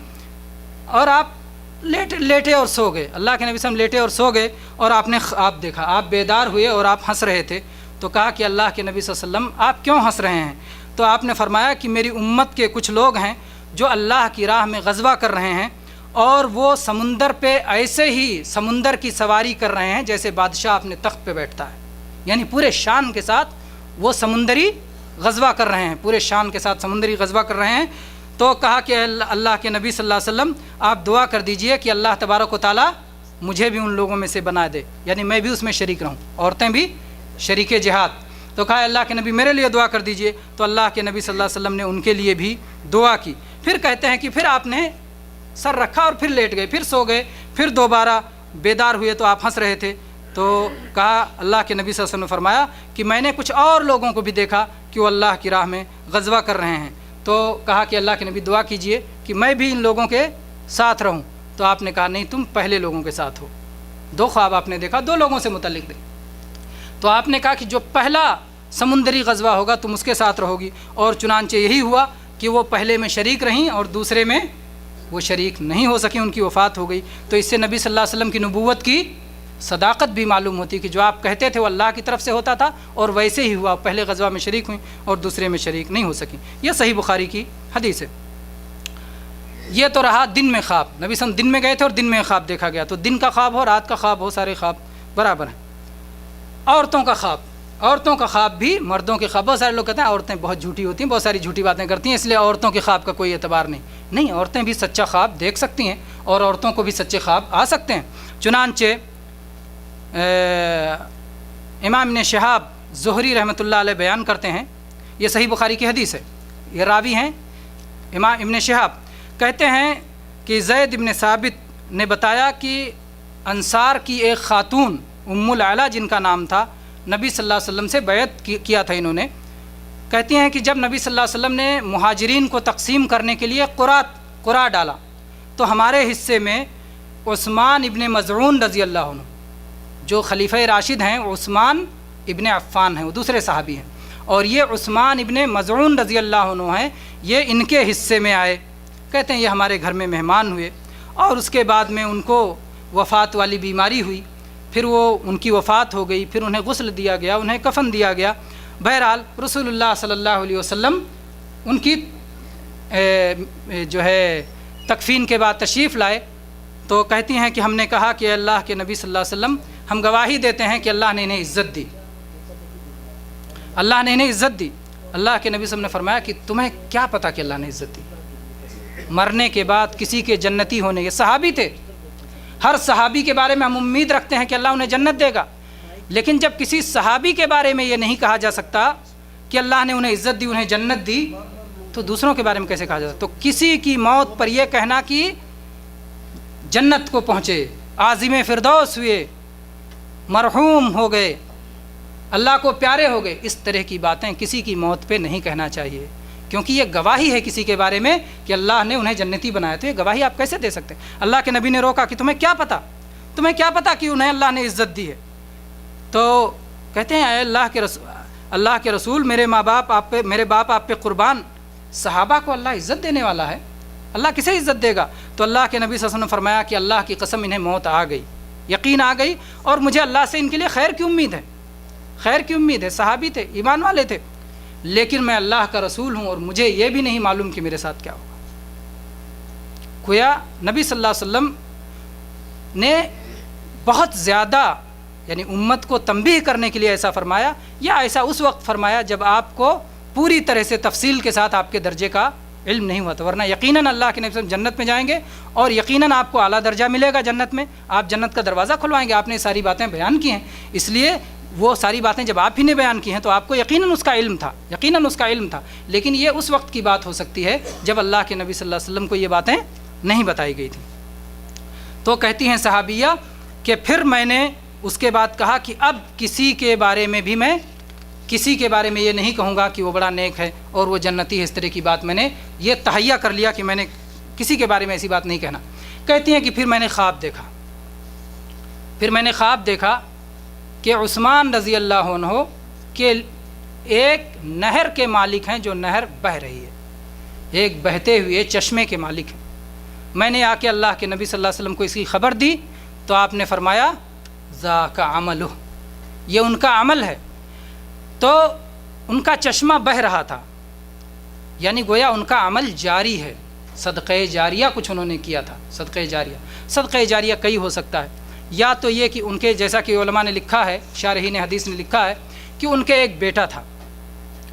اور آپ لیٹے اور سو گئے۔ اللہ کے نبی صلی اللہ علیہ وسلم لیٹے اور سو گئے اور آپ نے خواب دیکھا، آپ بیدار ہوئے اور آپ ہنس رہے تھے۔ تو کہا کہ اللہ کے نبی صلی اللہ علیہ وسلم آپ کیوں ہنس رہے ہیں؟ تو آپ نے فرمایا کہ میری امت کے کچھ لوگ ہیں جو اللہ کی راہ میں غزوہ کر رہے ہیں اور وہ سمندر پہ ایسے ہی سمندر کی سواری کر رہے ہیں جیسے بادشاہ اپنے تخت پہ بیٹھتا ہے، یعنی پورے شان کے ساتھ وہ سمندری غزوہ کر رہے ہیں، پورے شان کے ساتھ سمندری غزوہ کر رہے ہیں۔ تو کہا کہ اللہ کے نبی صلی اللہ علیہ وسلم آپ دعا کر دیجئے کہ اللہ تبارک و تعالیٰ مجھے بھی ان لوگوں میں سے بنا دے، یعنی میں بھی اس میں شریک رہوں، عورتیں بھی شریک جہاد۔ تو کہا اللہ کے نبی میرے لیے دعا کر دیجئے، تو اللہ کے نبی صلی اللہ علیہ وسلم نے ان کے لیے بھی دعا کی۔ پھر کہتے ہیں کہ پھر آپ نے سر رکھا اور پھر لیٹ گئے، پھر سو گئے، پھر دوبارہ بیدار ہوئے تو آپ ہنس رہے تھے۔ تو کہا اللہ کے نبی صلی اللہ علیہ وسلم نے فرمایا کہ میں نے کچھ اور لوگوں کو بھی دیکھا کہ وہ اللہ کی راہ میں غزوہ کر رہے ہیں۔ تو کہا کہ اللہ کے نبی دعا کیجئے کہ میں بھی ان لوگوں کے ساتھ رہوں۔ تو آپ نے کہا نہیں، تم پہلے لوگوں کے ساتھ ہو۔ 2 خواب آپ نے دیکھا، 2 لوگوں سے متعلق تھے۔ تو آپ نے کہا کہ جو پہلا سمندری غزوہ ہوگا تم اس کے ساتھ رہو گی، اور چنانچہ یہی ہوا کہ وہ پہلے میں شریک رہیں اور دوسرے میں وہ شریک نہیں ہو سکیں، ان کی وفات ہو گئی۔ تو اس سے نبی صلی اللہ علیہ وسلم کی نبوت کی صداقت بھی معلوم ہوتی کہ جو آپ کہتے تھے وہ اللہ کی طرف سے ہوتا تھا، اور ویسے ہی ہوا، پہلے غزوہ میں شریک ہوئیں اور دوسرے میں شریک نہیں ہو سکیں۔ یہ صحیح بخاری کی حدیث ہے۔ یہ تو رہا دن میں خواب، نبی صلی اللہ علیہ وسلم دن میں گئے تھے اور دن میں خواب دیکھا گیا، تو دن کا خواب ہو، رات کا خواب ہو، سارے خواب برابر ہیں۔ عورتوں کا خواب، عورتوں کا خواب بھی مردوں کے خواب، بہت سارے لوگ کہتے ہیں عورتیں بہت جھوٹی ہوتی ہیں، بہت ساری جھوٹی باتیں کرتی ہیں، اس لیے عورتوں کے خواب کا کوئی اعتبار نہیں۔ نہیں، عورتیں بھی سچا خواب دیکھ سکتی ہیں اور عورتوں کو بھی سچے خواب آ سکتے ہیں۔ چنانچہ امام ابن شہاب زہری رحمۃ اللہ علیہ بیان کرتے ہیں، یہ صحیح بخاری کی حدیث ہے، یہ راوی ہیں امام ابن شہاب، کہتے ہیں کہ زید ابن ثابت نے بتایا کہ انصار کی ایک خاتون ام العلا جن کا نام تھا، نبی صلی اللہ علیہ وسلم سے بیعت کیا تھا انہوں نے۔ کہتی ہیں کہ جب نبی صلی اللہ علیہ وسلم نے مہاجرین کو تقسیم کرنے کے لیے قرعہ ڈالا تو ہمارے حصے میں عثمان ابن مظعون رضی اللہ عنہ، جو خلیفہ راشد ہیں، عثمان ابن عفان ہیں، وہ دوسرے صحابی ہیں، اور یہ عثمان ابن مظعون رضی اللہ عنہ ہیں، یہ ان کے حصے میں آئے۔ کہتے ہیں یہ ہمارے گھر میں مہمان ہوئے اور اس کے بعد میں ان کو وفات والی بیماری ہوئی، پھر وہ ان کی وفات ہو گئی، پھر انہیں غسل دیا گیا، انہیں کفن دیا گیا۔ بہرحال رسول اللہ صلی اللہ علیہ وسلم ان کی جو ہے تکفین کے بعد تشریف لائے تو کہتی ہیں کہ ہم نے کہا کہ اللہ کے نبی صلی اللہ علیہ وسلم ہم گواہی دیتے ہیں کہ اللہ نے انہیں عزت دی، اللہ نے انہیں عزت دی۔ اللہ کے نبی صلی اللہ علیہ وسلم نے فرمایا کہ تمہیں کیا پتہ کہ اللہ نے عزت دی؟ مرنے کے بعد کسی کے جنتی ہونے، یہ صحابی تھے، ہر صحابی کے بارے میں ہم امید رکھتے ہیں کہ اللہ انہیں جنت دے گا، لیکن جب کسی صحابی کے بارے میں یہ نہیں کہا جا سکتا کہ اللہ نے انہیں عزت دی، انہیں جنت دی، تو دوسروں کے بارے میں کیسے کہا جا سکتا؟ تو کسی کی موت پر یہ کہنا کہ جنت کو پہنچے، عازم فردوس ہوئے، مرحوم ہو گئے، اللہ کو پیارے ہو گئے، اس طرح کی باتیں کسی کی موت پہ نہیں کہنا چاہیے، کیونکہ یہ گواہی ہے کسی کے بارے میں کہ اللہ نے انہیں جنتی بنایا، تو یہ گواہی آپ کیسے دے سکتے ہیں؟ اللہ کے نبی نے روکا کہ تمہیں کیا پتہ، تمہیں کیا پتہ کہ انہیں اللہ نے عزت دی ہے؟ تو کہتے ہیں اے اللہ کے رسول میرے باپ آپ پہ قربان، صحابہ کو اللہ عزت دینے والا ہے، اللہ کسے عزت دے گا؟ تو اللہ کے نبی صلی اللہ علیہ وسلم نے فرمایا کہ اللہ کی قسم انہیں موت آ گئی، یقین آ گئی، اور مجھے اللہ سے ان کے لیے خیر کی امید ہے، خیر کی امید ہے، صحابی تھے، ایمان والے تھے، لیکن میں اللہ کا رسول ہوں اور مجھے یہ بھی نہیں معلوم کہ میرے ساتھ کیا ہوگا۔ گویا نبی صلی اللہ علیہ وسلم نے بہت زیادہ یعنی امت کو تنبیہ کرنے کے لیے ایسا فرمایا، یا ایسا اس وقت فرمایا جب آپ کو پوری طرح سے تفصیل کے ساتھ آپ کے درجے کا علم نہیں ہوا تھا، ورنہ یقیناً اللہ کے نبی صلی اللہ علیہ وسلم جنت میں جائیں گے اور یقیناً آپ کو اعلیٰ درجہ ملے گا جنت میں، آپ جنت کا دروازہ کھلوائیں گے۔ آپ نے ساری باتیں بیان کی ہیں، اس لیے وہ ساری باتیں جب آپ ہی نے بیان کی ہیں تو آپ کو یقیناً اس کا علم تھا، یقیناً اس کا علم تھا، لیکن یہ اس وقت کی بات ہو سکتی ہے جب اللہ کے نبی صلی اللہ علیہ وسلم کو یہ باتیں نہیں بتائی گئی تھیں۔ تو کہتی ہیں صحابیہ کہ پھر میں نے اس کے بعد کہا کہ اب کسی کے بارے میں یہ نہیں کہوں گا کہ وہ بڑا نیک ہے اور وہ جنتی ہے، اس طرح کی بات میں نے یہ تہیہ کر لیا کہ میں نے کسی کے بارے میں ایسی بات نہیں کہنا۔ کہتی ہیں کہ پھر میں نے خواب دیکھا کہ عثمان رضی اللہ عنہ کے ایک نہر کے مالک ہیں، جو نہر بہہ رہی ہے، ایک بہتے ہوئے چشمے کے مالک ہیں۔ میں نے آ کے اللہ کے نبی صلی اللہ علیہ وسلم کو اس کی خبر دی تو آپ نے فرمایا ذاک عملہ، یہ ان کا عمل ہے۔ تو ان کا چشمہ بہہ رہا تھا، یعنی گویا ان کا عمل جاری ہے، صدقہ جاریہ کچھ انہوں نے کیا تھا۔ صدقہ جاریہ کئی ہو سکتا ہے، یا تو یہ کہ ان کے جیسا کہ علماء نے لکھا ہے، شارحین حدیث نے لکھا ہے کہ ان کے ایک بیٹا تھا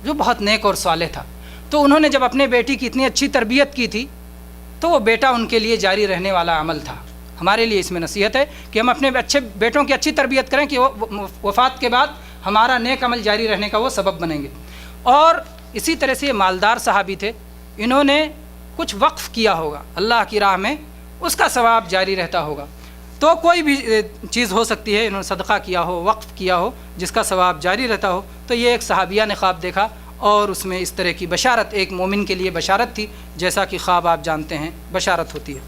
جو بہت نیک اور صالح تھا، تو انہوں نے جب اپنے بیٹی کی اتنی اچھی تربیت کی تھی تو وہ بیٹا ان کے لیے جاری رہنے والا عمل تھا۔ ہمارے لیے اس میں نصیحت ہے کہ ہم اپنے اچھے بیٹوں کی اچھی تربیت کریں کہ وہ وفات کے بعد ہمارا نیک عمل جاری رہنے کا وہ سبب بنیں گے۔ اور اسی طرح سے یہ مالدار صحابی تھے، انہوں نے کچھ وقف کیا ہوگا اللہ کی راہ میں، اس کا ثواب جاری رہتا ہوگا۔ تو کوئی بھی چیز ہو سکتی ہے، انہوں نے صدقہ کیا ہو، وقف کیا ہو، جس کا ثواب جاری رہتا ہو۔ تو یہ ایک صحابیہ نے خواب دیکھا اور اس میں اس طرح کی بشارت، ایک مومن کے لیے بشارت تھی، جیسا کہ خواب آپ جانتے ہیں بشارت ہوتی ہے۔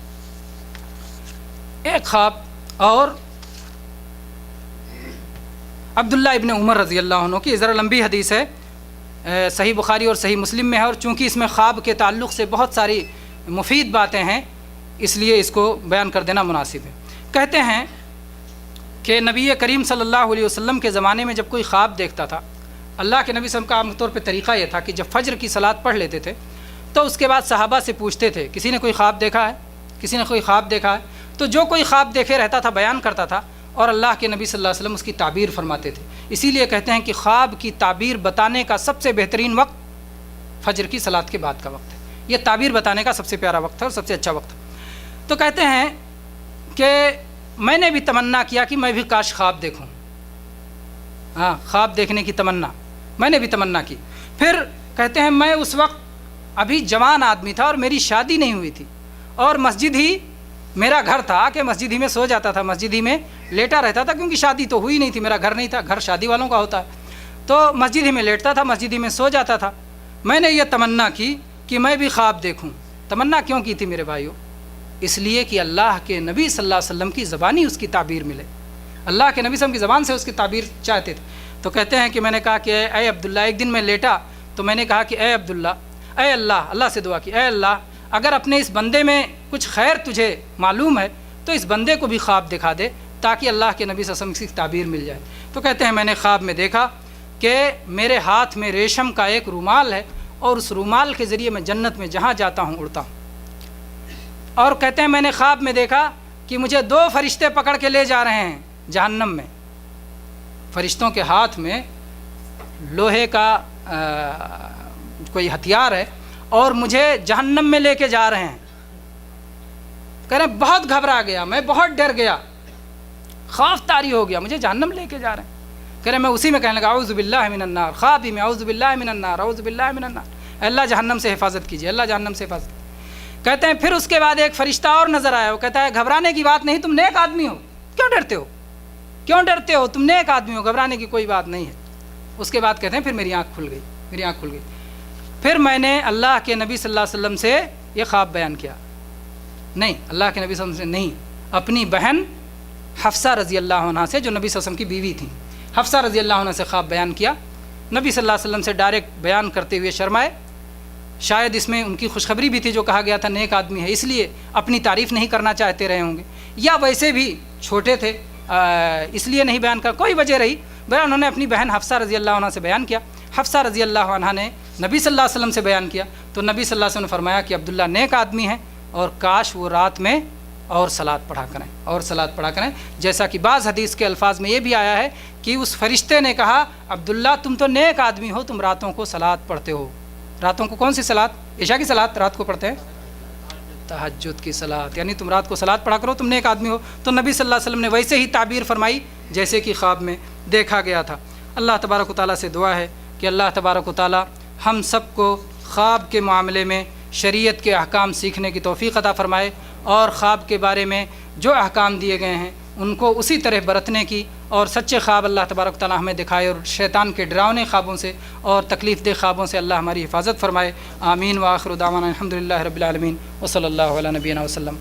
ایک خواب اور عبداللہ ابن عمر رضی اللہ عنہ کی ذرا لمبی حدیث ہے، صحیح بخاری اور صحیح مسلم میں ہے، اور چونکہ اس میں خواب کے تعلق سے بہت ساری مفید باتیں ہیں اس لیے اس کو بیان کر دینا مناسب ہے۔ کہتے ہیں کہ نبی کریم صلی اللہ علیہ وسلم کے زمانے میں جب کوئی خواب دیکھتا تھا، اللہ کے نبی صلی اللہ علیہ وسلم کا عام طور پہ طریقہ یہ تھا کہ جب فجر کی صلاۃ پڑھ لیتے تھے تو اس کے بعد صحابہ سے پوچھتے تھے کسی نے کوئی خواب دیکھا ہے، کسی نے کوئی خواب دیکھا ہے؟ تو جو کوئی خواب دیکھے رہتا تھا بیان کرتا تھا، اور اللہ کے نبی صلی اللہ علیہ وسلم اس کی تعبیر فرماتے تھے۔ اسی لیے کہتے ہیں کہ خواب کی تعبیر بتانے کا سب سے بہترین وقت فجر کی صلاۃ کے بعد کا وقت ہے، یہ تعبیر بتانے کا سب سے پیارا وقت ہے اور سب سے اچھا وقت ہے۔ تو کہتے ہیں کہ میں نے بھی تمنا کیا کہ میں بھی کاش خواب دیکھوں، ہاں خواب دیکھنے کی تمنا میں نے بھی تمنا کی۔ پھر کہتے ہیں میں اس وقت ابھی جوان آدمی تھا اور میری شادی نہیں ہوئی تھی، اور مسجد ہی میرا گھر تھا کہ مسجد ہی میں سو جاتا تھا، مسجد ہی میں لیٹا رہتا تھا، کیونکہ شادی تو ہوئی نہیں تھی، میرا گھر نہیں تھا، گھر شادی والوں کا ہوتا ہے، تو مسجد ہی میں لیٹتا تھا، مسجد ہی میں سو جاتا تھا۔ میں نے یہ تمنا کی کہ میں بھی خواب دیکھوں۔ تمنا کیوں کی تھی میرے بھائیوں؟ اس لیے کہ اللہ کے نبی صلی اللہ علیہ وسلم کی زبانی اس کی تعبیر ملے، اللہ کے نبی صلی اللہ علیہ وسلم کی زبان سے اس کی تعبیر چاہتے تھے۔ تو کہتے ہیں کہ میں نے کہا کہ اے عبداللہ، ایک دن میں لیٹا تو میں نے کہا کہ اے عبداللہ، اے اللہ، اللہ سے دعا کی، اے اللہ اگر اپنے اس بندے میں کچھ خیر تجھے معلوم ہے تو اس بندے کو بھی خواب دکھا دے تاکہ اللہ کے نبی صلی اللہ علیہ وسلم کی تعبیر مل جائے۔ تو کہتے ہیں میں نے خواب میں دیکھا کہ میرے ہاتھ میں ریشم کا ایک رومال ہے، اور اس رومال کے ذریعے میں جنت میں جہاں جاتا ہوں اڑتا ہوں۔ اور کہتے ہیں میں نے خواب میں دیکھا کہ مجھے 2 فرشتے پکڑ کے لے جا رہے ہیں جہنم میں، فرشتوں کے ہاتھ میں لوہے کا کوئی ہتھیار ہے اور مجھے جہنم میں لے کے جا رہے ہیں۔ کہہ رہے ہیں بہت گھبرا گیا، میں بہت ڈر گیا، خوف طاری ہو گیا، مجھے جہنم لے کے جا رہے ہیں۔ کہہ رہے ہیں میں اسی میں کہنے لگا اعوذ باللہ من النار، خواب ہی میں اعوذ باللہ من النار، اعوذ باللہ من النار، اللہ جہنم سے حفاظت کیجیے، اللہ جہنم سے حفاظت کیجیے۔ کہتے ہیں پھر اس کے بعد ایک فرشتہ اور نظر آیا، وہ کہتا ہے گھبرانے کی بات نہیں، تم نیک آدمی ہو، کیوں ڈرتے ہو، کیوں ڈرتے ہو، تم نیک آدمی ہو، گھبرانے کی کوئی بات نہیں ہے۔ اس کے بعد کہتے ہیں پھر میری آنکھ کھل گئی، میری آنکھ کھل گئی۔ پھر میں نے اللہ کے نبی صلی اللہ علیہ وسلم سے یہ خواب بیان کیا، نہیں اللہ کے نبی صلی اللہ علیہ وسلم سے نہیں، اپنی بہن حفصہ رضی اللہ عنہ سے جو نبی صلی اللہ علیہ وسلم کی بیوی تھیں، حفصہ رضی اللہ عنہ سے خواب بیان کیا۔ نبی صلی اللہ علیہ وسلم سے ڈائریکٹ بیان کرتے ہوئے شرمائے، شاید اس میں ان کی خوشخبری بھی تھی جو کہا گیا تھا نیک آدمی ہے، اس لیے اپنی تعریف نہیں کرنا چاہتے رہے ہوں گے، یا ویسے بھی چھوٹے تھے اس لیے نہیں بیان کر، کوئی وجہ رہی، بہرحال انہوں نے اپنی بہن حفصہ رضی اللہ عنہ سے بیان کیا۔ حفصہ رضی اللہ عنہ نے نبی صلی اللہ علیہ وسلم سے بیان کیا، تو نبی صلی اللہ علیہ وسلم نے فرمایا کہ عبداللہ نیک آدمی ہے، اور کاش وہ رات میں اور صلات پڑھا کریں، اور صلات پڑھا کریں، جیسا کہ بعض حدیث کے الفاظ میں یہ بھی آیا ہے کہ اس فرشتے نے کہا عبداللہ تم تو نیک آدمی ہو، تم راتوں کو صلات پڑھتے ہو۔ راتوں کو کون سی صلات؟ عشاء کی صلات رات کو پڑھتے ہیں، تہجد کی صلات، یعنی تم رات کو صلات پڑھا کرو، تم نیک آدمی ہو۔ تو نبی صلی اللہ علیہ وسلم نے ویسے ہی تعبیر فرمائی جیسے کہ خواب میں دیکھا گیا تھا۔ اللہ تبارک و تعالیٰ سے دعا ہے کہ اللہ تبارک و تعالیٰ ہم سب کو خواب کے معاملے میں شریعت کے احکام سیکھنے کی توفیق عطا فرمائے، اور خواب کے بارے میں جو احکام دیے گئے ہیں ان کو اسی طرح برتنے کی، اور سچے خواب اللہ تبارک و تعالیٰ ہمیں دکھائے، اور شیطان کے ڈراؤنے خوابوں سے اور تکلیف دہ خوابوں سے اللہ ہماری حفاظت فرمائے۔ آمین وآخر دعوانا الحمدللہ رب العالمین وصلی اللہ علی نبینا وسلم۔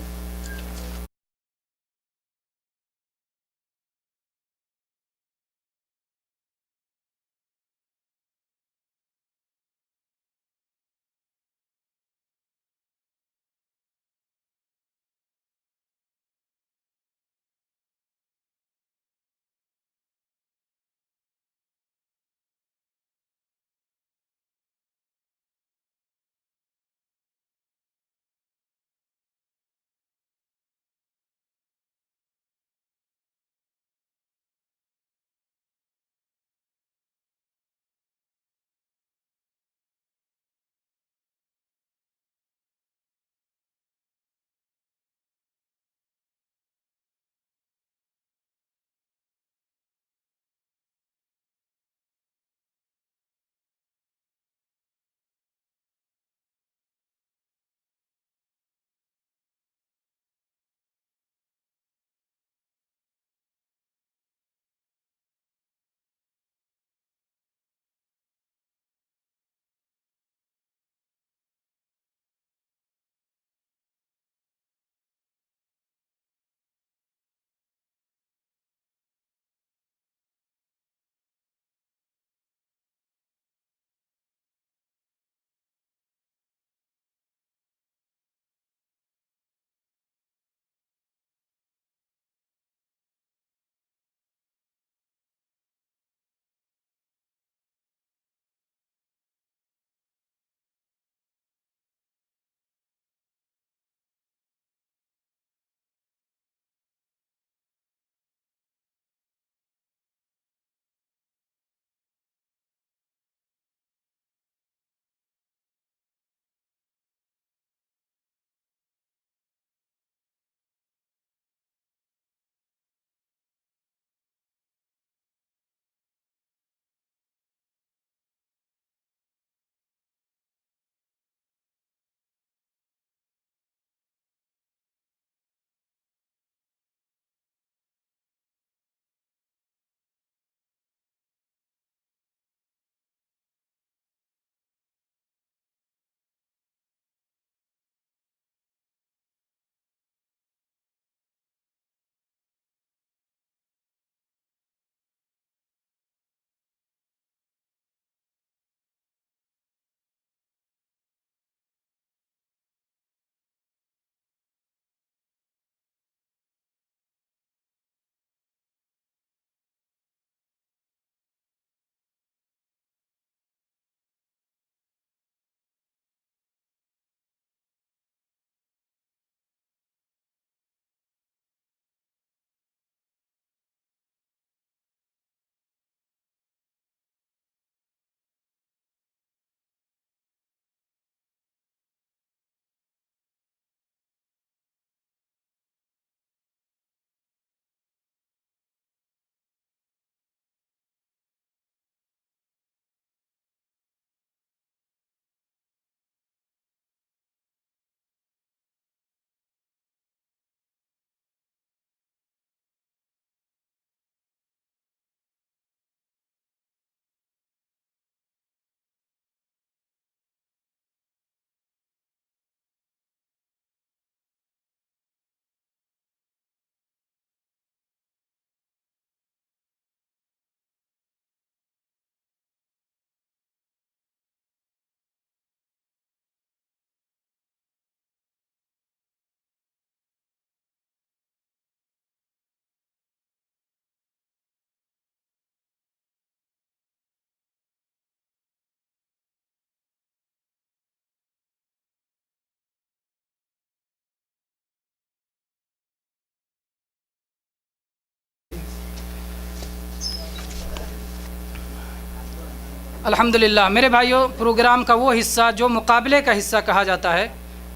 الحمدللہ میرے بھائیوں، پروگرام کا وہ حصہ جو مقابلے کا حصہ کہا جاتا ہے،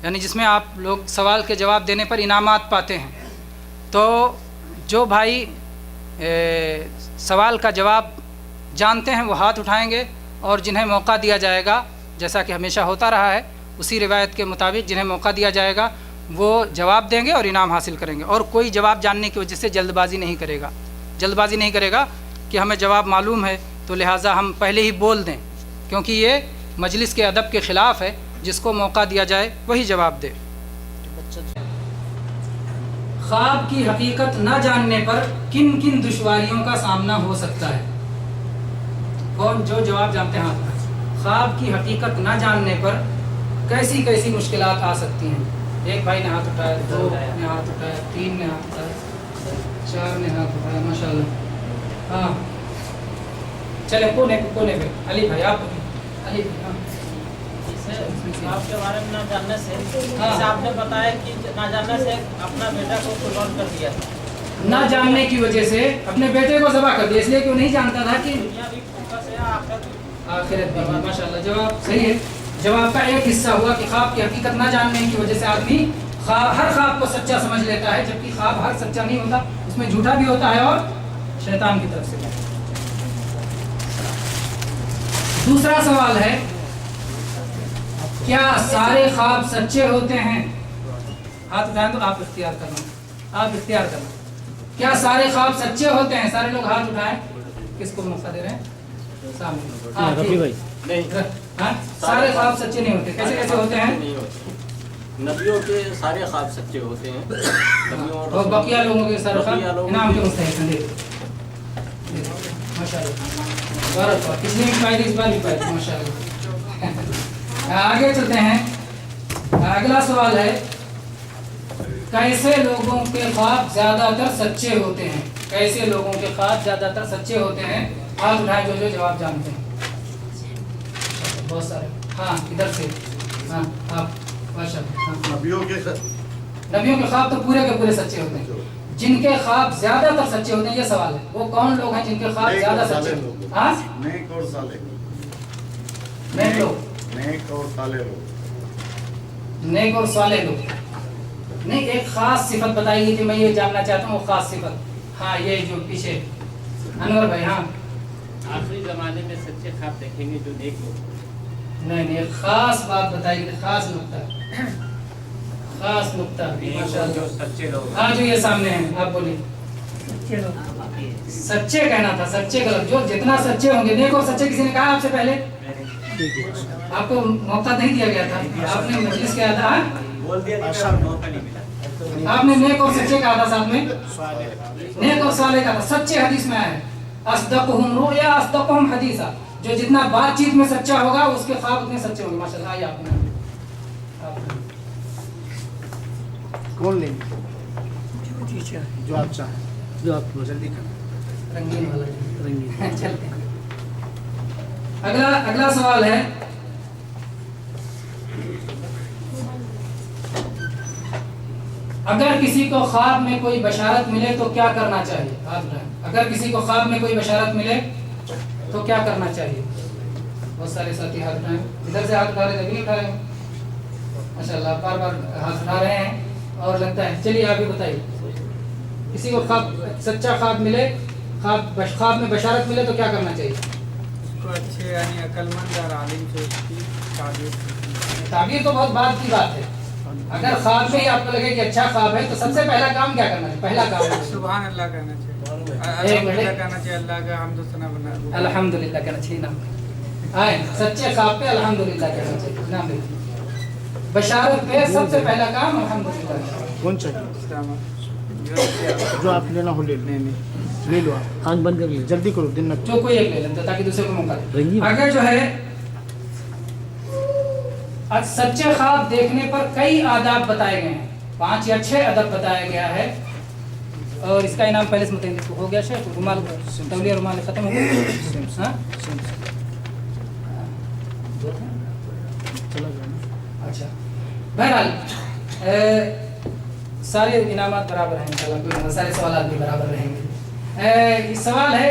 یعنی جس میں آپ لوگ سوال کے جواب دینے پر انعامات پاتے ہیں، تو جو بھائی سوال کا جواب جانتے ہیں وہ ہاتھ اٹھائیں گے، اور جنہیں موقع دیا جائے گا، جیسا کہ ہمیشہ ہوتا رہا ہے اسی روایت کے مطابق، جنہیں موقع دیا جائے گا وہ جواب دیں گے اور انعام حاصل کریں گے، اور کوئی جواب جاننے کی وجہ سے جلد بازی نہیں کرے گا کہ ہمیں جواب معلوم ہے تو لہٰذا ہم پہلے ہی بول دیں، کیونکہ یہ مجلس کے ادب کے خلاف ہے۔ جس کو موقع دیا جائے وہی جواب دے۔ خواب کی حقیقت نہ جاننے پر کن کن دشواریوں کا سامنا ہو سکتا ہے؟ کون جو جواب جانتے ہیں؟ خواب کی حقیقت نہ جاننے پر کیسی کیسی مشکلات آ سکتی ہیں؟ ایک بھائی نے ہاتھ اٹھایا، 2 نے ہاتھ اٹھایا، 3 نے ہاتھ اٹھایا، 4 نے ہاتھ اٹھایا، ماشاء اللہ۔ ہاں چلے کونے پہ علی بھائی، آپ علی بھائی۔ ہاں آپ کے بارے میں نہ جاننے سے، جیسے آپ نے بتایا کہ نہ جاننے سے اپنا بیٹا کو قربان کر دیا، نہ جاننے کی وجہ سے اپنے بیٹے کو ذبح کر دیا، اس لیے کہ وہ نہیں جانتا تھا کہ دنیا بھی فوکس ہے، آخرت بھی۔ ماشاء اللہ، جواب صحیح ہے۔ جواب کا ایک حصہ ہوا کہ خواب کی حقیقت نہ جاننے کی وجہ سے آدمی ہر خواب کو سچا سمجھ لیتا ہے، جبکہ خواب ہر سچا نہیں ہوتا، اس میں جھوٹا بھی ہوتا ہے اور شیطان کی طرف سے۔ دوسرا سوال ہے، کیا سارے خواب سچے ہوتے ہیں؟ ہاتھ اٹھائیں تو آپ اختیار کرنا۔ کیا سارے خواب سچے ہوتے ہیں؟ سارے لوگ ہاتھ اٹھائیں۔ کس کو موقع دے رہے ہیں؟ سامنے۔ ہاں رفیع بھائی۔ ہاں سارے خواب سچے نہیں ہوتے، کیسے ہوتے ہیں؟ نبیوں کے سارے خواب سچے ہوتے ہیں، اور بقیہ لوگوں کے سارے خواب انعام کے مستحق ہیں۔ ماشاء اللہ، کس نے بھی پائی تھی، اس بار بھی پائی تھی، ماشاء اللہ۔ آگے چلتے ہیں، اگلا سوال ہے، کیسے لوگوں کے خواب زیادہ تر سچے ہوتے ہیں؟ کیسے لوگوں کے خواب زیادہ تر سچے ہوتے ہیں؟ ہاتھ اٹھائیں جو جواب جانتے ہیں۔ بہت سارے۔ ہاں ادھر سے، ہاں آپ ماشاء اللہ۔ نبیوں کے خواب تو پورے کے پورے سچے ہوتے ہیں۔ جن کے خواب زیادہ تر سچے ہوتے ہیں، یہ سوال ہے، وہ کون لوگ ہیں جن کے خواب زیادہ سچے ہوتے ہیں؟ ہاں نیک اور صالح، نیک لوگ، نیک اور صالح لوگ، نیک اور صالح لوگ۔ نہیں، ایک خاص صفت بتائیے کہ میں یہ جاننا چاہتا ہوں، وہ خاص صفت۔ ہاں یہ جو پیچھے انور بھائی۔ ہاں آخری زمانے میں سچے خواب دیکھیں گے جو نیک لوگ۔ نہیں، ایک خاص بات بتائیے، خاص نقطہ، خاص نقطہ۔ ماشاء اللہ، سچے لوگ۔ ہاں جو یہ سامنے ہیں، آپ بولیے۔ سچے کہنا تھا، سچے غلط، جو جتنا سچے ہوں گے۔ نیک اور سچے کسی نے کہا آپ سے پہلے؟ آپ کو موقع نہیں دیا گیا تھا، آپ نے مجلس کیا تھا، آپ نے نیک اور سچے کہا تھا، ساتھ میں نیک اور صالح کہا تھا۔ سچے حدیث میں آئے، اصدقہم رؤیا اصدقہم حدیثا، جو جتنا بات چیت میں سچا ہوگا اس کے خواب اتنے سچے ہوں گے۔ ماشاء اللہ، آئیے آپ نے کون لیں گے؟ جو آپ چاہیں، جو آپ جلدی کریں۔ رنگین والا، رنگین۔ چلتے ہیں، اگلا سوال ہے، اگر کسی کو خواب میں کوئی بشارت ملے تو کیا کرنا چاہیے؟ اگر کسی کو خواب میں کوئی بشارت ملے تو کیا کرنا چاہیے؟ بہت سارے ساتھی ہاتھ اٹھائیں، ادھر سے ہاتھ اٹھا رہے تھے، نہیں اٹھا رہے ہیں؟ ماشاء اللہ، بار بار ہاتھ اٹھا رہے ہیں اور لگتا ہے۔ چلیے آپ ہی بتائیے، کسی کو خواب سچا خواب ملے، خواب میں بشارت ملے تو کیا کرنا چاہیے؟ کو اچھے یعنی عقل مند اور عالم سے اس کی تعبیر۔ تعبیر تو بہت بات کی بات ہے۔ اگر خواب میں ہی آپ کو لگے کہ اچھا خواب ہے تو سب سے پہلا کام کیا کرنا ہے؟ پہلا کام سبحان اللہ کہنا چاہیے، الحمدللہ کہنا چاہیے، اللہ کا حمد و ثنا بنا، الحمدللہ کہنا چاہیے۔ نام آئے سچے خواب پہ الحمدللہ کہنا چاہیے، نام بشارت پہ سب سے پہلا کام الحمدللہ۔ کون چاہیے؟ جو آپ لینا ہو لے لو، آپ آنکھ بند کر لیجیے، جلدی کرو، دن نہ جو کوئی ایک لے لیتا تاکہ دوسرے کو موقع دے۔ آگے جو ہے، سچے خواب دیکھنے پر کئی آداب بتائے گئے ہیں، 5 یا 6 ادب بتایا گیا ہے، اور اس کا انعام پہلے سے متعین ہو گیا۔ شیخ رومال، تولیہ رومال ختم ہو گیا۔ ہاں اچھا، بہرحال سارے انعامات برابر ہیں انشاءاللہ، کوئی سارے سوالات بھی برابر رہیں گے۔ سوال ہے،